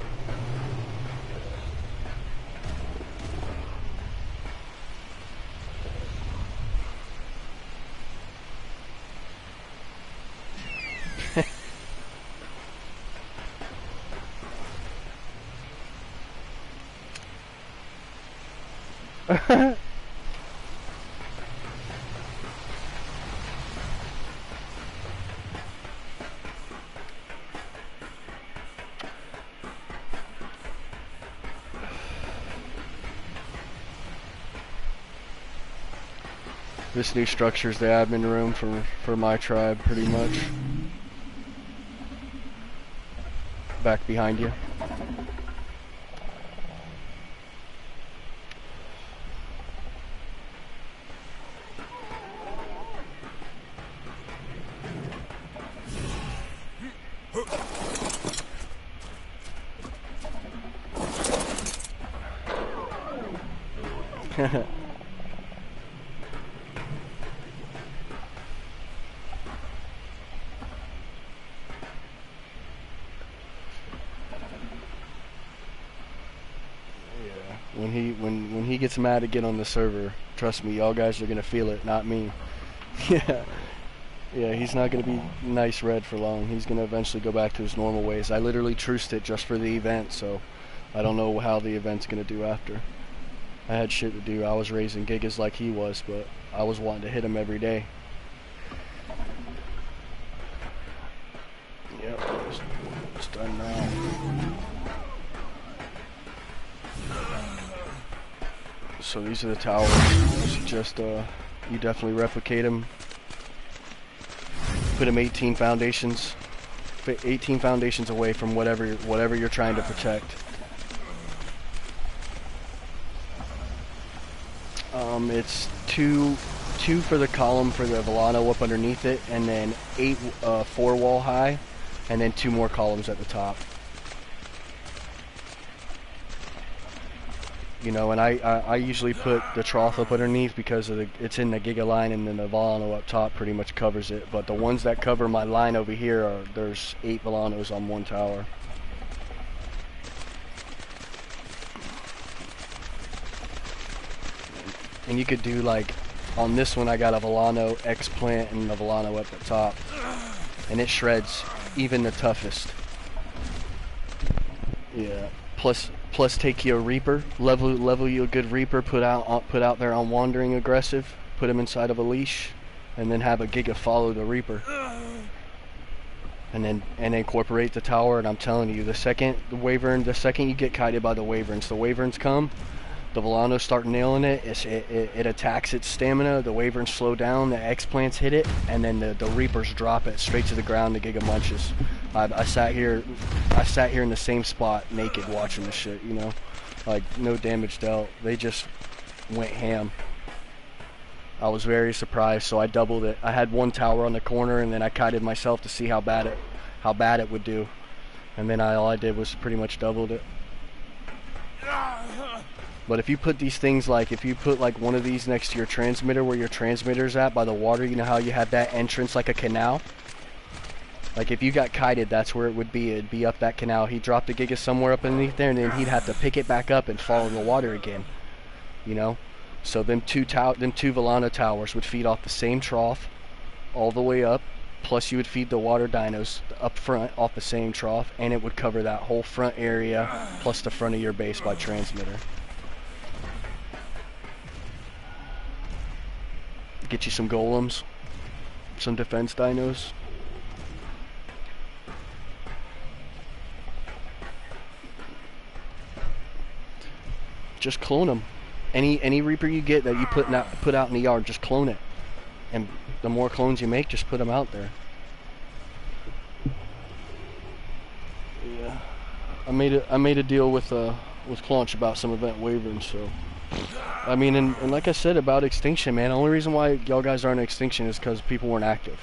S1: This new structure is the admin room for my tribe, pretty much. Back behind you. When he gets mad again on the server, trust me, y'all guys are gonna feel it, not me. Yeah. Yeah, he's not gonna be nice red for long. He's gonna eventually go back to his normal ways. I literally truced it just for the event, so I don't know how the event's gonna do after. I had shit to do. I was raising gigas like he was, but I was wanting to hit him every day. Yep, it's done now. So these are the towers. Just you definitely replicate them. Put them 18 foundations away from whatever you're trying to protect. It's two for the column for the Volano up underneath it, and then 8 4 wall high, and then 2 more columns at the top. You know, and I usually put the trough up underneath because of it's in the Giga line, and then the Volano up top pretty much covers it. But the ones that cover my line over here there's 8 Volanos on one tower. And you could do like, on this one I got a Volano X-Plant and the Volano up the top. And it shreds even the toughest. Yeah. Plus take you a Reaper, level you a good Reaper, put out there on wandering aggressive, put him inside of a leash, and then have a Giga follow the Reaper. And then incorporate the tower, and I'm telling you, the second you get kited by the Wyverns come, the Volanos start nailing it, it attacks its stamina, the Wyverns slow down, the X-Plants hit it, and then the Reapers drop it straight to the ground, the Giga munches. I sat here in the same spot, naked, watching the shit, you know? Like, no damage dealt. They just went ham. I was very surprised, so I doubled it. I had one tower on the corner, and then I kited myself to see how bad it would do. And then all I did was pretty much doubled it. But if you put these things, like, if you put like one of these next to your transmitter where your transmitter's at by the water, you know how you have that entrance like a canal? Like, if you got kited, that's where it would be. It'd be up that canal. He'd drop the Giga somewhere up underneath there, and then he'd have to pick it back up and fall in the water again. You know? So them two Volano towers would feed off the same trough all the way up, plus you would feed the water dinos up front off the same trough, and it would cover that whole front area plus the front of your base by transmitter. Get you some golems, some defense dinos. Just clone them. Any Reaper you get that you put out in the yard, just clone it. And the more clones you make, just put them out there. Yeah, I made a deal with Claunch about some event Wyverns, so. I mean, and like I said about Extinction, man, the only reason why y'all guys aren't Extinction is because people weren't active.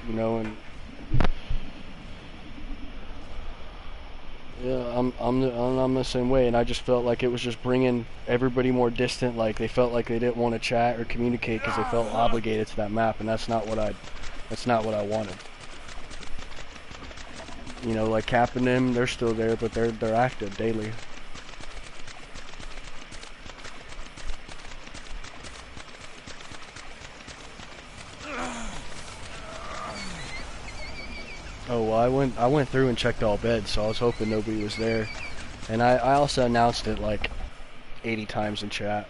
S1: You know, and yeah, I'm the same way, and I just felt like it was just bringing everybody more distant. Like, they felt like they didn't want to chat or communicate because they felt obligated to that map, and that's not what I wanted. You know, like Cap and them, they're still there, but they're active daily. Oh, well, I went through and checked all beds, so I was hoping nobody was there. And I also announced it like 80 times in chat.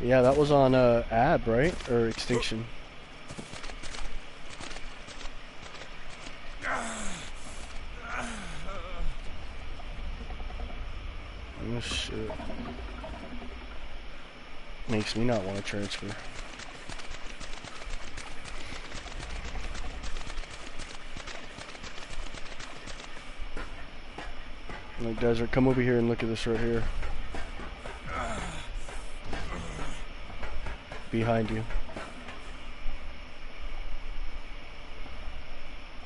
S1: Yeah, that was on AB, right? Or Extinction. Oh shit. Makes me not want to transfer. Like, Desert, come over here and look at this right here. Behind you.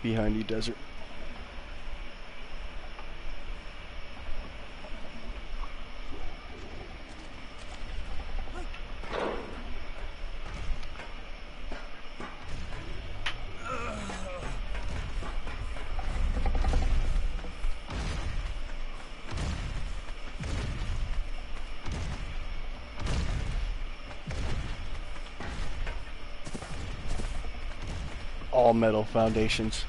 S1: Behind you, desert. All metal foundations.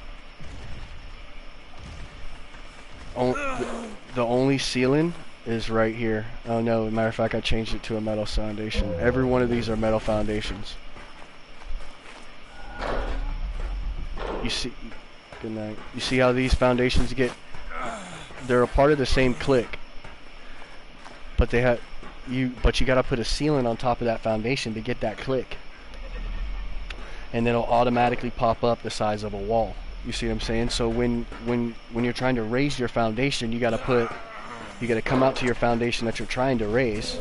S1: The only ceiling is right here. Oh no, matter of fact, I changed it to a metal foundation. Every one of these are metal foundations. You see, good night. You see how these foundations get, they're a part of the same clique. But they have, but you gotta put a ceiling on top of that foundation to get that clique. And then it'll automatically pop up the size of a wall. You see what I'm saying? So when you're trying to raise your foundation, you gotta come out to your foundation that you're trying to raise.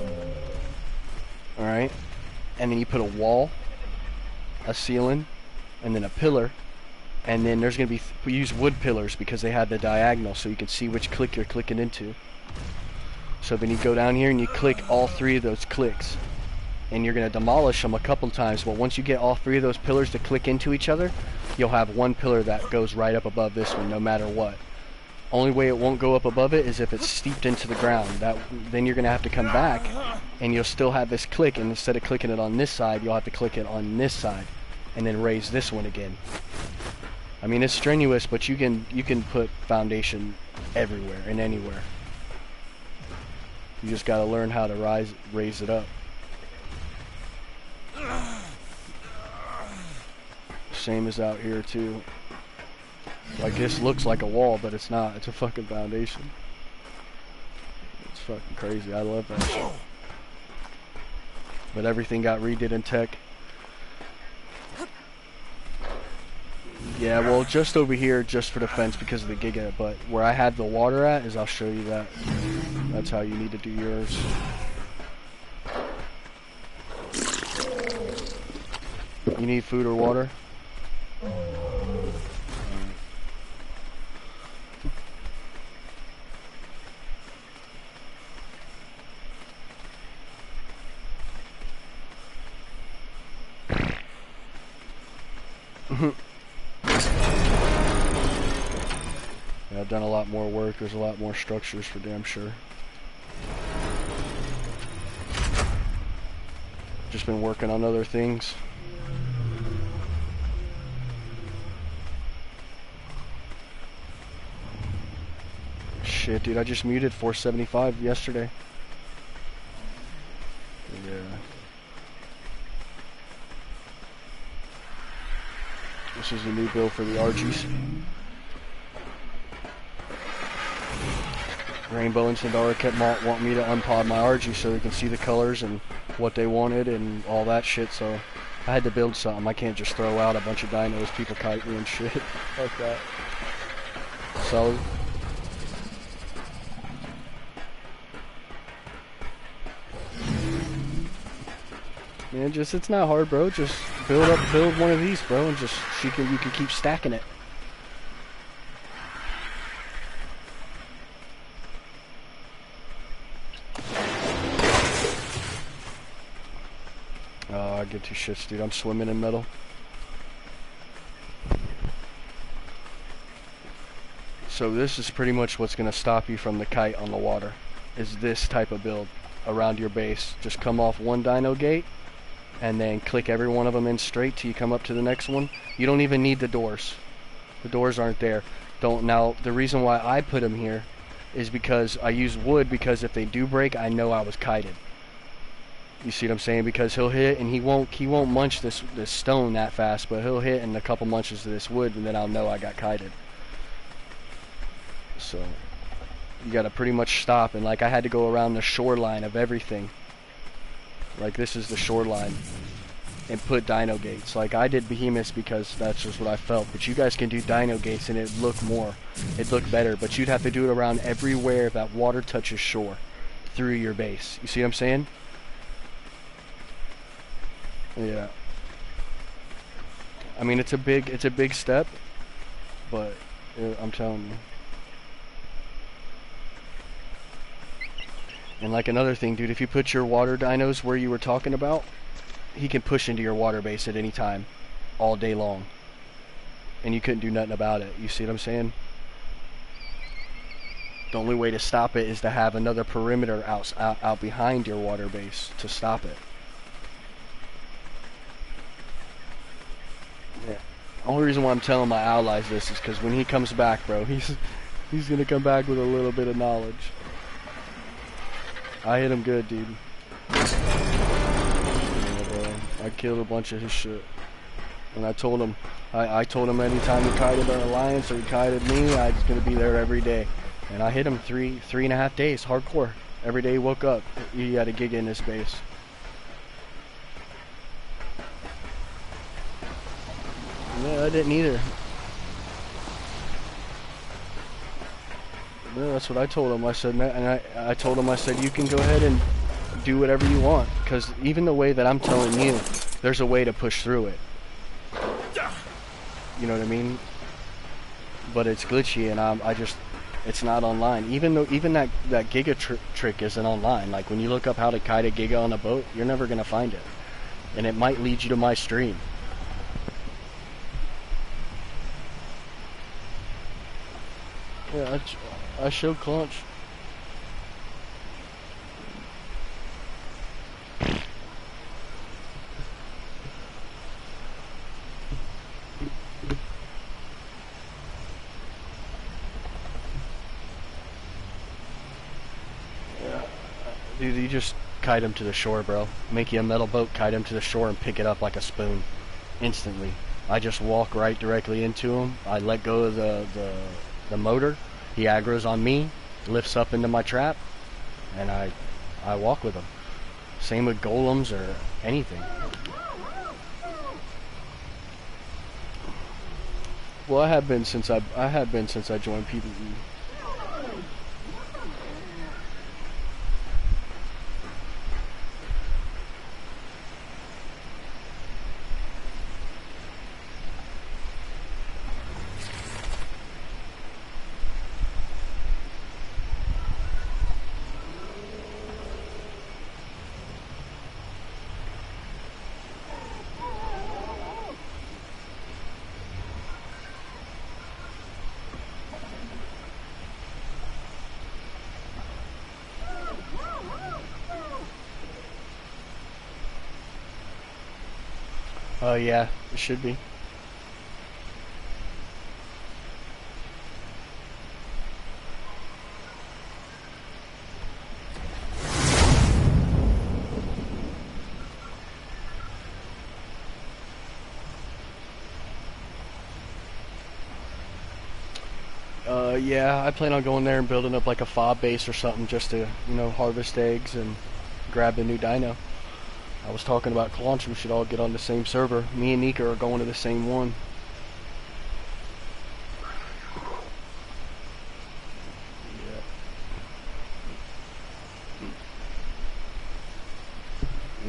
S1: Alright? And then you put a wall, a ceiling, and then a pillar. And then there's gonna be, we use wood pillars because they have the diagonal so you can see which click you're clicking into. So then you go down here and you click all three of those clicks. And you're going to demolish them a couple times. But once you get all three of those pillars to click into each other, you'll have one pillar that goes right up above this one, no matter what. Only way it won't go up above it is if it's steeped into the ground. Then you're going to have to come back, and you'll still have this click. And instead of clicking it on this side, you'll have to click it on this side, and then raise this one again. I mean, it's strenuous, but you can put foundation everywhere and anywhere. You just got to learn how to raise it up. Same as out here too. Like this looks like a wall, but it's not. It's a fucking foundation. It's fucking crazy. I love that shit. But everything got redid in tech. Yeah, well, just over here, just for the fence because of the Giga. But where I had the water at is, I'll show you that. That's how you need to do yours. You need food or water? Yeah, I've done a lot more work. There's a lot more structures for damn sure. Just been working on other things. Shit, dude, I just muted 475 yesterday. Yeah. This is the new build for the Argies. Rainbow and Sandara kept wanting me to unpod my Argie so they can see the colors and what they wanted and all that shit, so I had to build something. I can't just throw out a bunch of dinos, people kite me and shit like that. So man, it's not hard, bro. Just build one of these, bro, and just you can keep stacking it. Oh, I give two shits, dude. I'm swimming in metal. So this is pretty much what's gonna stop you from the kite on the water, is this type of build around your base. Just come off one dino gate and then click every one of them in straight till you come up to the next one. You don't even need the doors. The doors aren't there. Now, the reason why I put them here is because I use wood, because if they do break, I know I was kited. You see what I'm saying? Because he'll hit and he won't munch this stone that fast, but he'll hit in a couple munches of this wood and then I'll know I got kited. So you gotta pretty much stop, and like I had to go around the shoreline of everything. Like this is the shoreline, and put dino gates. Like I did behemoths because that's just what I felt, but you guys can do dino gates and it'd look better, but you'd have to do it around everywhere that water touches shore through your base. You see what I'm saying? Yeah. I mean, it's a big step, but I'm telling you. And like another thing, dude, if you put your water dinos where you were talking about, he can push into your water base at any time, all day long. And you couldn't do nothing about it. You see what I'm saying? The only way to stop it is to have another perimeter out behind your water base to stop it. Yeah. The only reason why I'm telling my allies this is because when he comes back, bro, he's gonna come back with a little bit of knowledge. I hit him good, dude. Yeah, bro. I killed a bunch of his shit. And I told him, I told him anytime he kited our alliance or he kited me, I was gonna be there every day. And I hit him 3.5 days, hardcore. Every day he woke up, he had a Giga in his base. Yeah, I didn't either. Yeah, that's what I told him. I said, and I told him, I said, you can go ahead and do whatever you want, because even the way that I'm telling you, there's a way to push through it. You know what I mean? But it's glitchy, and I just, it's not online. Even that Giga trick isn't online. Like when you look up how to kite a Giga on a boat, you're never gonna find it, and it might lead you to my stream. Yeah, I showed Clunch. Yeah, dude, you just kite him to the shore, bro. Make you a metal boat, kite him to the shore, and pick it up like a spoon, instantly. I just walk right directly into him. I let go of the motor. He aggroes on me, lifts up into my trap, and I walk with him. Same with golems or anything. Well, I have been since I joined PvE. Oh yeah, it should be. Yeah, I plan on going there and building up like a fob base or something just to, you know, harvest eggs and grab the new dino. I was talking about Clunch, we should all get on the same server. Me and Nika are going to the same one.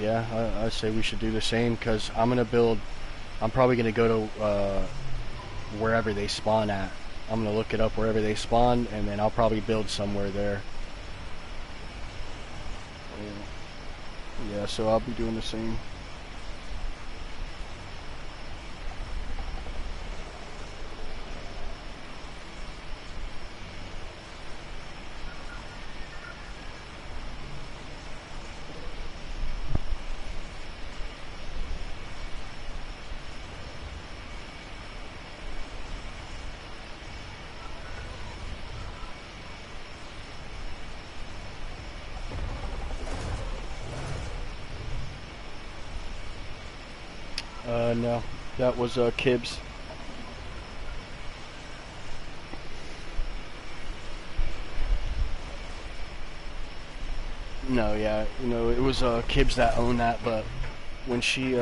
S1: Yeah, I say we should do the same, because I'm probably going to go to wherever they spawn at. I'm going to look it up wherever they spawn, and then I'll probably build somewhere there. Yeah, so I'll be doing the same. No, that was Kibbs. No, yeah, you know, it was Kibbs that owned that, but when she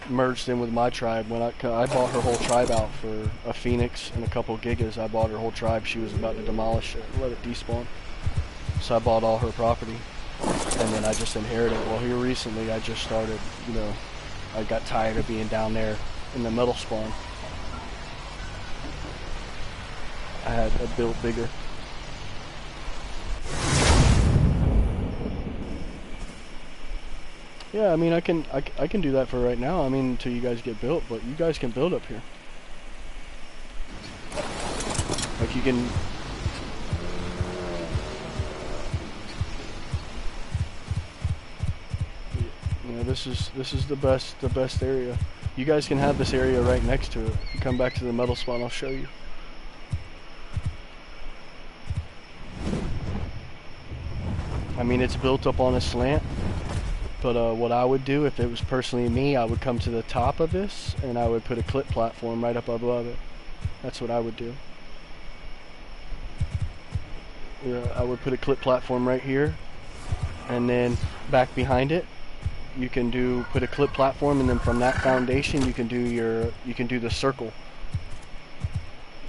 S1: merged in with my tribe, when I bought her whole tribe out for a Phoenix and a couple Gigas, I bought her whole tribe. She was about to demolish it, let it despawn. So I bought all her property, and then I just inherited. Well, here recently, I just started, you know, I got tired of being down there in the metal spawn. had it built bigger. Yeah, I mean, I can do that for right now. I mean, until you guys get built, but you guys can build up here. Like you can. You know, this is the best area. You guys can have this area right next to it. If you come back to the metal spawn, I'll show you. I mean, it's built up on a slant. But what I would do if it was personally me, I would come to the top of this and I would put a clip platform right up above it. That's what I would do. Yeah, I would put a clip platform right here, and then back behind it, you can put a clip platform, and then from that foundation you can do the circle,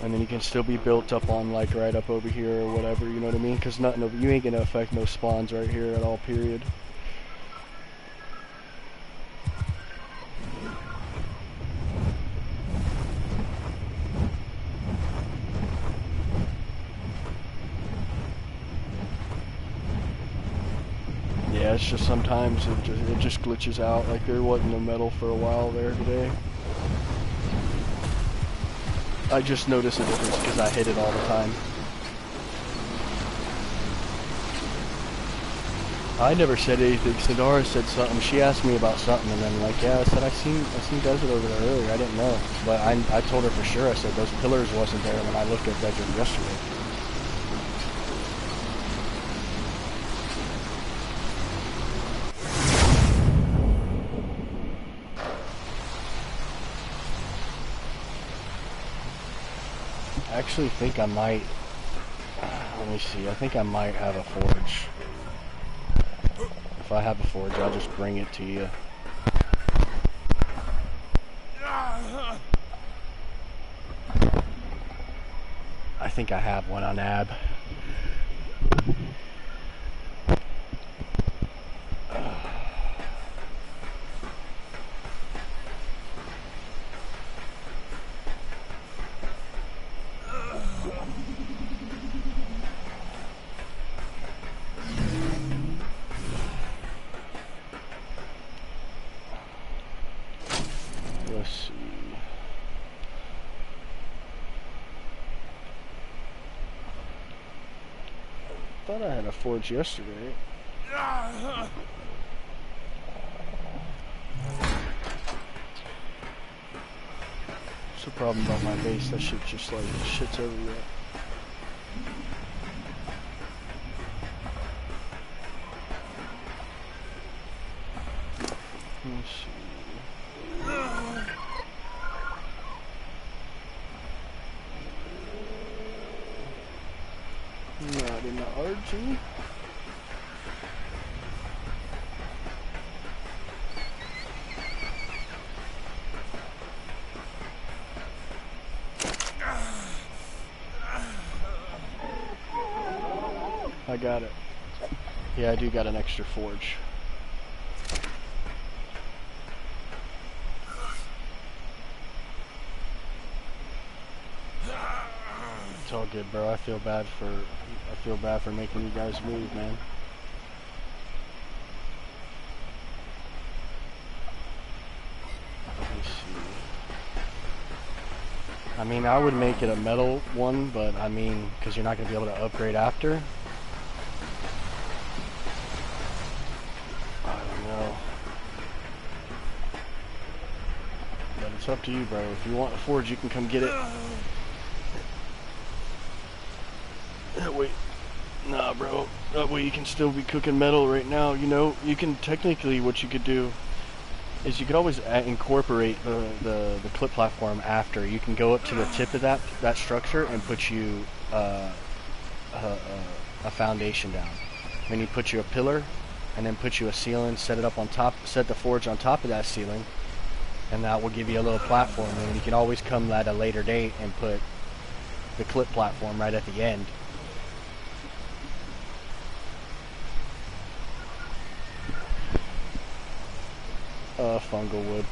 S1: and then you can still be built up on like right up over here or whatever. You know what I mean? Because you ain't gonna affect no spawns right here at all. Period. Yeah, it's just sometimes it just glitches out. Like there wasn't no metal for a while there today. I just noticed a difference because I hit it all the time. I never said anything. Sidara said something. She asked me about something, and then like, yeah, I said I seen Desert over there earlier. I didn't know, but I told her for sure. I said those pillars wasn't there when I looked at Desert yesterday. I actually think I might, let me see, I think I might have a forge. If I have a forge, I'll just bring it to you. I think I have one on AB. Let's see. I thought I had a forge yesterday. What's the problem about my base? That shit just like shit's everywhere. Let's see. Not in the RG. I got it. Yeah, I do got an extra forge. It's all good, bro. I feel bad for making you guys move, man. Let me see. I mean, I would make it a metal one, but I mean, because you're not going to be able to upgrade after. I don't know. But it's up to you, bro. If you want a forge, you can come get it. Wait. Nah, bro. That way you can still be cooking metal right now. You know, you can technically, what you could do is you could always incorporate the clip platform after. You can go up to the tip of that structure and put you a foundation down. Then you put you a pillar, and then put you a ceiling, set it up on top, set the forge on top of that ceiling, and that will give you a little platform. And you can always come at a later date and put the clip platform right at the end. Fungal wood.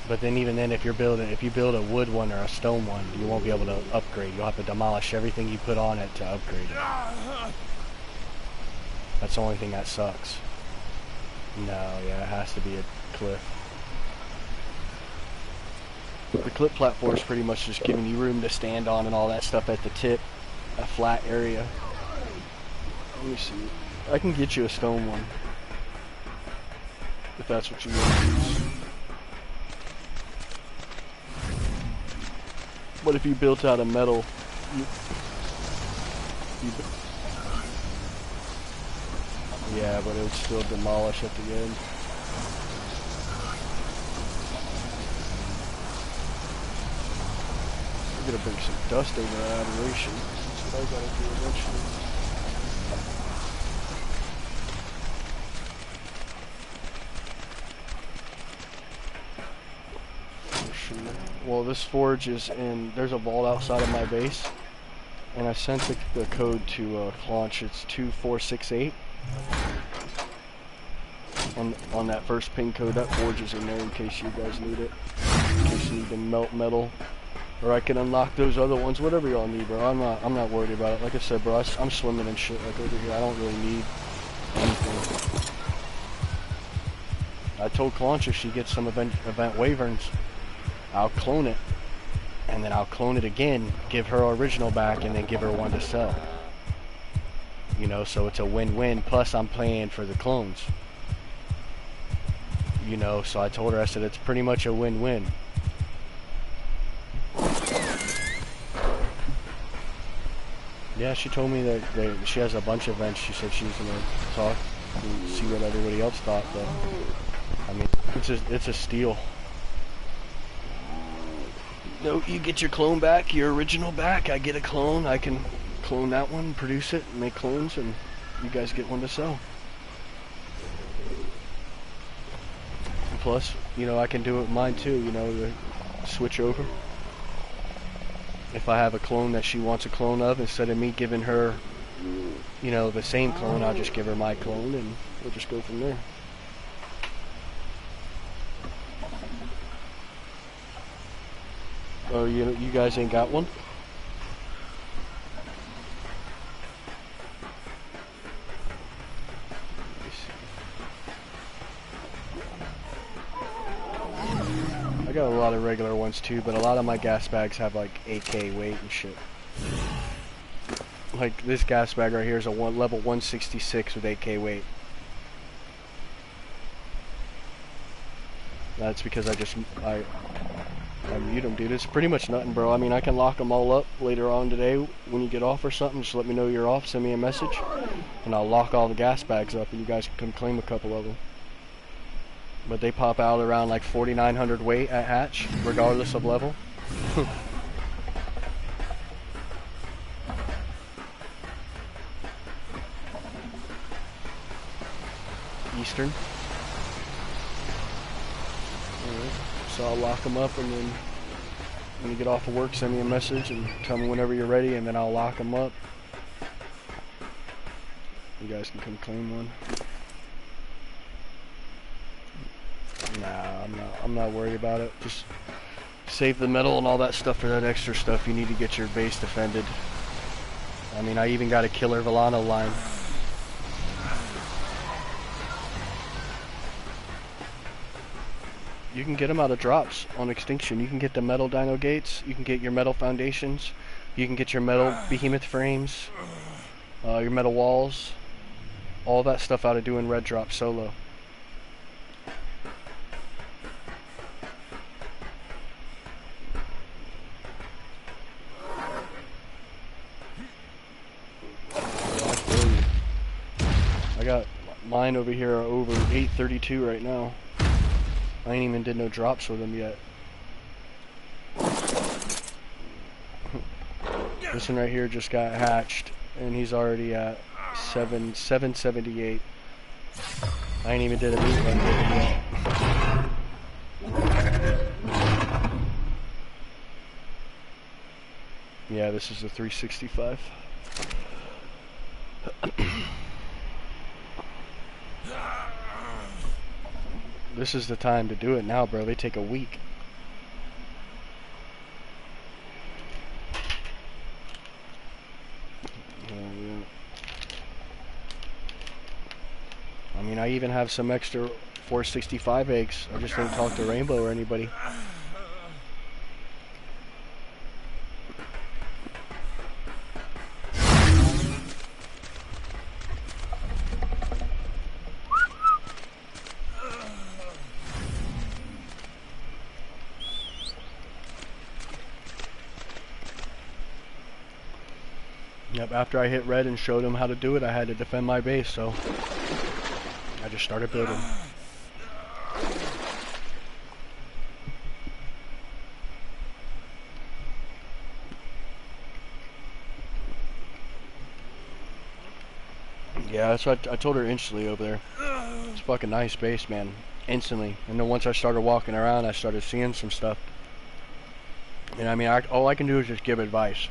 S1: But then even then, if you build a wood one or a stone one, you won't be able to upgrade. You'll have to demolish everything you put on it to upgrade it. That's the only thing that sucks. No, yeah, it has to be a cliff. The cliff platform is pretty much just giving you room to stand on and all that stuff at the tip, a flat area. Let me see. I can get you a stone one, if that's what you want to use. But if you built out of metal, yeah, but it would still demolish at the end. I'm gonna bring some dust over that aberration. That's what I gotta do eventually. Well, this forge is in, there's a vault outside of my base, and I sent the code to Claunch. It's 2468. On that first pin code, that forge is in there in case you guys need it. In case you need to melt metal. Or I can unlock those other ones, whatever y'all need, bro. I'm not worried about it. Like I said, bro, I'm swimming in shit like over here. I don't really need anything. I told Claunch if she gets some event wyverns, I'll clone it. And then I'll clone it again, give her original back, and then give her one to sell. You know, so it's a win-win, plus I'm paying for the clones. You know, so I told her, I said, it's pretty much a win-win. Yeah, she told me that she has a bunch of events. She said she was going to talk and see what everybody else thought, but I mean, it's a steal. No, you get your clone back, your original back. I get a clone. I can clone that one, produce it, make clones, and you guys get one to sell. And plus, you know, I can do it with mine too, you know, the switch over. If I have a clone that she wants a clone of, instead of me giving her, you know, the same clone, I'll just give her my clone and we'll just go from there. Oh, you guys ain't got one? I got a lot of regular ones too, but a lot of my gas bags have like 8K weight and shit. Like this gas bag right here is a level 166 with 8K weight. That's because I mute them, dude. It's pretty much nothing, bro. I mean, I can lock them all up later on today when you get off or something. Just let me know you're off, send me a message, and I'll lock all the gas bags up and you guys can come claim a couple of them. But they pop out around like 4,900 weight at hatch, regardless of level. Eastern. Alright, so I'll lock them up, and then when you get off of work, send me a message and tell me whenever you're ready, and then I'll lock them up. You guys can come claim one. Nah, I'm not worried about it. Just save the metal and all that stuff for that extra stuff you need to get your base defended. I mean, I even got a killer Villano line. You can get them out of drops on Extinction. You can get the metal dino gates, you can get your metal foundations, you can get your metal behemoth frames, your metal walls, all that stuff out of doing red drop solo. I got mine over here over 832 right now. I ain't even did no drops with them yet. This one right here just got hatched, and he's already at 778. I ain't even did a meat run with him yet. Yeah, this is a 365. This is the time to do it now, bro. They take a week. I even have some extra 465 eggs. I just didn't talk to Rainbow or anybody. Yep, after I hit red and showed him how to do it, I had to defend my base, so I just started building. Yeah, that's what I told her instantly over there. It's a fucking nice base, man. Instantly. And then once I started walking around, I started seeing some stuff. And I mean, all I can do is just give advice.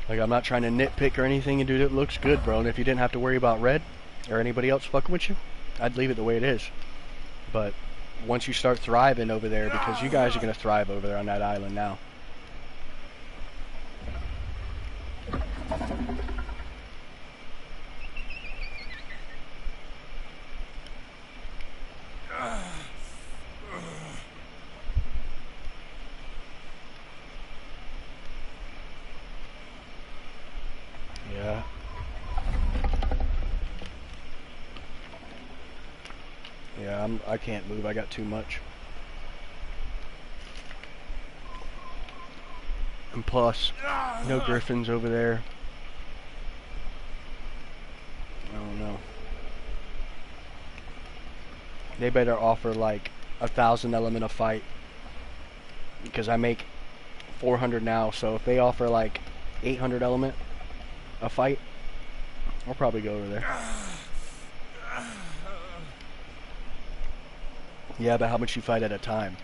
S1: Like, I'm not trying to nitpick or anything, and dude, it looks good, bro. And if you didn't have to worry about red or anybody else fucking with you, I'd leave it the way it is. But once you start thriving over there, because you guys are going to thrive over there on that island now. Yeah. Yeah, I can't move. I got too much. And plus, no griffins over there. I don't know. They better offer like 1,000 element a fight, because I make 400 now. So if they offer like 800 element a fight, I'll probably go over there. Yeah, but how much you fight at a time?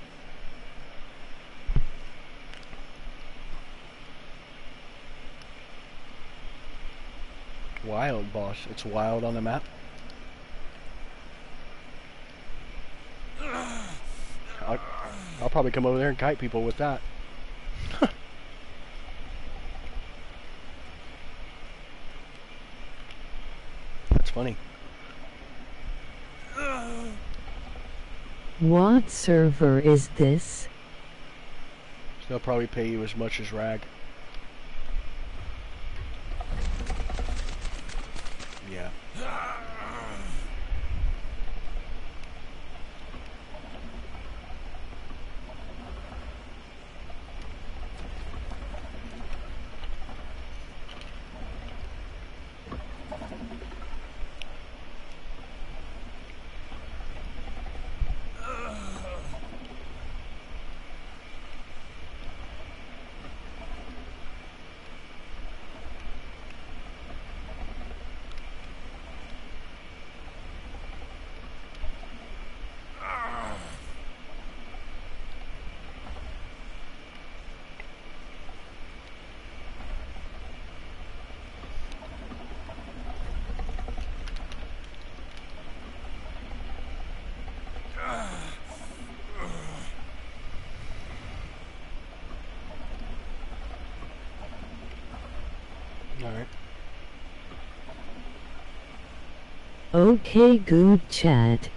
S1: Wild, boss. It's wild on the map. I'll probably come over there and kite people with that. That's funny.
S2: What server is this?
S1: So they'll probably pay you as much as Rag. Yeah. Alright.
S2: Okay, good chat.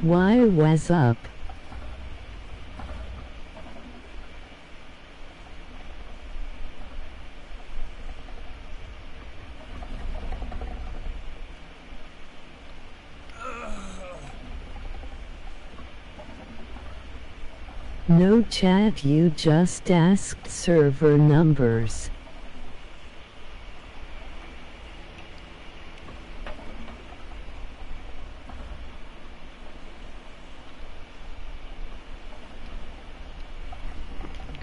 S2: Why was up? No chat, you just asked server numbers.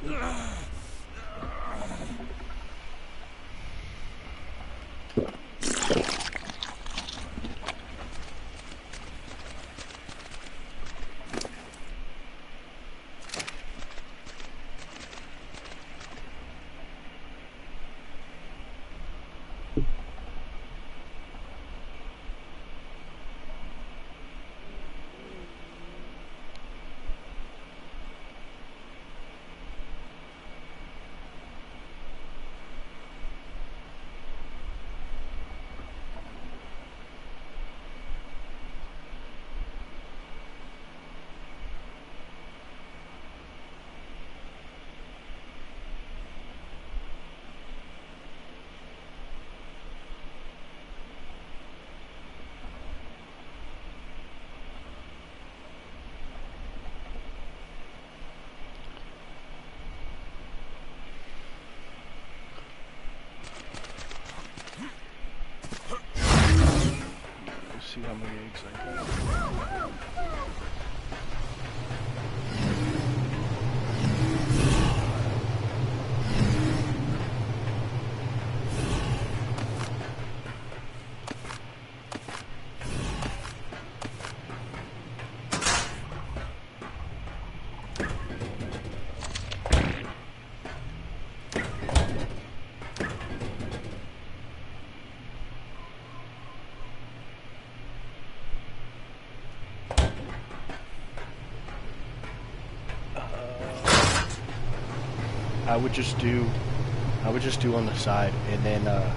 S1: See how many eggs I got. I would just do on the side, and then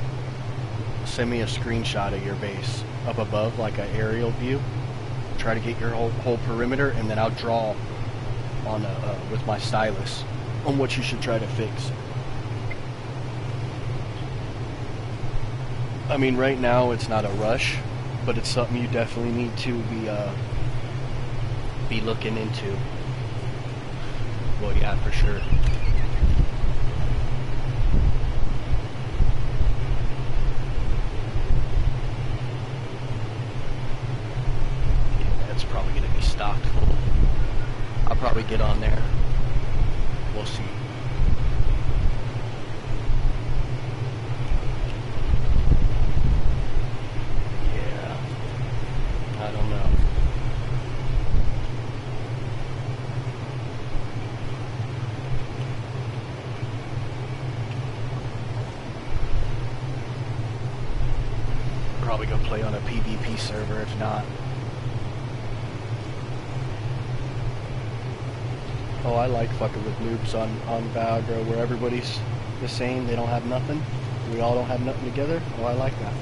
S1: send me a screenshot of your base up above, like an aerial view. Try to get your whole perimeter, and then I'll draw on with my stylus on what you should try to fix. I mean, right now it's not a rush, but it's something you definitely need to be looking into. Well, yeah, for sure. Probably going to be stocked full. I'll probably get on there. We'll see. Yeah. I don't know. Probably go play on a PvP server if not. Oh, I like fucking with noobs on Valorant where everybody's the same, they don't have nothing. We all don't have nothing together. Oh, I like that.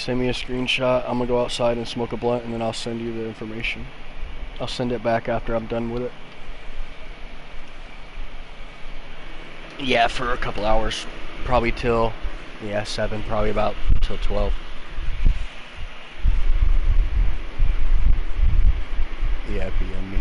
S1: Send me a screenshot. I'm gonna go outside and smoke a blunt, and then I'll send you the information. I'll send it back after I'm done with it. Yeah, for a couple hours. Probably till, 7, probably about till 12. Yeah, PM me.